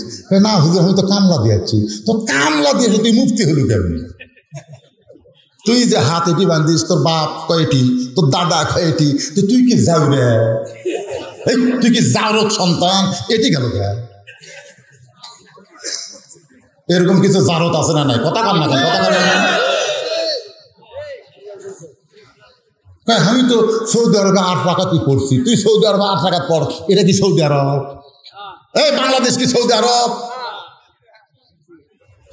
না হুজুর আমি তো কামলা দিয়েছি। তো কামলা দিয়েছে তুই মুফতি হলু কেমনি? তুই যে হাত এটি বান্ধিস, তোর বাপ কয়টি, তোর দাদা কয়টি, তো তুই কি যাও রে? তুই কি যাওর সন্তান? এটি গেল রে? এরকম কিছু জারত আছে না নাই? কথা কান না, কথা কান না। আমি তো সৌদি আরবে 8 রাকাতই পড়ছি। তুই সৌদি আরবে 8 রাকাত পড়, এটা কি সৌদি আরব? এই বাংলাদেশ কি সৌদি আরব?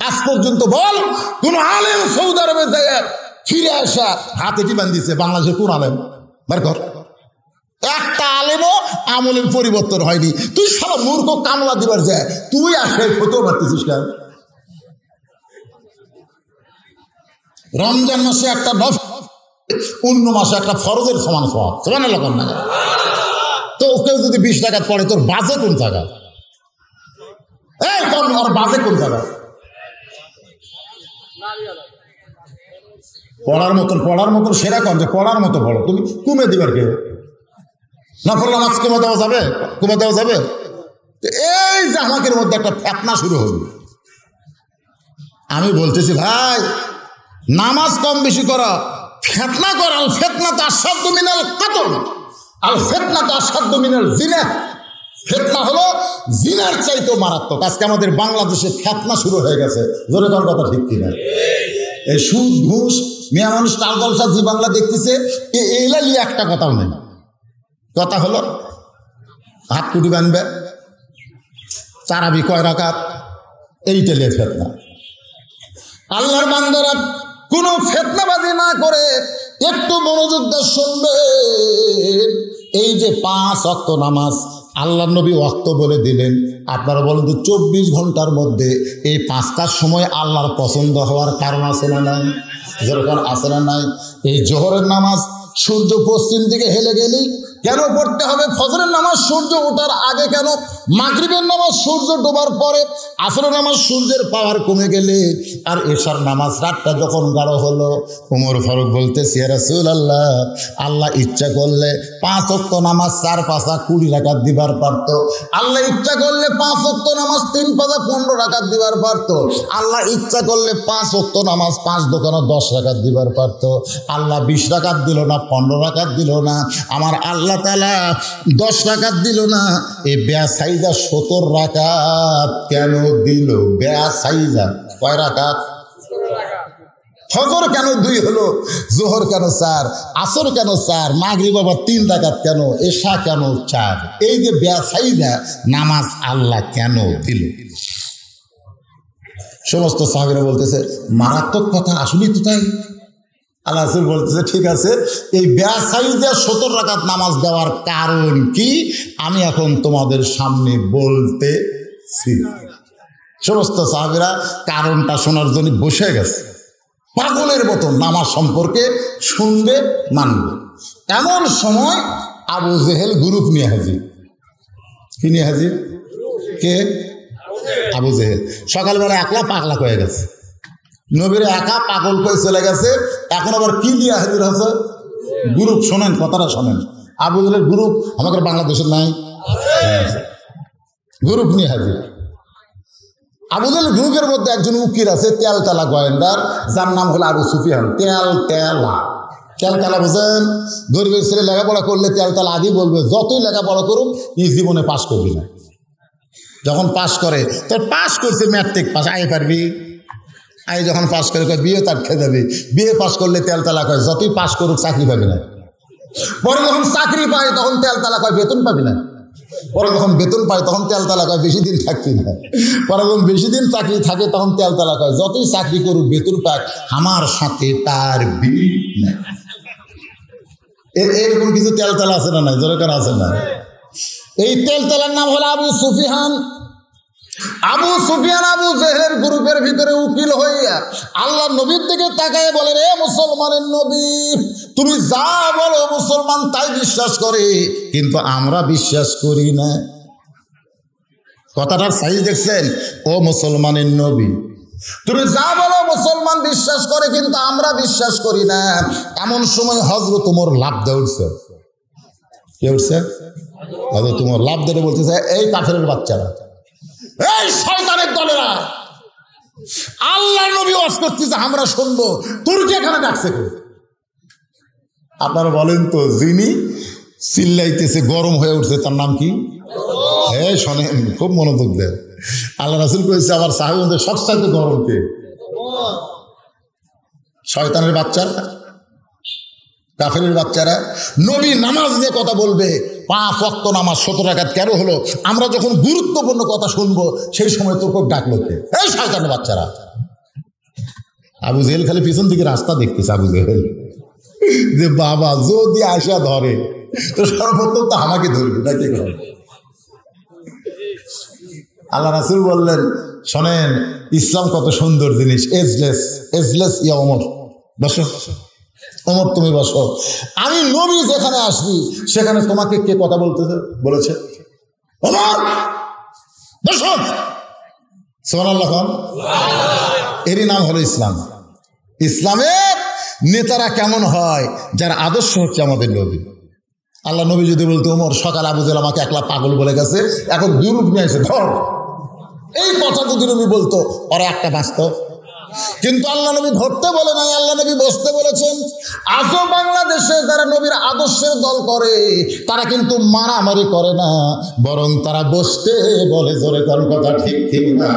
আজ পর্যন্ত বল কোন আলেম সৌদি আরবে যায় ফিরে আসা হাতে কি বান্ধিছে? বাংলাদেশের কোন আলেম বের কর। একটা আলেমও আমলের পরিবর্তন হয়নি। তুই সারা মূর্খ কামলা দিবার যায়, তুই আসে ফতুয়া মারতেছিস কেন? রমজান মাসে একটা অন্য মাসে একটা ফরজের সমান সওয়াব, সমান এলাকার না। তো কেউ যদি 20 রাকাত পড়ে, তোর বাজে কোন জায়গা? এই কম, আর বাজে কোন জায়গা? পড়ার মতন সেরা কম, যে পড়ার মতো পড়ো। তুমি কুমে দিবার কে? না পড়লে নামাজ কুমে দেওয়া যাবে? কুমে দেওয়া যাবে? এই যে আমাদের মধ্যে একটা ফেতনা শুরু হল। আমি বলতেছি ভাই, নামাজ কম বেশি করা, ফেতনা কর। আল ফেতনা তো আসাদ্দু মিনাল কাতল, আল ফেতনা তো আসাদ্দু মিনাল জিনা। ফেতনা হলো জিনার চাইতেও মারাত্মক। আজকে আমাদের বাংলাদেশে ফেতনা শুরু হয়ে গেছে। জোরে কোন কথা ঠিক কিনা? এই সুদ ঘুষ মেয়া মানুষ টাল জলসা জি বাংলা দেখতেছে, এইলা নিয়ে একটা কথাও নেই। কথা হলো হাত কুটি বানবে, তারাবি কয় রাকাত, এইটা নিয়ে ফেতনা। আল্লাহর বান্দারা কোনো ফেতনাবাজি না করে একটু মনোযোগ দিয়ে শুনবে। এই যে 5 ওয়াক্ত নামাজ আল্লাহ নবী ওয়াক্ত বলে দিলেন, আপনারা বলেন তো 24 ঘন্টার মধ্যে এই 5টার সময় আল্লাহর পছন্দ হওয়ার কারণ আছে না নাই? যেরকম আছে না নাই? এই জোহরের নামাজ সূর্য পশ্চিম দিকে হেলে গেলেই কেন পড়তে হবে? ফজরের নামাজ সূর্য ওঠার আগে কেন? মাগরিবের নামাজ সূর্য ডোবার পরে, আসরের নামাজ সূর্যের পাওয়ার কমে গেলে, আর এশার নামাজ রাতটা যখন গাঢ় হলো। ওমর ফারুক বলতেছে, ইয়া রাসূলুল্লাহ, আল্লাহ ইচ্ছা করলে 5 ওয়াক্ত নামাজ 4 পাঁচা 20 রাকাত দিবার পারত। আল্লাহ ইচ্ছা করলে 5 ওয়াক্ত নামাজ 3 পাঁচা 15 রাকাত দিবার পারত। আল্লাহ ইচ্ছা করলে 5 ওয়াক্ত নামাজ 5 দোকানে 10 রাকাত দিবার পারত। আল্লাহ 20 রাকাত দিল না, 15 রাকাত দিল না, আমার আল্লাহ তাআলা 10 রাকাত দিল না। এই বেয়াসাইজা 70 রাকাত কেন দিল? বেয়াসাইজা কয় রাকাত? ফজর কেন 2 হলো? জোহর কেন 4? আসর কেন 4? মাগরিব আবার 3 রাকাত কেন? এশা কেন 4? এই যে বেয়াসাইজা নামাজ আল্লাহ কেন দিল? সমস্ত সাহাবীরা বলতেছে মারাত্মক কথা, আসলেই তো তাই। আল্লাহ রাসূল বলতেছে, ঠিক আছে, এই বেয়াসাইজা 70 রাকাত নামাজ দেওয়ার কারণ কি আমি এখন তোমাদের সামনে বলতেছি। সমস্ত সাহাবীরা কারণটা শোনার জন্য বসে গেছে, পাগলের মতো নামাজ সম্পর্কে শুনবে, মানবে। এমন সময় আবু জেহেল গ্রুপ নিয়ে হাজির। কি নিয়ে হাজির? কে? আবু জেহেল। সকালবেলা একলা পাগলা হয়ে গেছে, নবীর একা পাগল করে চলে গেছে। এখন আবার কি দিয়ে হাজির হচ্ছে? গ্রুপ। শোনেন, কথাটা শোনেন। আবু জেহেলের গ্রুপ আমাদের বাংলাদেশের নাই, গ্রুপ নিয়ে হাজির। আবু জেহেল গ্রুপের মধ্যে একজন উকিল আছে, তেলতালা গোয়েন্দার, যার নাম হলো আবু সুফিয়ান। তেলতালা বোঝেন? গরিবের ছেলে লেখাপড়া করলে তেলতালা আগে বলবে, যতই লেখাপড়া করুক এই জীবনে পাশ করবি না। যখন পাশ করে, তোর পাশ করছে ম্যাট্রিক পাস, আগে পারবি? আমি যখন পাস করে বিয়ে তার খেয়ে যাবে, বিয়ে পাস করলে তেল তালাক হয়, যতই পাস করুক চাকরি পাবি না। পরে যখন চাকরি পায় তখন তেল তালাক হয়, বেতন পাবি না। পরে যখন বেতন পায় তখন তেল তালাক হয়, বেশি দিন থাকবি না। পরে যখন বেশি দিন চাকরি থাকে তখন তেল তালাক হয়, যতই চাকরি করুক বেতন পাক, আমার সাথে তার বিয়ে না। এরকম কিছু তেল তেলা আছে না? নাই যেরকম আছে না? এই তেল তেলার নাম হলো আবু সুফিয়ান। আবু সুফিয়ান আবু জেহেলের গ্রুপের ভিতরে উকিল হইয়া আল্লাহ নবীর দিকে তাকায় বলে, রে মুসলমানের নবী, তুমি যা বলো মুসলমান তাই বিশ্বাস করে, কিন্তু আমরা বিশ্বাস করি না। কথাটার সাইজ দেখছেন? ও মুসলমানের নবী, তুমি যা বলো মুসলমান বিশ্বাস করে, কিন্তু আমরা বিশ্বাস করি না। এমন সময় হযরত ওমর লাফ দিয়ে উঠছে। কে উঠছে? হযরত ওমর লাফ দিয়ে বলতেছে, এই কাফেরের বাচ্চারা, এই শয়তানের দলেরা, আল্লাহর নবী ওয়াজ করতেছে, আমরা শুনবো, তুর্কি এখানে ডাকছে কে? আপনারা বলেন তো, যিনি চিল্লাইতেছে গরম হয়ে উঠছে তার নাম কি? হ্যাঁ শোনেন, খুব মনোযোগ দেন। আল্লাহ রাসূল কইছে আমার সাহাবীদের সবচাইতে গরম কে? শয়তানের বাচ্চারা, কাফেরের বাচ্চারা। নবী নামাজ নিয়ে কথা বলবে, 5 ওয়াক্ত নামাজ 17 রাকাত কেন হলো? আমরা যখন গুরুত্বপূর্ণ কথা শুনবো সেই সময় তো খুব ডাকলো কে? এই শয়তানের বাচ্চারা। আবু জেহেল খালি পিছন দিকে রাস্তা দেখতেছে। আবু জেহেল যে বাবা যদি আসা ধরে তো সর্বপ্রথম তো আমাকে ধরবে নাকি? আল্লাহ রাসূল বললেন, শোনেন ইসলাম কত সুন্দর জিনিস। এজলেস এজলেস ইয়া ওমর, বসো ওমর তুমি বসো। আমি নবী যেখানে আসবি সেখানে তোমাকে কে কথা বলতেছে বলেছে? ওমর বসো। সুবহানাল্লাহ। এরই নাম হলো ইসলাম। ইসলামের নেতারা কেমন হয়? যার আদর্শ হচ্ছে আমাদের নবী। আল্লাহ নবী যদি বলতো, ওমর সকাল আবু জেহেল আমাকে একলা পাগল বলে গেছে, এখন দুরূপ নিয়ে এসে ধর, এই কথা যদি নবী বলতো ওরা একটা বাস্তব। কিন্তু আল্লাহ নবী ধরতে বলে নাই, আল্লাহ নবী বসতে বলেছেন। আজও বাংলাদেশে যারা নবীর আদর্শের দল করে তারা কিন্তু মারামারি করে না, বরং তারা বসতে বলে। জোরে কোন কথা ঠিক ঠিক না?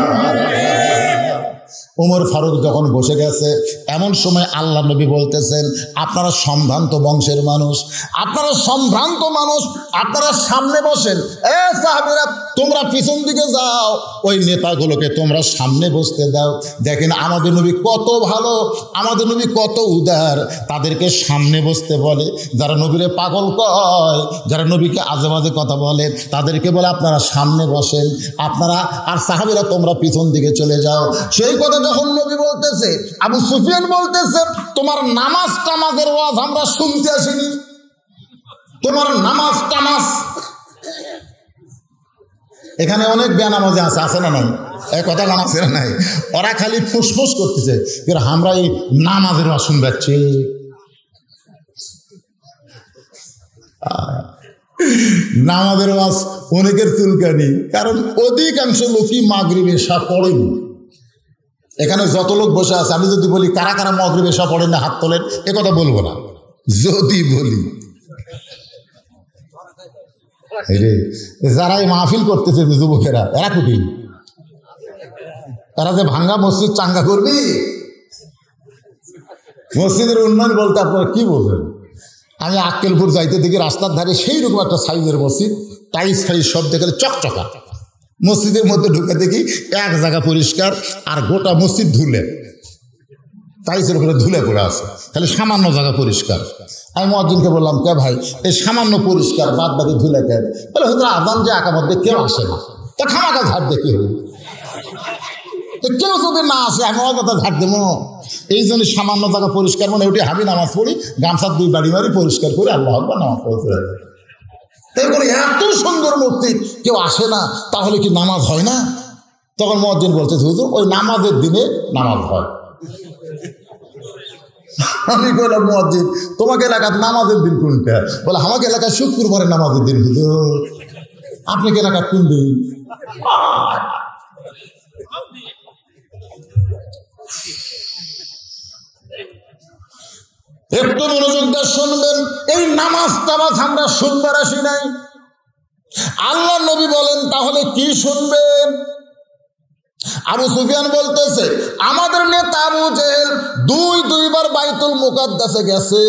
ওমর ফারুক যখন বসে গেছে এমন সময় আল্লাহ নবী বলতেছেন, আপনারা সম্ভ্রান্ত বংশের মানুষ, আপনারা সম্ভ্রান্ত মানুষ, আপনারা সামনে বসেন। এ সাহাবীরা তোমরা পিছন দিকে যাও, ওই নেতাগুলোকে তোমরা সামনে বসতে দাও। দেখেন আমাদের নবী কত ভালো, আমাদের নবী কত উদার, তাদেরকে সামনে বসতে বলে। যারা নবীরে পাগল কয়, যারা নবীকে আজে বাজে কথা বলে, তাদেরকে বলে আপনারা সামনে বসেন, আপনারা আর সাহাবীরা তোমরা পিছন দিকে চলে যাও। সেই কথা যখন নবী বলতেছে, আবু সুফিয়ান বলতেছে, তোমার নামাজ টামাজের ওয়াজ আমরা শুনতে আসিনি, তোমার নামাজ টামাজ। এখানে অনেক বেনামাজি আছে, আছে না নাই? এই কথা গান আছে না নাই? ওরা খালি ফুসফুস করতেছে, আমরা এই নামাজের ওয়াজ শুনবাচ্ছি। নামাজের ওয়াজ অনেকের চুলকানি, কারণ অধিকাংশ লোকই মাগরিব এশা পড়েনি। এখানে যত লোক বসে আছে, আমি যদি বলি কারা কারা মাগরিব এশা পড়েন না হাত তোলেন, এ কথা বলবো না। যদি বলি যারা এই মাহফিল করতেছে যুবকেরা, এরা কুটি, এরা যে ভাঙ্গা মসজিদ চাঙ্গা করবি, মসজিদের উন্নয়ন বলতে আপনারা কি বলবেন? আমি আক্কেলপুর যাইতে দেখি রাস্তার ধারে সেই রকম একটা সাইজের মসজিদ, টাইস ফাইস সব দেখে চকচকা। মসজিদের মধ্যে ঢুকে দেখি এক জায়গা পরিষ্কার আর গোটা মসজিদ ধুলে, টাইসের উপরে ধুলে পড়ে আছে, তাহলে সামান্য জায়গা পরিষ্কার। আমি মুয়াজ্জিনকে বললাম, কে ভাই এই সামান্য পরিষ্কার বাদ বাকি ধুলে কেন? বলে হুজুর আজান যে আঁকা মধ্যে কেউ আসে না, তা খামাকা ঝাড় দেখি হবে, কেউ যদি না আসে আমি কথা ঝাড় দেবো। এই জন্য সামান্য জায়গা পরিষ্কার মানে ওটি হাবি নামাজ পড়ি, গামছার 2 বাড়ি মারি পরিষ্কার করি, আল্লাহ আকবার নামাজ পড়তে। তাই বলে এত সুন্দর মূর্তি কেউ আসে না, তাহলে কি নামাজ হয় না? তখন মুয়াজ্জিন বলছে, হুজুর ওই নামাজের দিনে নামাজ হয়। আমি বললাম, মুয়াজ্জিন তোমাকে এলাকার নামাজের দিন কোনটা? বলে আমাকে এলাকায় শুক্রবারের নামাজের দিন। হুজুর আপনাকে এলাকার কোন দিন? একটু মনোযোগ দিয়ে শুনবেন, এই নামাজ টামাজ আমরা শুনবার আসি নাই। আল্লাহ নবী বলেন তাহলে কি শুনবেন? আবু সুফিয়ান বলতেছে আমাদের নেতা আবু জেহেল দুইবার বাইতুল মুকাদ্দাসে গেছে,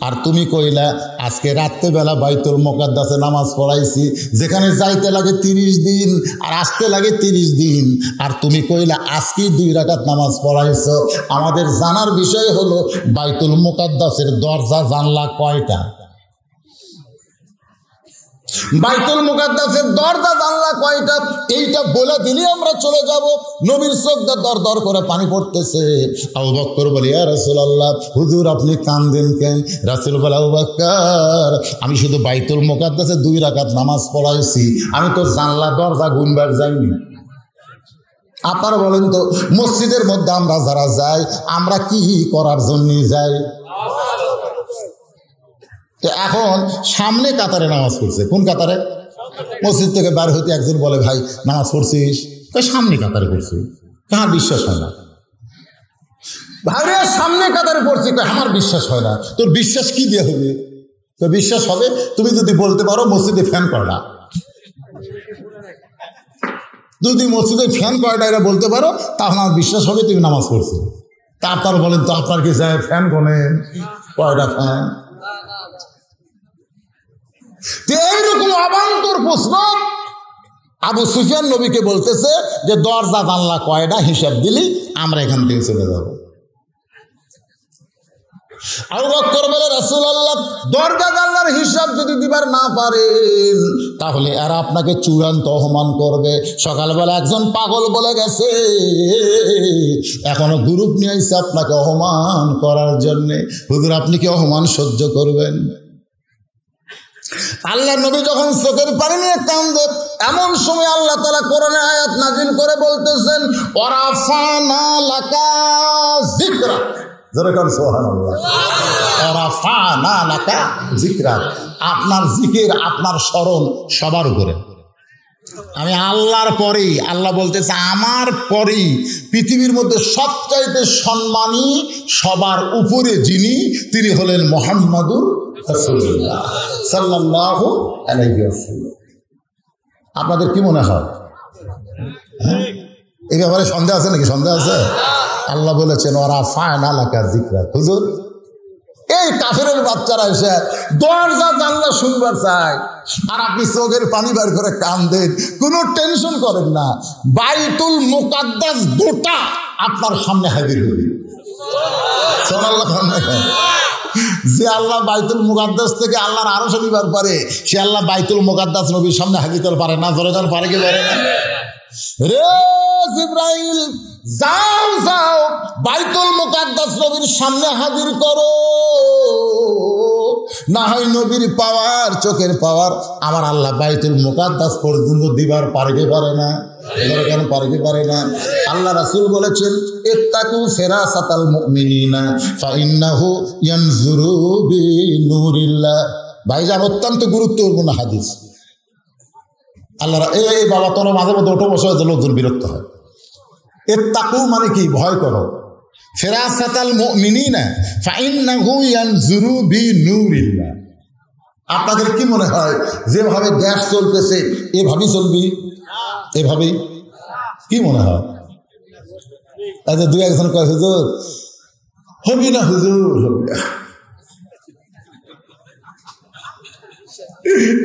আর তুমি কইলা আজকে রাত্রেবেলা বাইতুল মুকাদ্দাসে নামাজ পড়াইছি, যেখানে যাইতে লাগে 30 দিন আর আসতে লাগে 30 দিন, আর তুমি কইলা আজকেই 2 রাকাত নামাজ পড়াইছো। আমাদের জানার বিষয় হলো বাইতুল মুকাদ্দাসের দরজা জানলা কয়টা? বাইতুল মুকাদ্দাসের দরজা জানলা কয়টা? এইটা বলে দিলে আমরা চলে যাব। নবীর চোখটা দর দর করে পানি পড়তেছে। আবু বকর বলে ইয়া রাসূলুল্লাহ, হুজুর আপনি কাঁদেন কেন? রাসূল বলে আবু বকর, আমি শুধু বাইতুল মুকাদ্দাসে 2 রাকাত নামাজ পড়াইছি, আমি তো জানলা দরজা গুনবার যাইনি। আপনারা বলেন তো, মসজিদের মধ্যে আমরা যারা যাই, আমরা কি করার জন্য যাই? এখন সামনে কাতারে নামাজ পড়ছে। কোন কাতারে? মসজিদ থেকে বার হইতে একজন বলে ভাই নামাজ পড়ছিস? সামনে কাতারে পড়ছি। কার বিশ্বাস হয় না? ভাইরে সামনে কাতারে পড়ছি, আমার বিশ্বাস হয় না। তোর বিশ্বাস কি দিয়ে হবে? তোর বিশ্বাস হবে তুমি যদি বলতে পারো মসজিদে ফ্যান কয়টা, যদি মসজিদে ফ্যান কয়টা এরা বলতে পারো, তাহলে আমার বিশ্বাস হবে তুমি নামাজ পড়ছো। তারপর বলেন তো আপনার কি চাই ফ্যান কোনেন? কয়টা ফ্যান? এইরকম অবান্তর প্রশ্ন আবু সুফিয়ান নবীকে বলতেছে যে দরজা জানলা কয়টা হিসাব দিলি আমরা এখান থেকে চলে যাব। আবু বকর বলে রাসূলুল্লাহ, দরজা জানলার হিসাব যদি দিবার না পারেন তাহলে এরা আপনাকে চূড়ান্ত অপমান করবে। সকালবেলা একজন পাগল বলে গেছে এখনো গ্রুপ নিয়ে আসছে আপনাকে অপমান করার জন্যে। হুজুর আপনি কি অপমান সহ্য করবেন? আল্লাহ নবী যখন চোখের পানি নিয়ে কান্দে, এমন সময় আল্লাহ তাআলা কোরআনে আয়াত নাযিল করে বলতেছেন ওয়ারাফানা লাকা যিকরাক। জোরে করে সুবহানাল্লাহ। ওয়ারাফানা লাকা যিকরাক, আপনার জিকির আপনার স্মরণ সবার উপরে। আমি আল্লাহর পরেই, আল্লাহ বলতেছে আমার পরেই পৃথিবীর মধ্যে সবচাইতে সম্মানী সবার উপরে যিনি, তিনি হলেন মুহাম্মাদুর রাসূলুল্লাহ সাল্লাল্লাহু আলাইহি ওয়াসাল্লাম। আপনাদের কি মনে হয়? এই ব্যাপারে সন্দেহ আছে নাকি? সন্দেহ আছে? আল্লাহ বলেছেন ওয়ারাফা'না লাকা যিকরাক। হুজুর এই কাফেরের বাচ্চারা এসে দরজা জানলা শুনবার চায়, আর আপনি চোখের পানি বের করে কান্দেন। কোনো টেনশন করেন না, বাইতুল মুকাদ্দাস গোটা আপনার সামনে হাজির হবে। যে আল্লাহ বাইতুল মুকাদ্দাস থেকে আল্লাহর আরশ নিবার পারে, সে আল্লাহ বাইতুল মুকাদ্দাস নবীর সামনে হাজির করতে পারে না? জোরে জোরে পারে কি পারে না? রে জিবরাইল যাও যাও বাইতুল মুকাদ্দাস নবীর সামনে হাজির করো, না হয় নবীর পাওয়ার, চোখের পাওয়ার আমার আল্লাহ বাইতুল মুকাদ্দাস পর্যন্ত দিবার পারে কি পারে না? কেন পারে কি পারে না? আল্লাহ রাসূল বলেছেন ইত্তাকু ফিরাসাতাল মুমিনিনা ফাইন্নাহু ইয়ানজুরু বিনুরিল্লাহ। ভাইজান অত্যন্ত গুরুত্বপূর্ণ হাদিস। আল্লাহ এই বাবা তোর মাঝে মধ্যে ওঠো বসে লোকজন বিরক্ত হয়। ইত্তাকু মানে কি? ভয় করো। ফিরাসাতাল মুমিনিনা ফাইন্নাহু ইয়ানজুরু বিনুরিল্লাহ। আপনাদের কি মনে হয় যেভাবে গ্যাস চলতেছে এভাবেই চলবি? এভাবেই কি মনে হয়? আচ্ছা দুই একজন কয় হুজুর হবি না, হুজুর হবি না।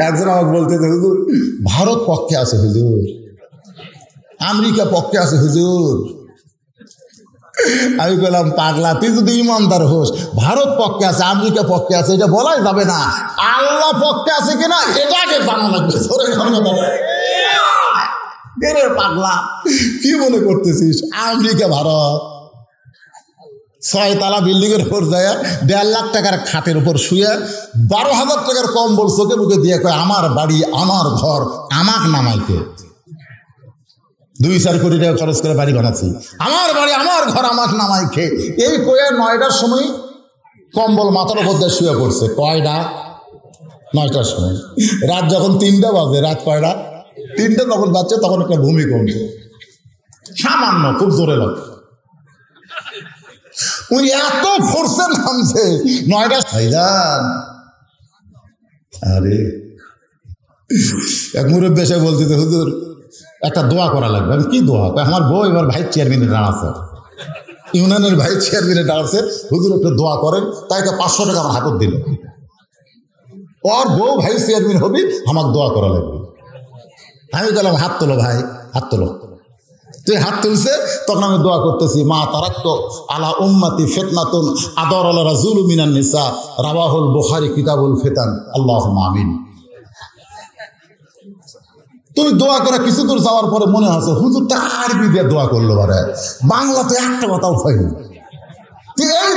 একজন আমাকে বলতেছে হুজুর ভারত পক্ষে আছে, হুজুর আমেরিকা পক্ষে আছে, হুজুর। আমি বললাম পাগলা, তুই যদি ইমানদার হোস, ভারত পক্ষে আছে আমেরিকা পক্ষে আছে এটা বলাই যাবে না, আল্লাহ পক্ষে আছে কিনা এটাকে জানা লাগবে। পাগলা কি মনে করতেছিস? আমেরিকা ভারত 6 তলা বিল্ডিং এর উপর যায় 1.5 লাখ টাকার খাটের উপর শুয়ে 12,000 টাকার কম্বল চোখে মুখে দিয়ে কয় আমার বাড়ি আমার ঘর আমাক নামাইতে। 2-4 কোটি টাকা খরচ করে বাড়ি বানাচ্ছি, আমার বাড়ি আমার ঘর আমাক নামাই খেয়ে। এই কয়ে 9টার সময় কম্বল মাথার উপর দিয়ে শুয়ে পড়ছে। কয়টা? 9টার সময়। রাত যখন 3টা বাজে, রাত কয়টা? 3টা যখন বাজছে তখন একটা ভূমিকম্প, সামান্য খুব জোরে লাগে। উনি এত ফোর্সে নামছে 9টা। আরে এক মুরব্বি এসে বলতে হুজুর একটা দোয়া করা লাগবে। আমি কি দোয়া? আমার বউ এবার ভাইস চেয়ারম্যানে দাঁড়াচ্ছে, ইউনিয়নের ভাইস চেয়ারম্যানে দাঁড়াচ্ছে, হুজুর একটু দোয়া করেন। তাই তো 500 টাকা আমার হাতত দিল। ওর বউ ভাইস চেয়ারম্যান হবে, আমার দোয়া করা লাগবে। আমি বললাম হাত তোলো ভাই, হাত তোলো। তুই হাত তুলছে, তখন আমি দোয়া করতেছি, মা তারাক্ত আলা উম্মতি ফিতনাতুন আদর আলা রাজুল মিনান নিসা রাওয়াহুল বুখারী কিতাবুল ফিতান আল্লাহুম্মা আমিন। তুমি দোয়া করে কিছু দূর যাওয়ার পরে মনে হচ্ছে হুজুরটা আরবি দিয়ে দোয়া করলো, বারে বাংলাতে একটা কথাও হয়নি। এই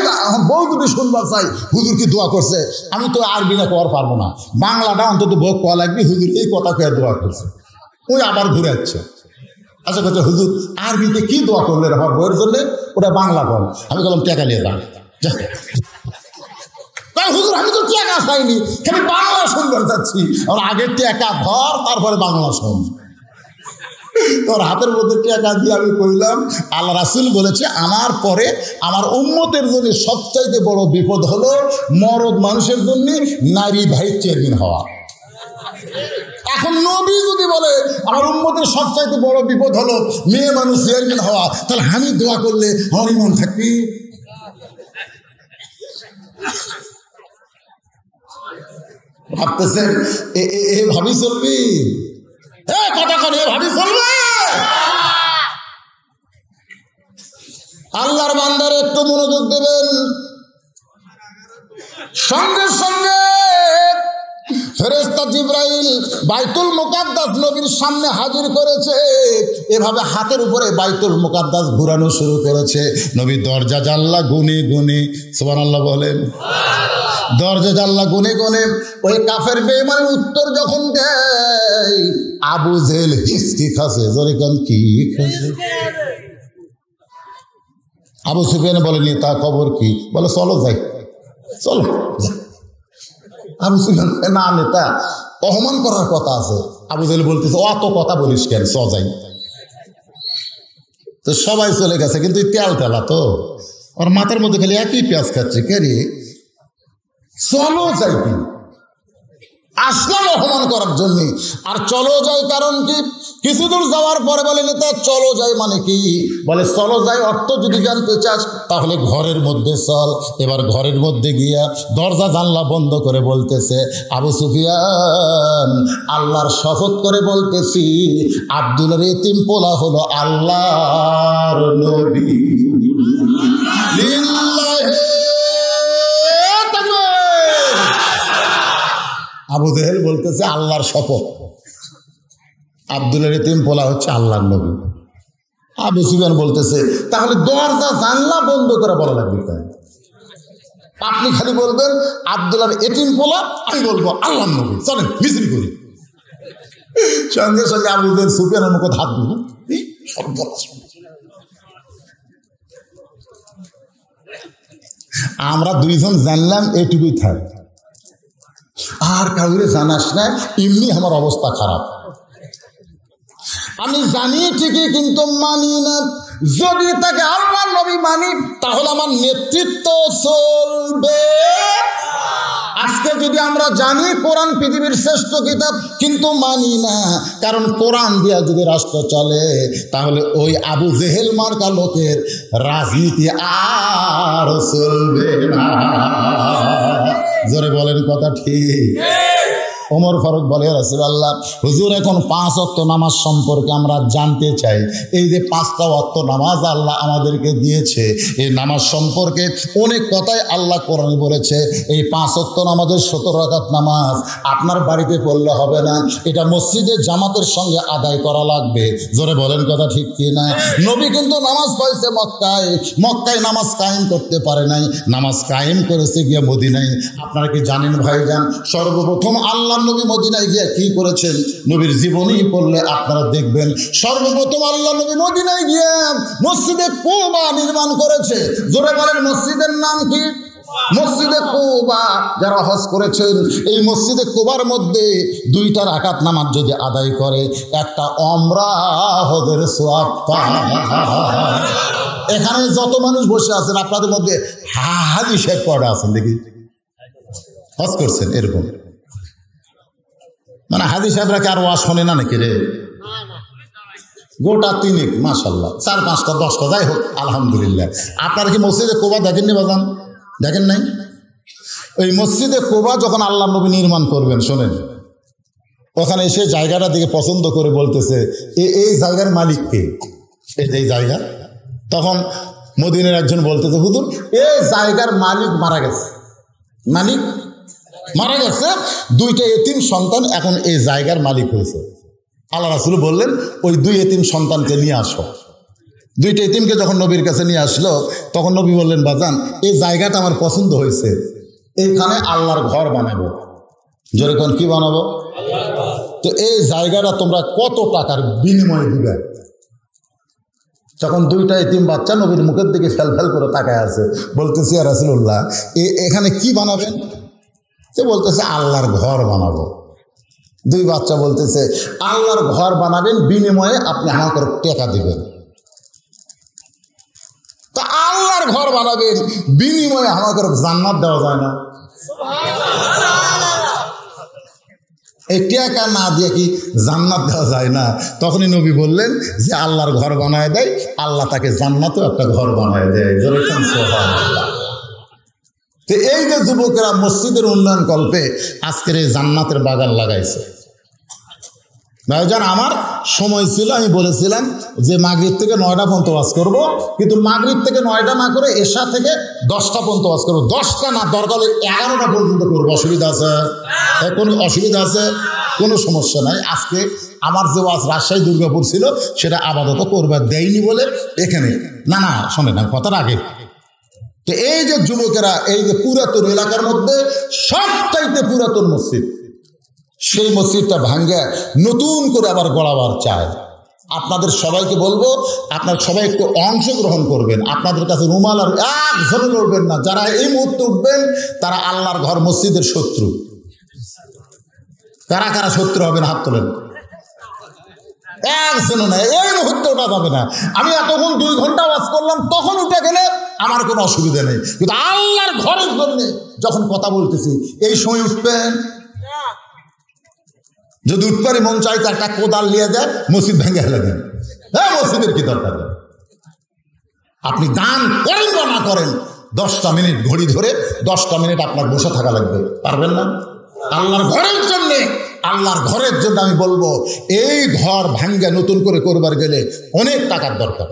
বউ যদি শুনবার চাই হুজুর কি দোয়া করছে, আমি তো আরবি না কর পারবো না, বাংলাটা অন্তত বউ কোয়া লাগবে, হুজুর এই কথা কে দোয়া করছে। ওই আবার ঘুরে যাচ্ছে, আচ্ছা বলছে হুজুর আরবিতে কি দোয়া করলেন আমার বইয়ের জন্য, ওটা বাংলা কর। আমি বললাম টাকা নিয়ে যান। হুজুর আমি তো টাকা চাইনি, খালি বাংলা শুনবার চাচ্ছি। আমার আগের টাকা ধর, তারপরে বাংলা শোন। তোর হাতের মধ্যে টাকা দিয়ে আমি কইলাম, আল্লাহ রাসূল বলেছে আমার পরে আমার উম্মতের জন্য সবচাইতে বড় বিপদ হলো মরদ মানুষের জন্য নারী ভাই চেয়ারম্যান হওয়া। এখন নবী যদি বলে আমার উম্মতের সবচাইতে বড় বিপদ হলো মেয়ে মানুষ চেয়ারম্যান হওয়া, তাহলে আমি দোয়া করলে আমার ইমান থাকবি? ভাবতেছেন এভাবেই চলবি? কতক্ষণ এভাবেই চলবে? আল্লাহর বান্দার একটু মনোযোগ দেবেন। সঙ্গে সঙ্গে ফেরেশতা জিবরাইল বাইতুল মুকাদ্দাস নবীর সামনে হাজির করেছে। এভাবে হাতের উপরে বাইতুল মুকাদ্দাস ঘুরানো শুরু করেছে। নবী দরজা জানলা গুনে গুনে, সুবহানাল্লাহ বলেন, দরজা জানলা গুনে গুনে ওই কাফের বেঈমানের উত্তর যখন দেয়, আবু জেহেল হিসকি খাসে, জোরে কান কি খাসে। আবু সুফিয়ান বলেনি তা খবর কি? বলে চলো যাই, চলো যাই। আবু সুফিয়ান না নেতা, অপমান করার কথা আছে। আবু জেহেল বলতেছে অত কথা বলিস কেন, চ যাই। তো সবাই চলে গেছে, কিন্তু তেল তেলা তো ওর মাথার মধ্যে খালি একই পেঁয়াজ খাচ্ছে, কে রে চলো যাই। কি আসলাম অপমান করার জন্য, আর চলো যাই কারণ কি? কিছু দূর যাওয়ার পরে বলে নেতা চলো যাই মানে কি? বলে চলো যাই অর্থ যদি জানতে চাস তাহলে ঘরের মধ্যে চল। এবার ঘরের মধ্যে গিয়া দরজা জানলা বন্ধ করে বলতেছে, আবু সুফিয়ান আল্লাহর শপথ করে বলতেছি আব্দুলের এতিম পোলা হলো আল্লাহর নবী। আবু জেহেল বলতেছে আল্লাহর শপথ, আব্দুলের এতিম পোলা হচ্ছে আল্লাহর নবী। আবু সুফিয়ান বলতেছে তাহলে দরজা জানলা বন্ধ করে বলা লাগবে কেন? আপনি খালি বলবেন আব্দুল্লাহর এতিম পোলা, আমি বলবো আল্লাহর নবী, চলেন মিছিল করি। সঙ্গে সঙ্গে আবু জেহেল সুফিয়ানের মুখে হাত দিব। আমরা দুইজন জানলাম এটুকুই থাক, আর কাউরে জানাস না, এমনি আমার অবস্থা খারাপ। আমি জানি ঠিকই কিন্তু মানি না। যদি তাকে আল্লাহর নবী মানি তাহলে আমার নেতৃত্ব চলবে। আজকে যদি আমরা জানি কোরআন পৃথিবীর শ্রেষ্ঠ কিতাব কিন্তু মানি না, কারণ কোরআন দিয়া যদি রাষ্ট্র চলে তাহলে ওই আবু জেহেল মার্কা লোকের রাজনীতি আর চলবে না। জোরে বলেন কথা ঠিক? ওমর ফারুক বলে রাসূলুল্লাহ হুজুর এখন 5 ওয়াক্ত নামাজ সম্পর্কে আমরা জানতে চাই। এই যে 5টা ওয়াক্ত নামাজ আল্লাহ আমাদেরকে দিয়েছে, এই নামাজ সম্পর্কে অনেক কথাই আল্লাহ কোরআনে বলেছে। এই 5 ওয়াক্ত নামাজের 17 রাকাত নামাজ আপনার বাড়িতে পড়লে হবে না, এটা মসজিদে জামাতের সঙ্গে আদায় করা লাগবে। জোরে বলেন কথা ঠিক কি না? নবী কিন্তু নামাজ পড়েছে মক্কায়, মক্কায় নামাজ কায়েম করতে পারে নাই, নামাজ কায়েম করেছে গিয়ে মদিনায়। আপনারা কি জানেন ভাইজান, সর্বপ্রথম আল্লাহ নবী মদিনায় গিয়ে কি করেছেন? নবীর জীবনী পড়লে আপনারা দেখবেন সর্বপ্রথম আল্লাহ নবী মদিনায় গিয়ে মসজিদে কুবা নির্মাণ করেছে। জোরে বলেন মসজিদের নাম কি? মসজিদে কুবা। যারা হজ করেছেন এই মসজিদে কুবার মধ্যে 2টা রাকাত নামাজ যদি আদায় করে একটা ওমরা হজের সওয়াব পায়। এখানে যত মানুষ বসে আছেন আপনাদের মধ্যে হাজি সাহেব কয়টা আছেন দেখি হজ করছেন? এরকম মানে হাজি সাহেবরা কি আর ওয়াজ শোনে না নাকি রে? গোটা 3 মাশাআল্লাহ, 4-5টা 10টা যাই হোক আলহামদুলিল্লাহ। আপনারা কি মসজিদে কোবা দেখেননি বাজান? দেখেন নাই? ওই মসজিদে কোবা যখন আল্লাহ নবী নির্মাণ করবেন, শোনেন, ওখানে এসে জায়গাটা দিকে পছন্দ করে বলতেছে এই জায়গার মালিক কে? এই জায়গা। তখন মদিনার একজন বলতেছে, হুজুর এই জায়গার মালিক মারা গেছে, মালিক মারা গেছে, 2টা এতিম সন্তান এখন এই জায়গার মালিক হয়েছে। আল্লাহ রাসূল বললেন ওই 2 এতিম সন্তানকে নিয়ে আসো। 2টা এতিমকে যখন নবীর কাছে নিয়ে আসলো, তখন নবী বললেন, বাজান এই জায়গাটা আমার পছন্দ হয়েছে, এইখানে আল্লাহর ঘর বানাবো। যেরকম কি বানাবো? তো এই জায়গাটা তোমরা কত টাকার বিনিময়ে দিবে? যখন 2টা এতিম বাচ্চা নবীর মুখের দিকে ফেল করে তাকায় আছে, বলতেছি ইয়া রাসূলুল্লাহ এখানে কি বানাবেন? সে বলতেছে আল্লাহর ঘর বানাবো। 2 বাচ্চা বলতেছে আল্লাহর ঘর বানাবেন, বিনিময়ে আপনি আমাকে টাকা দিবেন। তা আল্লাহর ঘর বানাবেন, বিনিময়ে আমাকে জান্নাত দেওয়া যায় না? এই টাকা না দিয়ে কি জান্নাত দেওয়া যায় না? তখনই নবী বললেন যে আল্লাহর ঘর বানায় দেয়, আল্লাহ তাকে জান্নাতেও একটা ঘর বানায় দেয়। তো এই যে যুবকেরা মসজিদের উন্নয়ন কল্পে আজকের এই জান্নাতের বাগান লাগাইছে। ভাইজান, আমার সময় ছিল, আমি বলেছিলাম যে মাগরিব থেকে 9টা পর্যন্ত ওয়াজ করবো, কিন্তু মাগরিব থেকে 9টা না করে এশা থেকে 10টা পর্যন্ত ওয়াজ করবো। 10টা না, দরকার হলে 11টা পর্যন্ত করবো। অসুবিধা আছে? কোনো অসুবিধা আছে? কোনো সমস্যা নাই। আজকে আমার যে ওয়াজ রাজশাহী দুর্গাপুর ছিল, সেটা আপাতত করবার দেয়নি বলে এখানে না শোনে না কথার আগে। তো এই যে যুবকেরা, এই যে পুরাতন এলাকার মধ্যে সবচাইতে পুরাতন মসজিদ, সেই মসজিদটা ভাঙ্গে নতুন করে আবার গড়াবার চায়। আপনাদের সবাইকে বলবো, আপনারা সবাই একটু অংশগ্রহণ করবেন। আপনাদের কাছে রুমাল আর একজনও লড়বেন না। যারা এই মুহূর্তে উঠবেন তারা আল্লাহর ঘর মসজিদের শত্রু। কারা কারা শত্রু হবেন হাত তোলেন। একজনও না, এই মুহূর্তে ওঠা যাবে না। আমি এতক্ষণ 2 ঘন্টা ওয়াজ করলাম, তখন উঠে গেলে আমার কোনো অসুবিধা নেই, কিন্তু আল্লাহর ঘরের জন্য যখন কথা বলতেছি এই সময় উঠবেন। যদি উঠপারি মন চাইতে একটা কোদাল নিয়ে যায়, মসজিদ ভেঙে ফেলে দেন। হ্যাঁ, মসজিদের কি দরকার? আপনি দান করেন বা না করেন, 10টা মিনিট ঘড়ি ধরে 10টা মিনিট আপনার বসে থাকা লাগবে। পারবেন না? আল্লাহর ঘরের জন্য, আল্লাহর ঘরের জন্য আমি বলবো, এই ঘর ভাঙ্গা নতুন করে করবার গেলে অনেক টাকার দরকার।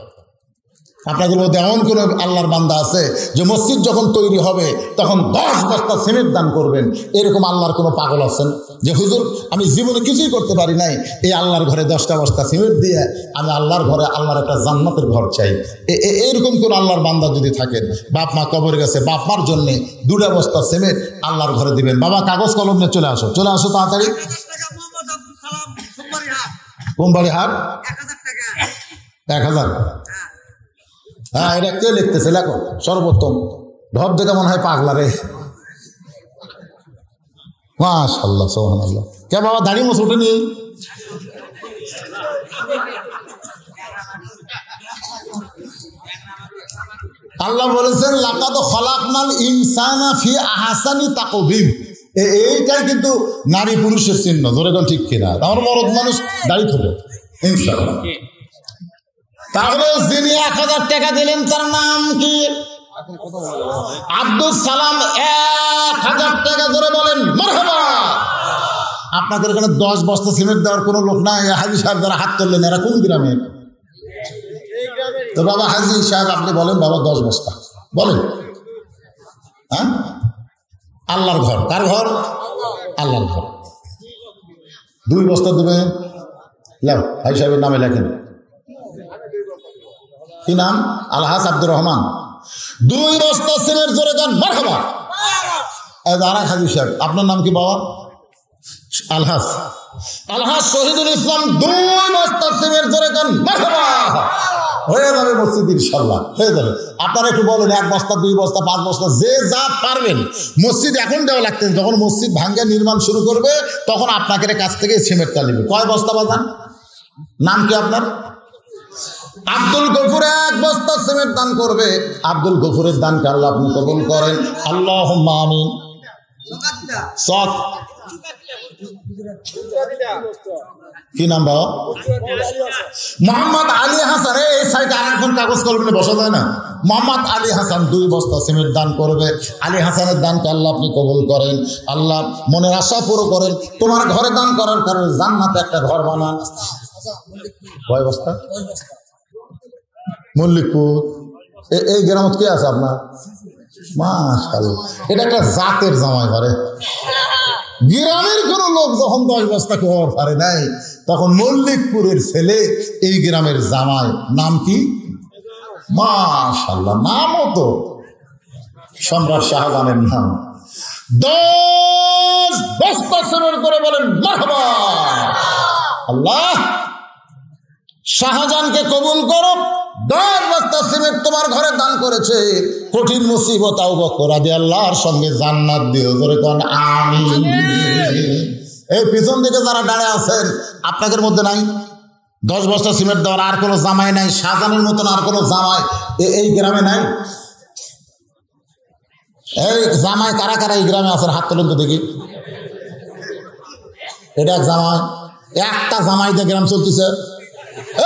আপনাদের মধ্যে এমন কোনো আল্লাহর বান্দা আছে যে মসজিদ যখন তৈরি হবে তখন 10 বস্তা সিমেন্ট দান করবেন? এরকম আল্লাহর কোনো পাগল আছেন যে হুজুর আমি জীবনে কিছুই করতে পারি নাই, এই আল্লাহর ঘরে 10টা বস্তা সিমেন্ট দিয়ে আমি আল্লাহর ঘরে আল্লাহর একটা জান্নাতের ঘর চাই? এরকম কোন আল্লাহর বান্দা যদি থাকেন, বাপ মা কবরে গেছে, বাপ মার জন্যে 2টা বস্তা সিমেন্ট আল্লাহর ঘরে দিবেন। বাবা কাগজ কলম নিয়ে চলে আসো তাড়াতাড়ি। কোম্পানি হাট 1000। হ্যাঁ, এটা কে লিখতেছে? লেখো সর্বোত্তম। ঢপ দেখে মনে হয় পাগলা রে। মাশাআল্লাহ, সুবহানাল্লাহ। কে বাবা দাড়ি মোছ ওঠেনি? আল্লাহ বলেছেন লাকাদ খালাকনাল ইনসানা ফি আহসানি তাকওয়িম। এইটাই কিন্তু নারী পুরুষের চিহ্ন। ধরে কোন ঠিক কিনা? আমার মরদ মানুষ দাড়ি থাকবে ইনশাআল্লাহ। তাহলে যিনি 1000 টাকা দিলেন তার নাম কি? আব্দুল সালাম। 1000 টাকা ধরে বলেন মারহাবা। আপনাদের এখানে 10 বস্তা সিমেন্ট দেওয়ার কোনো লোক নাই? হাজি সাহেব যারা হাত তুললেন এরা কোন গ্রামে? তো বাবা হাজি সাহেব আপনি বলেন বাবা 10 বস্তা বলেন। হ্যাঁ, আল্লাহর ঘর। কার ঘর? আল্লাহর ঘর। 2 বস্তা দেবেন। হাজি সাহেবের নামে লেখেন। কি নাম? আলহাজ আব্দুর রহমান। 2 বস্তা সিমেন্ট জোরে গান মারহাবা। আর হাজি সাহেব আপনার নাম কি বাবা? আলহাজ শহীদুল ইসলাম। 2 বস্তা সিমেন্ট জোরে গান মারহাবা। হয়ে যাবে মসজিদ ইনশাআল্লাহ, হয়ে যাবে। আপনারা একটু বলেন 1 বস্তা 2 বস্তা 5 বস্তা যে যা পারবেন। মসজিদ এখন দেওয়া লাগতেন, যখন মসজিদ ভাঙ্গা নির্মাণ শুরু করবে তখন আপনাকে কাছ থেকে সিমেন্টটা নেবে। কয় বস্তা বাজান? নাম কি আপনার? আব্দুল গফুর 1 বস্তা সিমেন্ট দান করবে। আব্দুল গফুরের দানকে আল্লাহ আপনি কবুল করেন। আল্লাহুম্মা আমিন। কি নাম বাবা? মোহাম্মদ আলী হাসান। এই সাইডে আরেকজন কাগজ কলমে বসা যায় না? মোহাম্মদ আলী হাসান 2 বস্তা সিমেন্ট দান করবে। আলী হাসানের দানকে আল্লাহ আপনি কবুল করেন। আল্লাহ মনের আশা পুরো করেন। তোমার ঘরে দান করার কারণে জান্নাতে একটা ঘর বানান। কয় বস্তা? মল্লিকপুর। এই গ্রামত কে আছে আপনার? মাশাআল্লাহ, এটা একটা জাতের জামাই ঘরে। গ্রামের কোন লোক যখন 10 বস্তা খাওয়ার পারে নাই, তখন মল্লিকপুরের ছেলে এই গ্রামের জামাই। নাম কি? মাশাআল্লাহ, নামও তো সম্রাট শাহজাহানের নাম। 10 বস্তা সিমেন্ট করে বলেন মারহাবা। আল্লাহ শাহজাহানকে কবুল করো। 10 বস্তা সিমেন্ট তোমার ঘরে দান করেছে। কঠিন মুসিবত আবু বকর রাদিয়াল্লাহর সঙ্গে জান্নাত দিও। জোরে কোন আমিন। এই পিছন দিকে যারা দাঁড়িয়ে আছেন, আপনাদের মধ্যে নাই 10 বস্তা সিমেন্ট দেওয়ার আর কোনো জামাই নাই? শাহজাহানের মতন আর কোনো জামাই এই গ্রামে নাই? এই জামাই কারা কারা এই গ্রামে আছেন? হাত তোলেন তো দেখি। এটা এক জামাই, একটা জামাই দিয়ে গ্রাম চলতেছে।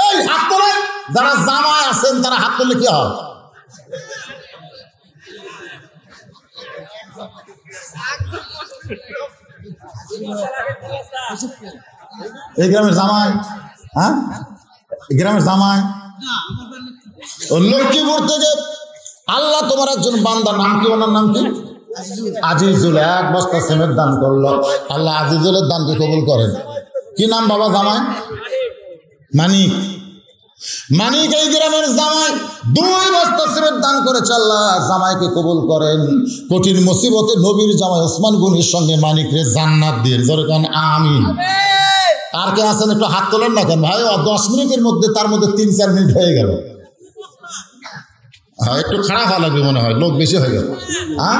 এই হাত তোলেন, যারা জামাই আছেন তারা হাত তুললে কি হয়? এই গ্রামের জামাই, হ্যাঁ গ্রামের জামাই লক্ষ্মীপুর থেকে আল্লাহ তোমার একজন বান্দা, নাম কি? ওনার নাম কি? আজিজুল। 1 বস্তা সিমেন্ট দান করলো। আল্লাহ আজিজুলের দানকে কবুল করেন। কি নাম বাবা জামাই? মানিক। মানিক এই গ্রামের জামাই 2 বস্তা সিমেন্ট দান করেছে। আল্লাহ জামাইকে কবুল করেন। কঠিন মুসিবতে নবীর জামাই ওসমান গনির সঙ্গে মানিকরে জান্নাত দিয়ে। জোরে কোন আমিন। আর কে আছেন একটু হাত তোলেন না কেন ভাই? 10 মিনিটের মধ্যে, তার মধ্যে 3-4 মিনিট হয়ে গেল। হ্যাঁ, একটু খারাপ হওয়া লাগবে মনে হয়, লোক বেশি হয়ে গেল। হ্যাঁ,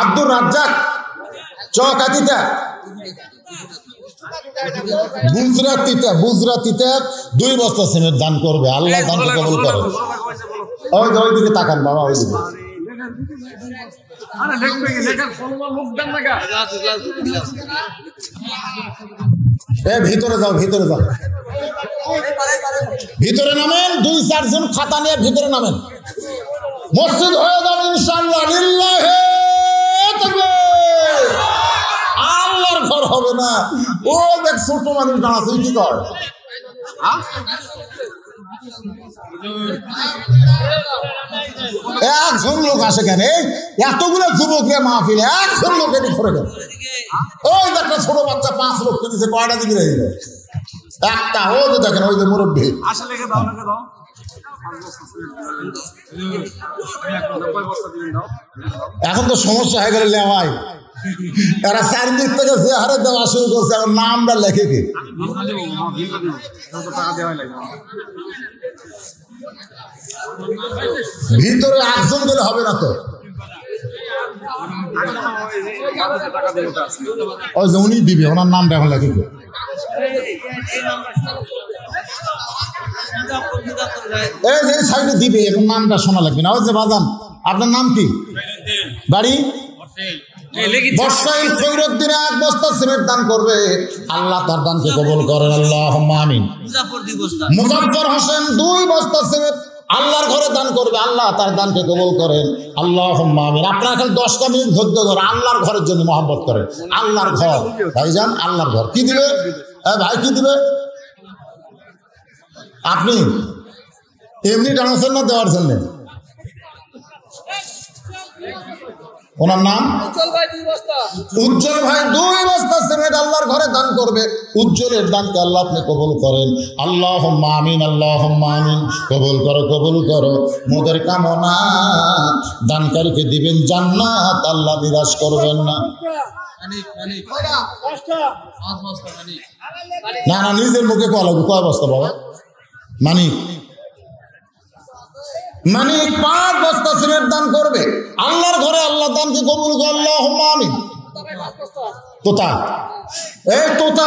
আব্দুর রাজ্জাক চকাতিটা গুজরাতিতে 2 বস্তা সিমেন্ট দান করবে। আল্লাহ দান কবুল করে। ওই দিকে তাকান বাবা, ওই দিকে। ভিতরে যাও, ভিতরে যাও, ভিতরে নামেন। 2-4 জন খাতা নিয়ে ভিতরে নামেন। মসজিদ হয়ে যাবে ইনশাআল্লাহ। লিল্লাহি তাকবীর। আল্লাহর ঘর হবে না। ও দেখ ছোট মানুষ দাঁড়াচ্ছে, কি কর? একজন লোক আসে কেন? এতগুলো যুবক মাহফিলে একজন লোক এটি করে গেল। ওই একটা ছোট বাচ্চা 5 লোক কিনেছে, কয়টা দিকে রয়ে গেল? একটা। ও তো দেখেন, ওই যে মুরব্বী। এখন তো সমস্যা হয়ে গেল লেওয়াই। এরা 4 দিক থেকে যে হারে দেওয়া শুরু করছে, এখন নামটা লেখে কি? ভিতরে 1 জন গেলে হবে না তো। ওই যে উনি দিবে, ওনার নামটা এখন লেখে কি? এই যে সাইডে দিবে, এখন নামটা শোনা লাগবে না। ওই যে বাজান, আপনার নাম কি? বাড়ি? বর্ষাইল খৈরুদ্দিন 1 বস্তা সিমেন্ট দান করবে। আল্লাহ তার দানকে কবুল করেন। আল্লাহুম্মা আমিন। মুজাফফর হোসেন 2 বস্তা সিমেন্ট আল্লাহর ঘরে দান করবে। আল্লাহ তার দানকে কবুল করেন। আল্লাহুম্মা আমিন। আপনারা এখন 10টা মিনিট ধৈর্য ধরে আল্লাহর ঘরের জন্য মহব্বত করেন। আল্লাহর ঘর ভাইজান, আল্লাহর ঘর। কি দিবে ভাই? কি দিবে? আপনি এমনি টানাচ্ছেন না দেওয়ার জন্য? ওনার নাম উজ্জ্বল ভাই 2 বস্তা সিমেন্ট আল্লাহর ঘরে দান করবে। উজ্জ্বলের দানকে আল্লাহ আপনি কবুল করেন। আল্লাহুম্মা আমিন, আল্লাহুম্মা আমিন। কবুল করো, কবুল করো। মোদের কামনা দানকারীকে দিবেন জান্নাত, আল্লাহ নিরাশ করবেন না। না না, নিজের মুখে কয়া লাগবে। কয় বস্তা বাবা? মানিক 5 বস্তা সিমেন্ট দান করবে আল্লাহর ঘরে। আল্লাহ দানকে কবুল করে। আল্লাহুম্মা আমিন। তোতা, এই তোতা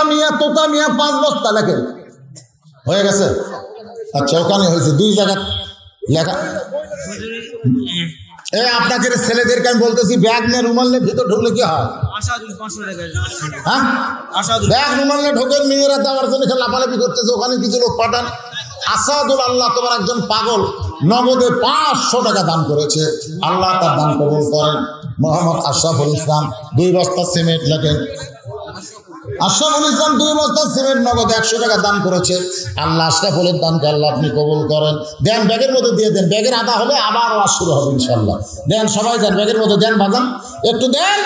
মিয়া 5 বস্তা লেখে। হয়ে গেছে? আচ্ছা, ওখানে হয়েছে 2 জায়গা লেখা। এই আপনাকে ছেলেদেরকে আমি বলতেছি, ব্যাগ নিয়ে রুমাল নিয়ে ভিতর ঢুকলে কি হয়? হ্যাঁ, ব্যাগ রুমাল নিয়ে ঢোকেন, মেয়েরা দেওয়ার জন্য লাফালাফি করতেছে, ওখানে কিছু লোক পাঠান। আসাদুল আল্লাহ তোমার একজন পাগল নগদে 500 টাকা দান করেছে, আল্লাহ তার দান কবুল করেন। মোহাম্মদ আশরাফুল ইসলাম 2 বস্তা সিমেন্ট লেখেন। আশরাফুল ইসলাম 2 বস্তা সিমেন্ট নগদ 100 টাকা দান করেছে। আল্লাহ আশরাফুলের দানকে আল্লাহ আপনি কবুল করেন। দেন, ব্যাগের মধ্যে দিয়ে দেন, ব্যাগের আদা হলে আবার ওয়াজ শুরু হবে ইনশাল্লাহ। দেন, সবাই দেন, ব্যাগের মধ্যে দেন, বাজান একটু দেন।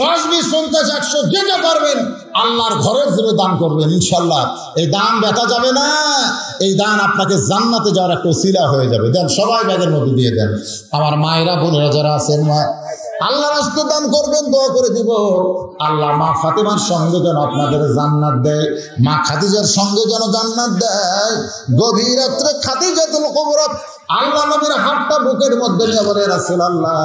10, 20, 50, 100 যেটা পারবেন আল্লাহর ঘরের জন্য দান করবেন ইনশাল্লাহ। এই দান ব্যথা যাবে না, এই দান আপনাকে জান্নাতে যাওয়ার একটা ওসিলা হয়ে যাবে। দেন, সবাই ব্যাগের মধ্যে দিয়ে দেন। আমার মায়েরা বোনেরা যারা আছেন, মা আল্লাহ রাস্তায় দান করবেন, দোয়া করে দিব আল্লাহ মা ফাতেমার সঙ্গে যেন আপনাদের জান্নাত দেয়, মা খাদিজার সঙ্গে যেন জান্নাত দেয়। গভীর রাত্রে খাদিজাতুল কুবরা আল্লাহ নবীর হাতটা বুকের মধ্যে নিয়ে বলে, রাসূলুল্লাহ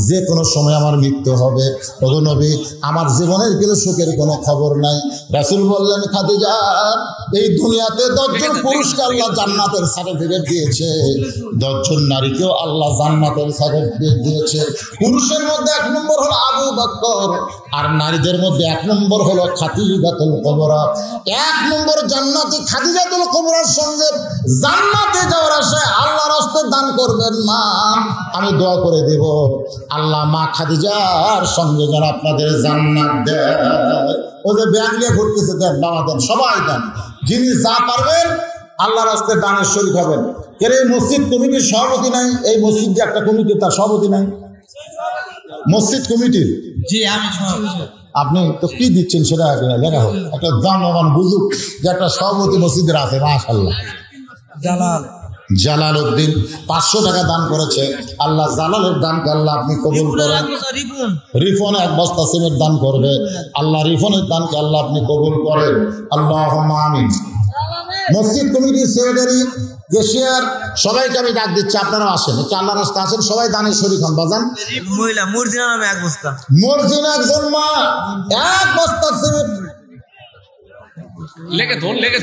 যে কোনো সময় আমার মৃত্যু হবে, ওগো নবী আমার জীবনের কিন্তু সুখের কোনো খবর নাই। রাসূল বললেন, খাদিজা এই দুনিয়াতে 10 জন পুরুষকে আল্লাহ জান্নাতের সার্টিফিকেট দিয়েছে, 10 জন নারীকেও আল্লাহ জান্নাতের সার্টিফিকেট দিয়েছে। পুরুষের মধ্যে 1 নম্বর হলো আবু বকর, আর নারীদের মধ্যে 1 নম্বর হলো খাদিজাতুল কুবরা। 1 নম্বর জান্নাতি খাদিজাতুল কুবরার সঙ্গে জান্নাতে যাওয়ার আশায় আল্লাহ রাস্তায় দান করবেন। মা আমি দোয়া করে দেব আল্লাহ মা খাদিজার সঙ্গে যেন আপনাদের জান্নাত দেয়। ও যে ব্যাগ নিয়ে ঘুরতেছে, দেন, বাবা দেন, সবাই দেন, যিনি যা পারবেন আল্লাহ রাস্তায় দানের শরীক হবেন। এর এই মসজিদ কমিটির সভাপতি নাই, এই মসজিদ যে একটা কমিটি তার সভাপতি নাই, মসজিদ কমিটির। জি আমি আপনি তো কি দিচ্ছেন সেটা দেখা হোক, একটা জনগণ বুঝুক যে একটা সভাপতি মসজিদের আছে। মাশাআল্লাহ, জালাল উদ্দিন 500 টাকা দান করেছে। আল্লাহ জালালের দানকে আল্লাহ আপনি কবুল করেন। রিফন 1 বস্তা সিমেন্ট দান করবে, আল্লাহ রিফনের দানকে আল্লাহ আপনি কবুল করেন। আল্লাহুম্মা আমিন। মসজিদ কমিটির সেক্রেটারি, কেশিয়ার সবাইকে আমি ডাক দিচ্ছি, আপনারাও আসেন, একটু আল্লাহ রাস্তা আসেন, সবাই দানের শরীক হন। বাজান মহিলা মর্জিনা নামে 1 বস্তা, মর্জিনা একজন মা 1 বস্তা সিমেন্ট লেগে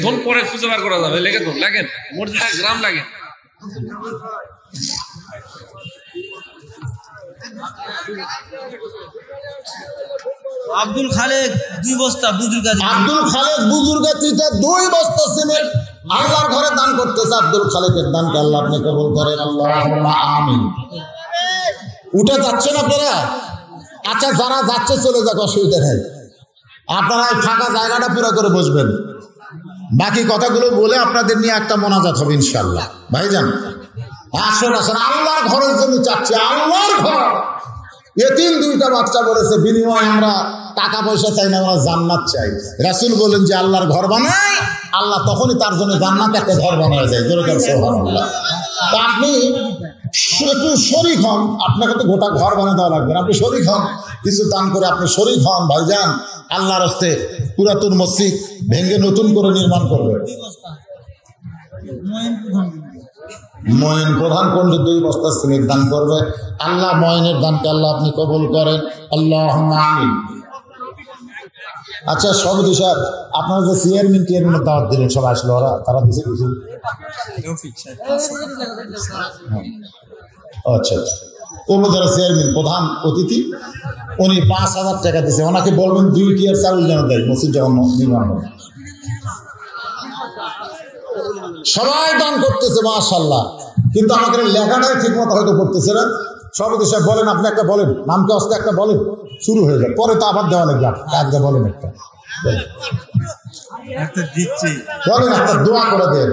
ধন পরে খুঁজে বার করা যাবে। লেগে ধন লাগেন, মর্জিনা গ্রাম লাগে। আব্দুল খালেক 2 বস্তা, বুজুর্গাতি আব্দুল খালেক বুজুর্গাতিতে 2 বস্তা সিমেন্ট আল্লাহর ঘরে দান করতেছে। আব্দুল খালেকের দানকে আল্লাহ আপনি কবুল করেন। আল্লাহুম্মা আমিন। উঠে যাচ্ছেন আপনারা? আচ্ছা, যারা যাচ্ছে চলে যাক, অসুবিধা নেই। আপনারা এই ফাঁকা জায়গাটা পুরো করে বসবেন, বাকি কথাগুলো বলে আপনাদের নিয়ে একটা মোনাজাত হবে ইনশাআল্লাহ। ভাইজান আসুন আসুন, আল্লাহর ঘরের জন্য চাচ্ছি, আল্লাহর ঘর। এতিম 2টা বাচ্চা বলেছে, বিনিময়ে আমরা টাকা পয়সা চাই না, আমরা জান্নাত চাই। রাসূল বলেন যে আল্লাহর ঘর বানায়, আল্লাহ তখনই তার জন্য জান্নাত একটা ঘর বানায় যায়। সুবহানাল্লাহ। তা আপনি একটু শরীক হন, আপনাকে তো গোটা ঘর বানিয়ে দেওয়া লাগবে না, আপনি শরীক হন, কিছু দান করে আপনি শরীক হন। ভাইজান আল্লাহর রাস্তে পুরাতন মসজিদ ভেঙে নতুন করে নির্মাণ করবে। ময়ন প্রধান পণ্ডিত 2 বস্তা সিমেন্ট দান করবে। আল্লাহ ময়নের দানকে আল্লাহ আপনি কবুল করেন। আল্লাহুম্মা আমিন। আচ্ছা সভাপতি সাহেব, আপনারা যে চেয়ারম্যান দাওয়াত দিলেন, সবাই আসলো, ওরা তারা দিছে কিছু? আচ্ছা, ওগুলো যারা চেয়ারম্যান প্রধান অতিথি, উনি 5,000 টাকা দিয়েছে। ওনাকে বলবেন 2 টিয়ার চাউল যেন দেয়, মসজিদ যখন নির্মাণ হবে। সবাই দান করতেছে মাশাআল্লাহ, কিন্তু আমাদের লেখাটাই ঠিক মতো হয়তো করতেছে না। সভাপতি সাহেব বলেন, আপনি একটা বলেন, নামকে আসতে একটা বলেন, শুরু হয়ে যায়, পরে তো আবার দেওয়া লাগবে। আজকে বলেন একটা দিচ্ছি, বলেন একটা দোয়া করে দেন।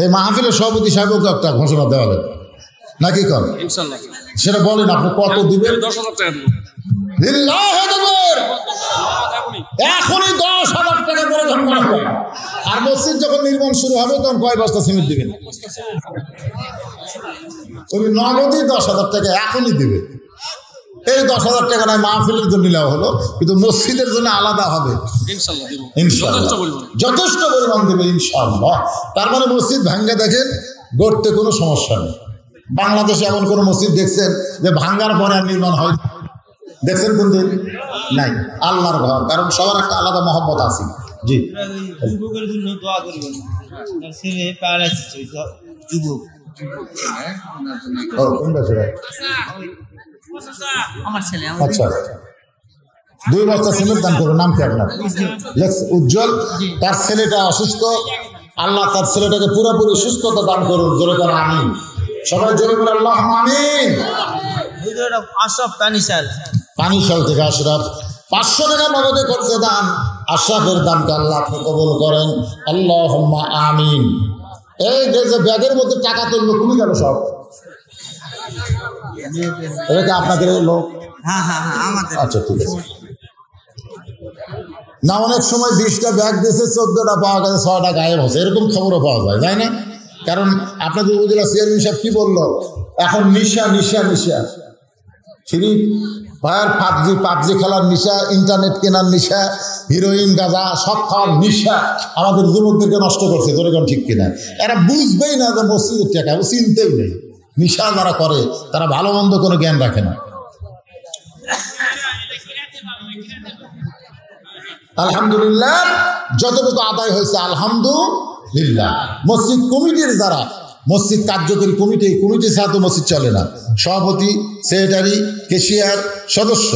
এই মাহফিলের সভাপতি সাহেবকে একটা ঘোষণা দেওয়া লাগবে নাকি কর ইনশাআল্লাহ, সেটা বলেন আপনি কত দিবেন। 10,000 টাকা দেব। এখনই 10,000 টাকা করে ধর্ম। আর মসজিদ যখন নির্মাণ শুরু হবে তখন কয় বস্তা সিমেন্ট দিবেন? ওই নগদই 10,000 টাকা এখনই দিবে। এই 10,000 টাকা নয়, মাহফিলের জন্য নেওয়া হলো, কিন্তু মসজিদের জন্য আলাদা হবে ইনশাআল্লাহ, যথেষ্ট পরিমাণ দেবে ইনশাআল্লাহ। তার মানে মসজিদ ভাঙ্গা দেখেন, গড়তে কোনো সমস্যা নেই। বাংলাদেশে এমন কোনো মসজিদ দেখছেন যে ভাঙ্গার পরে আর নির্মাণ হয়? দেখছেন কোন দিন? নাই। আল্লাহর ঘর, কারণ সবার একটা আলাদা মহব্বত আছে। জি, ও কোনটা ছেলে? আমার ছেলে আচ্ছা, 2 বস্তা সিমেন্ট দান করবে। নাম কি আপনার? উজ্জ্বল। তার ছেলেটা অসুস্থ, আল্লাহ তার ছেলেটাকে পুরোপুরি সুস্থতা দান করুন। জোরে করে আমিন। সবাই জোরে করে আল্লাহ আমিন। আশরাফ পানিশাল পানিশাল থেকে আশরাফ 500 টাকা নগদে করছে দান। আশরাফের দানকে আল্লাহ আপনি কবুল করেন। আল্লাহুম্মা আমিন। এই যে ব্যাগের মধ্যে টাকা তুললো, কমে গেল সব। এটা কি আপনাদের লোক? হ্যাঁ হ্যাঁ হ্যাঁ আমাদের। আচ্ছা ঠিক আছে। না অনেক সময় 20টা ব্যাগ দিয়েছে, 14টা পাওয়া গেছে, 6টা গায়েব হচ্ছে, এরকম খবরও পাওয়া যায়, তাই না? কারণ আপনাদের উপজেলা চেয়ারম্যান সাহেব কি বললো, এখন নিশা নিশা নিশা ফ্রি ফায়ার, পাবজি খেলার নিশা, ইন্টারনেট কেনার নিশা, হিরোইন গাঁজা সব খাওয়ার নিশা আমাদের যুবকদেরকে নষ্ট করছে। যেরকম ঠিক কিনা? এরা বুঝবেই না যে মসজিদের টাকা, ও চিনতেই নেই। নিশা যারা করে তারা ভালো মন্দ কোনো জ্ঞান রাখে না। আলহামদুলিল্লাহ, যতটুকু আদায় হয়েছে আলহামদুলিল্লাহ। মসজিদ কমিটির যারা মসজিদ কার্যকরী কমিটি ছাড়া তো মসজিদ চলে না। সভাপতি, সেক্রেটারি, ক্যাশিয়ার, সদস্য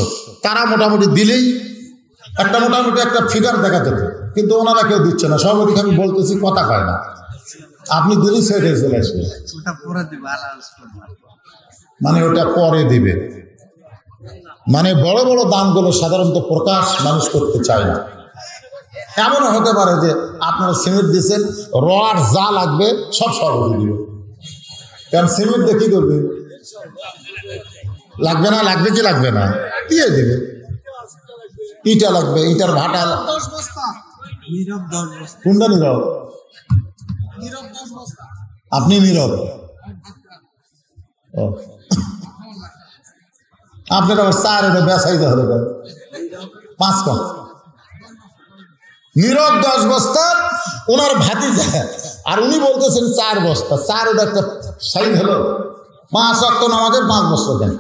তারা মোটামুটি দিলেই মোটামুটি একটা ফিগার দেখা যেত, কিন্তু ওনারা কেউ দিচ্ছে না। সভাপতিকে আমি বলতেছি, কথা কয় না। আপনি দিলেই সেক্রেটারি চলে আসবে, মানে ওটা পরে দিবে। মানে বড় বড় দানগুলো সাধারণত প্রকাশ মানুষ করতে চায় না। এমনও হতে পারে যে আপনারা সিমেন্ট দিচ্ছেন, রড যা লাগবে সব সভাপতি দিবে। কারণ সিমেন্ট দিয়ে কি করবে? লাগবে না, লাগবে কি লাগবে না দিয়ে দেবে। ইটা লাগবে, ইটার ভাটা। কোনটা নীরব? আপনি নীরব? ও, আপনার আবার 4 এটা বেসাইতে হবে 5 কম। নীরব 10 বস্তা ওনার ভাতিজা, আর উনি বলতেছেন 4 বস্তা। 4 ওটা একটা সাইজ হলো। 5 ওয়াক্ত নামাজের 5 বস্তা দেন,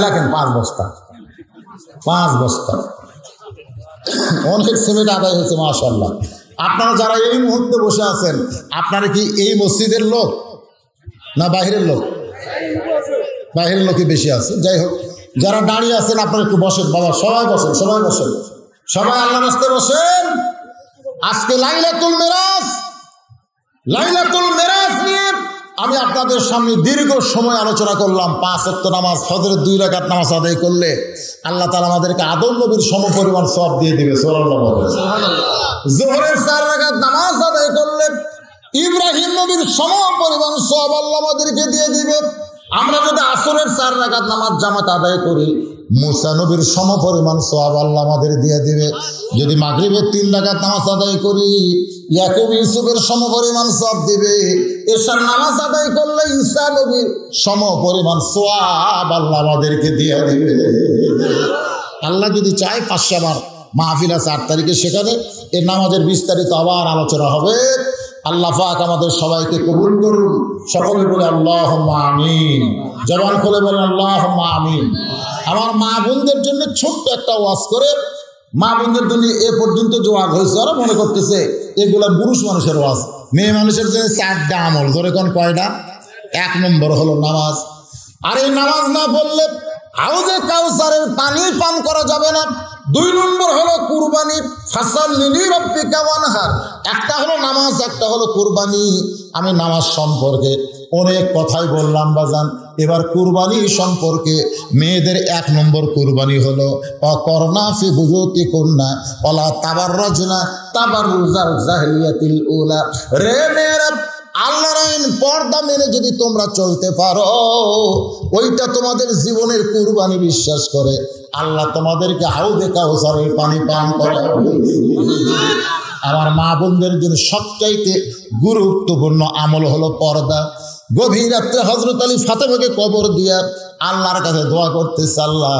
লেখেন 5 বস্তা। 5 বস্তা অনেক সিমেন্ট আদায় হয়েছে মাশাআল্লাহ। আপনারা যারা এই মুহূর্তে বসে আছেন, আপনারা কি এই মসজিদের লোক না বাহিরের লোক? বাহিরের লোকই বেশি আছে। যাই হোক, যারা দাঁড়িয়ে আছেন আপনারা একটু বসেন বাবা, সবাই বসেন, সবাই বসেন, সবাই আল্লাহর রাস্তায় বসেন। আজকে লাইলাতুল মেরাজ নিয়ে আমি আপনাদের সামনে দীর্ঘ সময় আলোচনা করলাম। 5 ওয়াক্ত নামাজ, ফজরের 2 রাকাত নামাজ আদায় করলে আল্লাহ তাআলা আমাদেরকে আদম নবীর সমপরিমাণ সওয়াব দিয়ে দিবে। সুবহানাল্লাহ। যোহরের 4 রাকাত নামাজ আদায় করলে ইব্রাহিম নবীর সমপরিমাণ সওয়াব আল্লাহ আমাদেরকে দিয়ে দিবে। আমরা যদি আসরের 4 রাকাত নামাজ জামাত আদায় করি, মুসা নবীর সমপরিমাণ সওয়াব আল্লাহ আমাদের দিয়ে দিবে। যদি মাগরিবের 3 রাকাত নামাজ আদায় করি, ইয়াকুব ইউসুফের সমপরিমাণ সওয়াব দিবে। এশার নামাজ আদায় করলে ঈসা নবীর সমপরিমাণ সওয়াব আল্লাহ আমাদেরকে দিয়ে দিবে। আল্লাহ যদি চায় 500 বার মাহফিল আছে 8 তারিখে, সেখানে এই নামাজের বিস্তারিত আবার আলোচনা হবে। আল্লাহ পাক আমাদের সবাইকে কবুল করুন। সকলে বলে আল্লাহুম্মা আমিন। জবান খুলে বলেন আল্লাহুম্মা আমিন। আমার মা বোনদের জন্য ছোট্ট একটা ওয়াজ করে, মা বোনদের জন্য এ পর্যন্ত যে ওয়াজ হয়েছে, ওরা মনে করতেছে এগুলা পুরুষ মানুষের ওয়াজ। মেয়ে মানুষের জন্য 4টা আমল। ধরে কোন কয়টা? 1 নম্বর হলো নামাজ। আর এই নামাজ না পড়লে হাউজে কাউসারের পানি পান করা যাবে না। 2 নম্বর হলো কুরবানি। ফাসাল্লি লিরাব্বিকা ওয়ানহার। একটা হলো নামাজ, একটা হলো কুরবানি। আমি নামাজ সম্পর্কে অনেক কথাই বললাম বাজান। এবার কুরবানি সম্পর্কে মেয়েদের 1 নম্বর কুরবানি হলো অকরনা ফি বুয়ুতিকুন্না ওয়ালা তাবাররাজনা তাবাররুজাল জাহিলিয়াতিল উলা। রে মেয়েরা, আল্লাহর আইন পর্দা মেনে যদি তোমরা চলতে পারো, ওইটা তোমাদের জীবনের কুরবানি। বিশ্বাস করে আল্লাহ তোমাদেরকে হাউজে কাউসারের পানি পান করাবে। আমার মা বোনদের জন্য সবচাইতে গুরুত্বপূর্ণ আমল হলো পর্দা। গভীর রাত্রে হযরত আলী ফাতেমাকে কবর দিয়া আল্লাহর কাছে দোয়া করতেছে, আল্লাহ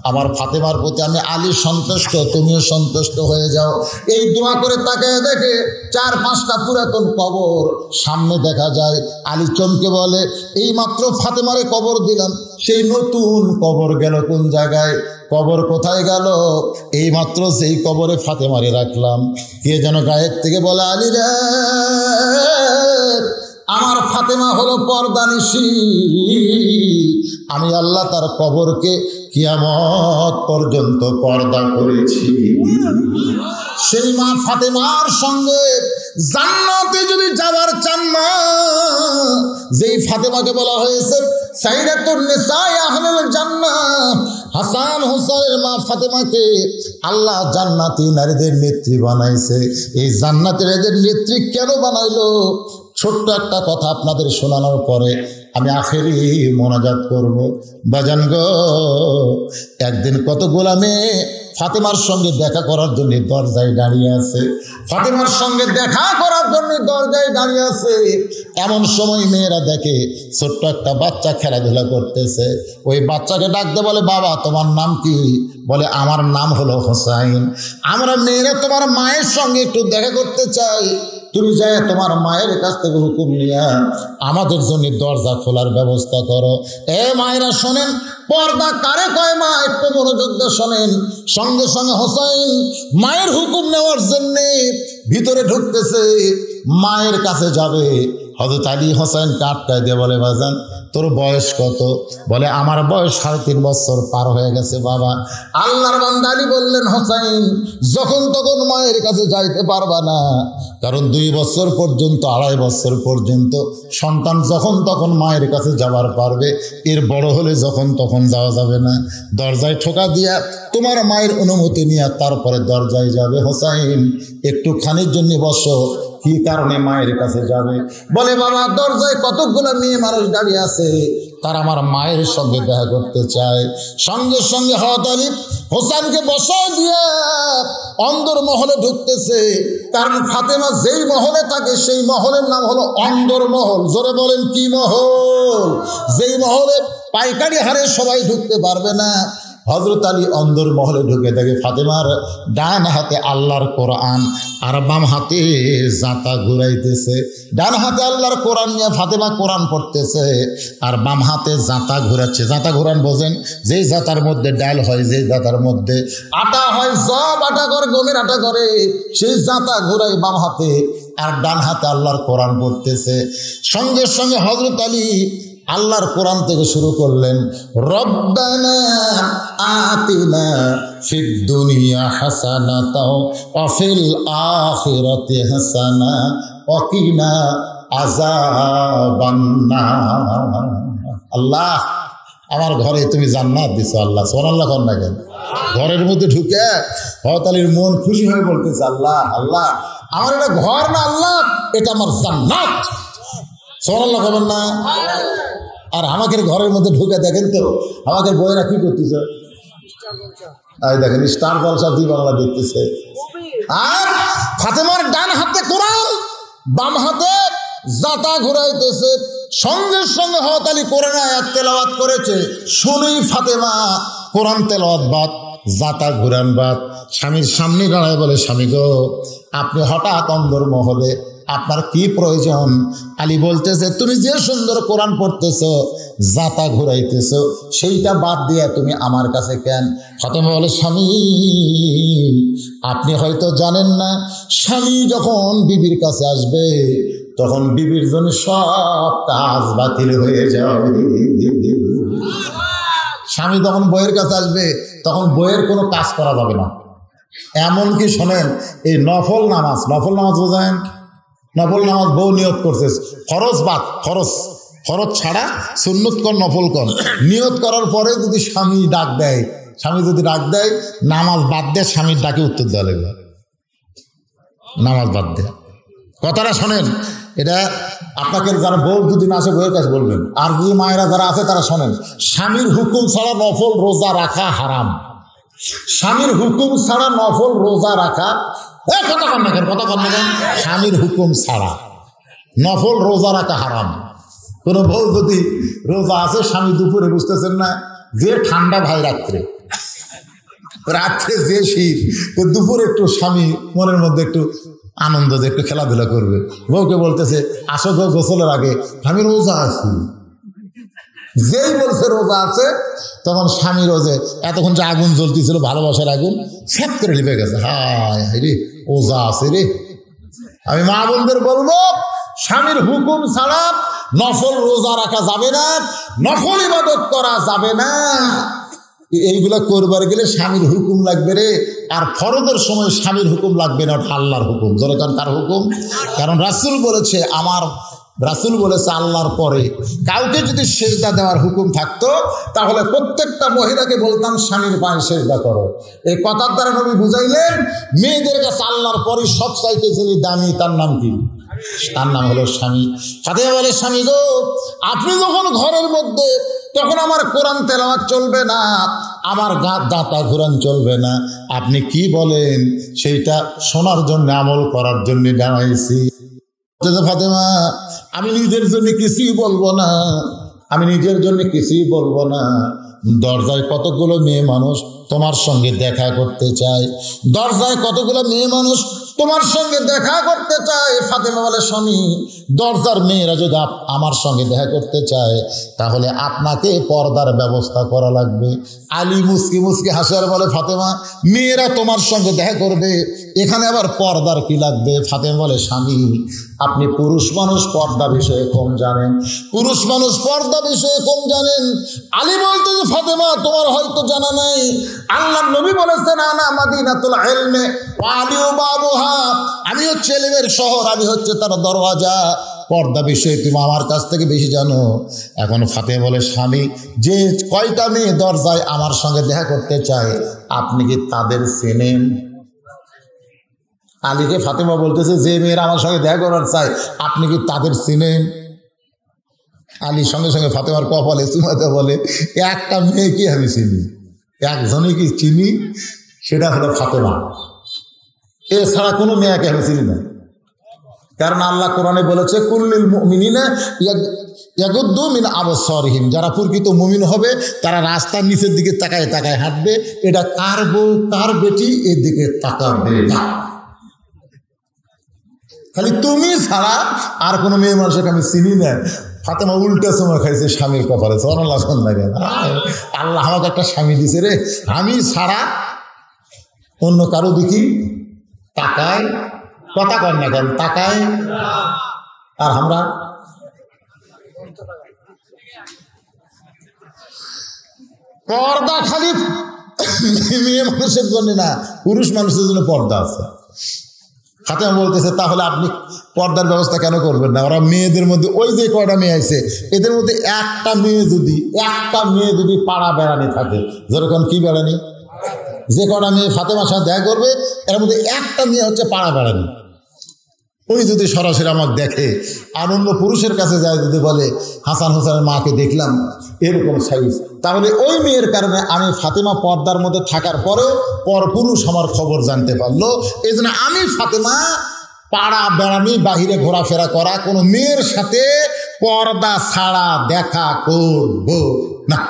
আমার ফাতেমার প্রতি আমি আলী সন্তুষ্ট, তুমিও সন্তুষ্ট হয়ে যাও। এই দোয়া করে তাকায় দেখে 4-5টা পুরাতন কবর সামনে দেখা যায়। আলী চমকে বলে, এই মাত্র ফাতেমারে কবর দিলাম, সেই নতুন কবর গেল কোন জায়গায়? কবর কোথায় গেল? এই মাত্র সেই কবরে ফাতেমারে রাখলাম। কে যেন গায়ের থেকে বলে, আলী রে, আমার ফাতেমা হলো পর্দানিশী, আমি আল্লাহ তার কবরকে কিয়ামত পর্যন্ত পর্দা করেছি। সেই মা ফাতেমার সঙ্গে জান্নাতে যদি যাবার চান না, যেই ফাতেমাকে বলা হয়েছে সাইয়্যিদাতুন নিসায়ে আহলুল জান্নাহ, হাসান হুসাইনের মা ফাতেমাকে আল্লাহ জান্নাতি নারীদের নেত্রী বানাইছে। এই জান্নাতি নারীদের নেত্রী কেন বানাইলো? ছোট্ট একটা কথা আপনাদের শোনানোর পরে আমি আখেরি মোনাজাত করব। বাজান গো, একদিন কতগুলা মেয়ে ফাতেমার সঙ্গে দেখা করার জন্য দরজায় দাঁড়িয়ে আছে, ফাতেমার সঙ্গে দেখা করার জন্য দরজায় দাঁড়িয়ে আছে। এমন সময় মেয়েরা দেখে ছোট্ট একটা বাচ্চা খেলাধুলা করতেছে। ওই বাচ্চাকে ডাকতে বলে, বাবা তোমার নাম কি? বলে, আমার নাম হলো হোসাইন। আমরা মেয়েরা তোমার মায়ের সঙ্গে একটু দেখা করতে চাই, তুমি যাই তোমার মায়ের কাছ থেকে হুকুম নিয়ে আমাদের জন্য দরজা খোলার ব্যবস্থা করো। এ মায়েরা শোনেন, পর্দা কারে কয় মা, একটু মনোযোগ দিয়ে শোনেন। সঙ্গে সঙ্গে হোসাইন মায়ের হুকুম নেওয়ার জন্যে ভিতরে ঢুকতেছে, মায়ের কাছে যাবে। হযরত আলী হোসাইনকে আটকায় দিয়ে বলে, বাজান তোর বয়স কত? বলে, আমার বয়স 3.5 বছর পার হয়ে গেছে বাবা। আল্লাহর বান্দা আলী বললেন, হোসাইন যখন তখন মায়ের কাছে যাইতে পারবা না, কারণ 2 বছর পর্যন্ত 2.5 বছর পর্যন্ত সন্তান যখন তখন মায়ের কাছে যাবার পারবে, এর বড় হলে যখন তখন যাওয়া যাবে না। দরজায় ঠোকা দিয়া তোমার মায়ের অনুমতি নিয়ে তারপরে দরজায় যাবে। হোসাইন একটুখানির জন্য বসো। কি কারণে মায়ের কাছে যাবে? বলে, বাবা দরজায় কতগুলো মেয়ে মানুষ দাঁড়িয়ে আছে, তারা আমার মায়ের সঙ্গে দেখা করতে চায়। সঙ্গে সঙ্গে হযরত আলী হোসেনকে বসায় দিয়ে অন্দর মহলে ঢুকতেছে। কারণ ফাতেমা যেই মহলে থাকে সেই মহলের নাম হলো অন্দর মহল। জোরে বলেন কি মহল? যেই মহলে পাইকারি হারে সবাই ঢুকতে পারবে না। হযরত আলী অন্দর মহলে ঢুকে দেখে ফাতেমার ডান হাতে আল্লাহর কোরআন আর বাম হাতে জাঁতা ঘুরাইতেছে। ডান হাতে আল্লাহর কোরআন নিয়ে ফাতেমা কোরআন পড়তেছে, আর বাম হাতে জাঁতা ঘুরাচ্ছে। জাঁতা ঘুরান বোঝেন? যেই জাঁতার মধ্যে ডাল হয়, যেই জাঁতার মধ্যে আটা হয়, সব আটা করে গমের আটা করে, সেই জাঁতা ঘুরাই বাম হাতে, আর ডান হাতে আল্লাহর কোরআন পড়তেছে। সঙ্গে সঙ্গে হযরত আলী আল্লাহর কোরআন থেকে শুরু করলেন, রব্বানা আতিনা ফিদ দুনিয়া হাসানাতাও ওয়া ফিল আখিরাতি হাসানা ওয়া কিনা আযাবান নার। আল্লাহ আমার ঘরে তুমি জান্নাত দিছো। আল্লাহ সুবহানাল্লাহ কোন না কেন? ঘরের মধ্যে ঢুকে হযরত আলীর মন খুশি হয়ে বলতেছে, আল্লাহ আল্লাহ আমার এটা ঘর না, আল্লাহ এটা আমার জান্নাত। সুবহানাল্লাহ বলেন না? আর আমাকে ঘরের মধ্যে ঢুকে দেখেন তো আমাকে বইয়েরা কি করতেছে, দেখেন স্টার জলসা জি বাংলা দেখতেছে। আর ফাতেমার ডান হাতে কোরআন, বাম হাতে জাতা ঘুরাইতেছে। সঙ্গে সঙ্গে হযরত আলী কোরআন আয়াত তেলাওয়াত করেছে। শুনেই ফাতেমা কোরআন তেলাওয়াত বাদ, জাতা ঘুরান বাদ, স্বামীর সামনে দাঁড়ায় বলে, স্বামী গো আপনি হঠাৎ অন্দর মহলে, আপনার কি প্রয়োজন? আলী বলতেছে, তুমি যে সুন্দর কোরআন পড়তেছো, জাতা ঘুরাইতেছো, সেইটা বাদ দিয়ে তুমি আমার কাছে কেন? ফাতেমা বলে, স্বামী আপনি হয়তো জানেন না, স্বামী যখন বিবির কাছে আসবে তখন বিবির জন্য সব কাজ বাতিল হয়ে যাবে। স্বামী যখন বইয়ের কাছে আসবে তখন বইয়ের কোনো কাজ করা যাবে না। এমনকি শোনেন, এই নফল নামাজ বোঝেন? নফল নামাজ বউ নিয়ত করছে, ফরজ বাদ, ফরজ ছাড়া সুন্নত কর, নফল কর, নিয়ত করার পরে যদি স্বামী ডাক দেয়, নামাজ বাদ দেয়, স্বামীর ডাকে উত্তর দেওয়া লাগবে, নামাজ বাদ দেয়। কথাটা শোনেন, এটা আপনাকে যারা বউ যদি না আসে বউয়ের কাছে বলবেন, আর যদি মায়েরা যারা আছে তারা শোনেন, স্বামীর হুকুম ছাড়া নফল রোজা রাখা হারাম। স্বামীর হুকুম ছাড়া নফল রোজা রাখা, কথা কন না কেন? স্বামীর হুকুম ছাড়া নফল রোজা রাখা হারাম। কোনো বউ যদি রোজা আছে, স্বামী দুপুরে বুঝতেছেন না, যে ঠান্ডা ভাই রাত্রে যে শীত, দুপুরে একটু স্বামী মনের মধ্যে একটু আনন্দ, যে একটু খেলাধুলা করবে, বউকে বলতেছে আসো গো গোসলের আগে, আমি রোজা আছি। যেই বলছে রোজা আছে, তখন স্বামী রোজে এতক্ষণ যে আগুন জ্বলতেছিল, ভালোবাসার আগুন ফ্যাট করে লিপে গেছে। হায় হায় রে, ওজা আছে রে। আমি মা বোনদের বলবো, স্বামীর হুকুম ছাড়া নফল রোজা রাখা যাবে না, নফল ইবাদত করা যাবে না। এইগুলা করবার গেলে স্বামীর হুকুম লাগবে রে। আর ফরজের সময় স্বামীর হুকুম লাগবে না, ওটা আল্লাহর হুকুম। ধরে কারণ তার হুকুম, কারণ রাসূল বলেছে, রাসূল বলেছে আল্লাহর পরে কাউকে যদি সেজদা দেওয়ার হুকুম থাকতো তাহলে প্রত্যেকটা মহিলাকে বলতাম স্বামীর পায়ে সেজদা করো। এই কথার দ্বারা নবী বুঝাইলেন মেয়েদের কাছে আল্লাহর পরে সবচাইতে যিনি দামি তার নাম কি? তার নাম হলো স্বামী। ফাতেমা বলে, স্বামী গো, আপনি যখন ঘরের মধ্যে, তখন আমার কোরআন তেলাওয়াত চলবে না, আমার দাঁতা কোরআন চলবে না। আপনি কি বলেন সেইটা শোনার জন্য, আমল করার জন্য জানাইছি। ফাতেমা, আমি নিজের জন্য কিছুই বলবো না, আমি নিজের জন্য কিছুই বলবো না। দরজায় কতগুলো মেয়ে মানুষ তোমার সঙ্গে দেখা করতে চায়, দরজায় কতগুলো মেয়ে মানুষ তোমার সঙ্গে দেখা করতে চায়। ফাতেমা বলে, স্বামী, দরজার মেয়েরা যদি আমার সঙ্গে দেখা করতে চায় তাহলে আপনাকে পর্দার ব্যবস্থা করা লাগবে। আলী মুসকি মুসকি হাসে আর বলে, ফাতেমা, মেয়েরা তোমার সঙ্গে দেখা করবে, এখানে আবার পর্দার কি লাগবে? ফাতেমা বলে, স্বামী, আপনি পুরুষ মানুষ, পর্দা বিষয়ে কম জানেন, পুরুষ মানুষ পর্দা বিষয়ে কম জানেন। আলী বলতে, ফাতেমা, তোমার হয়তো জানা নাই, আল্লাহর নবী বলেছেন, আনা মাদিনাতুল ইলমি ওয়া আলিউ বাবুহা, আমি হচ্ছে ইলমের শহর, আমি হচ্ছে তার দরওয়াজা। পর্দা বিষয়ে তুমি আমার কাছ থেকে বেশি জানো। এখন ফাতেমা বলে, স্বামী, যে কয়টা মেয়ে দরজায় আমার সঙ্গে দেখা করতে চায় আপনি কি তাদের চেনেন? আলীকে ফাতেমা বলতেছে, যে মেয়েরা আমার সঙ্গে দেখা করার চায় আপনি কি তাদের চিনেন? আলীর সঙ্গে সঙ্গে ফাতেমার কপালে চুমাতে বলে, একটা মেয়েকে আমি চিনি, একজনই কি চিনি, সেটা হলো ফাতেমা, এছাড়া কোনো মেয়েকে আমি চিনি না। কারণ আল্লাহ কোরআনে বলেছে, কুল্লিল মুমিনিনা ইয়াগুদ্দু মিন আবসারিহিম, যারা প্রকৃত মুমিন হবে তারা রাস্তার নিচের দিকে তাকায় তাকায় হাঁটবে। এটা কার বউ কার বেটি এর দিকে তাকাবে না। খালি তুমি ছাড়া আর কোনো মেয়ে মানুষকে আমি চিনি না। ফাতেমা উল্টা সময় খাইছে স্বামীর কপালে। আল্লাহ আমাকে একটা স্বামী দিছে রে, আমি ছাড়া অন্য কারো দেখি তাকায়, কথা কর না কেন, তাকায়। আর আমরা পর্দা খালি মেয়ে মানুষের জন্য না, পুরুষ মানুষের জন্য পর্দা আছে। ফাতেমা বলতেছে, তাহলে আপনি পর্দার ব্যবস্থা কেন করবেন না? ওরা মেয়েদের মধ্যে, ওই যে কয়টা মেয়ে আছে এদের মধ্যে একটা মেয়ে যদি পাড়া বেড়ানি থাকে, যেরকম কি বেড়ানি, যে কয়টা মেয়ে ফাতেমার সাথে দেখা করবে এর মধ্যে একটা মেয়ে হচ্ছে পাড়া বেড়ানি। ওই যদি সরাসরি আমাকে দেখে আর অন্য পুরুষের কাছে যায়, যদি বলে হাসান হোসেনের মাকে দেখলাম এরকম সাইজ, তাহলে ওই মেয়ের কারণে আমি ফাতেমা পর্দার মধ্যে থাকার পরেও পরপুরুষ আমার খবর জানতে পারলো। এই জন্য আমি ফাতেমা পাড়া বেড়ানি, বাহিরে ঘোরাফেরা করা কোনো মেয়ের সাথে পর্দা ছাড়া দেখা করব না।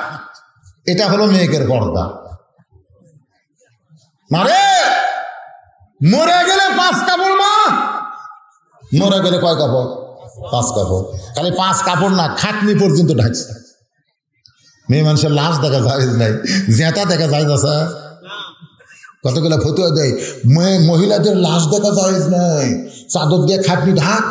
এটা হলো মেয়েকের পর্দা। মারে মরে গেলে 5 কাপড়, মা মরে গেলে কয় কাপড়? 5 কাপড়। খালি 5 কাপড় না, খাটনি পর্যন্ত ঢাকছে। মেয়ে মানুষের লাশ দেখা যায় নাই, জেঁতা দেখা যায় না স্যার, কতগুলো ফতুয়া দেয় মহিলাদের লাশ দেখা যায় নাই, চাদর দিয়ে খাটনি ঢাক,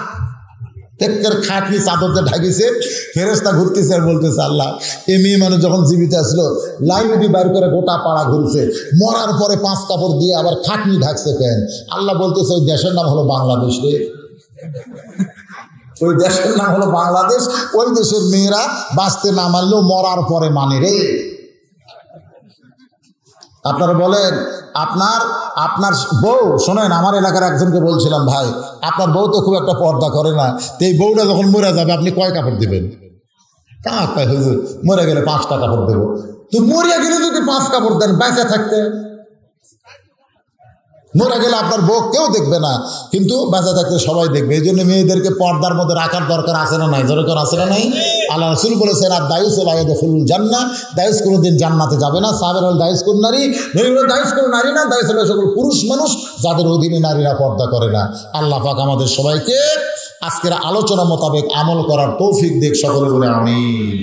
খাটনি চাদর দিয়ে ঢাকিছে। ফেরেশতা ঘুরতেছে আর বলতেছে, আল্লাহ, এই মেয়ে মানুষ যখন জীবিত আসলো লাইনটি বাইর করে গোটা পাড়া ঘুরছে, মরার পরে 5 কাপড় দিয়ে আবার খাটনি ঢাকছে কেন? আল্লাহ বলতেছে, ওই দেশের নাম হলো বাংলাদেশ রে, ওই দেশের নাম হলো বাংলাদেশ। ওই দেশের মেয়েরা বাঁচতে না মানলেও মরার পরে মানে রে। আপনারা বলেন, আপনার বউ, শোনেন, আমার এলাকার একজনকে বলছিলাম, ভাই আপনার বউ তো খুব একটা পর্দা করে না, তো এই বউটা যখন মরে যাবে আপনি কয় কাপড় দেবেন? কাকা হুজুর, মরে গেলে 5টা কাপড় দেবো। তো মরিয়া গেলে যদি 5 কাপড় দেন, বেঁচে থাকতে মরে গেলে আপনার বউ কেউ দেখবে না, কিন্তু বেঁচে থাকতে সবাই দেখবে। এই জন্য মেয়েদেরকে পর্দার মধ্যে রাখার দরকার আছে না নাই? যেরকম আছে না নাই? আল্লাহ রাসূল বলেছেন, আর দায়ুস লাইয়াদখুলুল জান্নাহ, দায়ুস কোনোদিন জান্নাতে যাবে না। সাহাবারা হল দায়ুস কোন নারী? দায়ুস কোন নারী না, দায়ুস হলো সকল পুরুষ মানুষ যাদের অধীনে নারীরা পর্দা করে না। আল্লাহ পাক আমাদের সবাইকে আজকের আলোচনা মোতাবেক আমল করার তৌফিক দিক, সকলে বলে আমিন।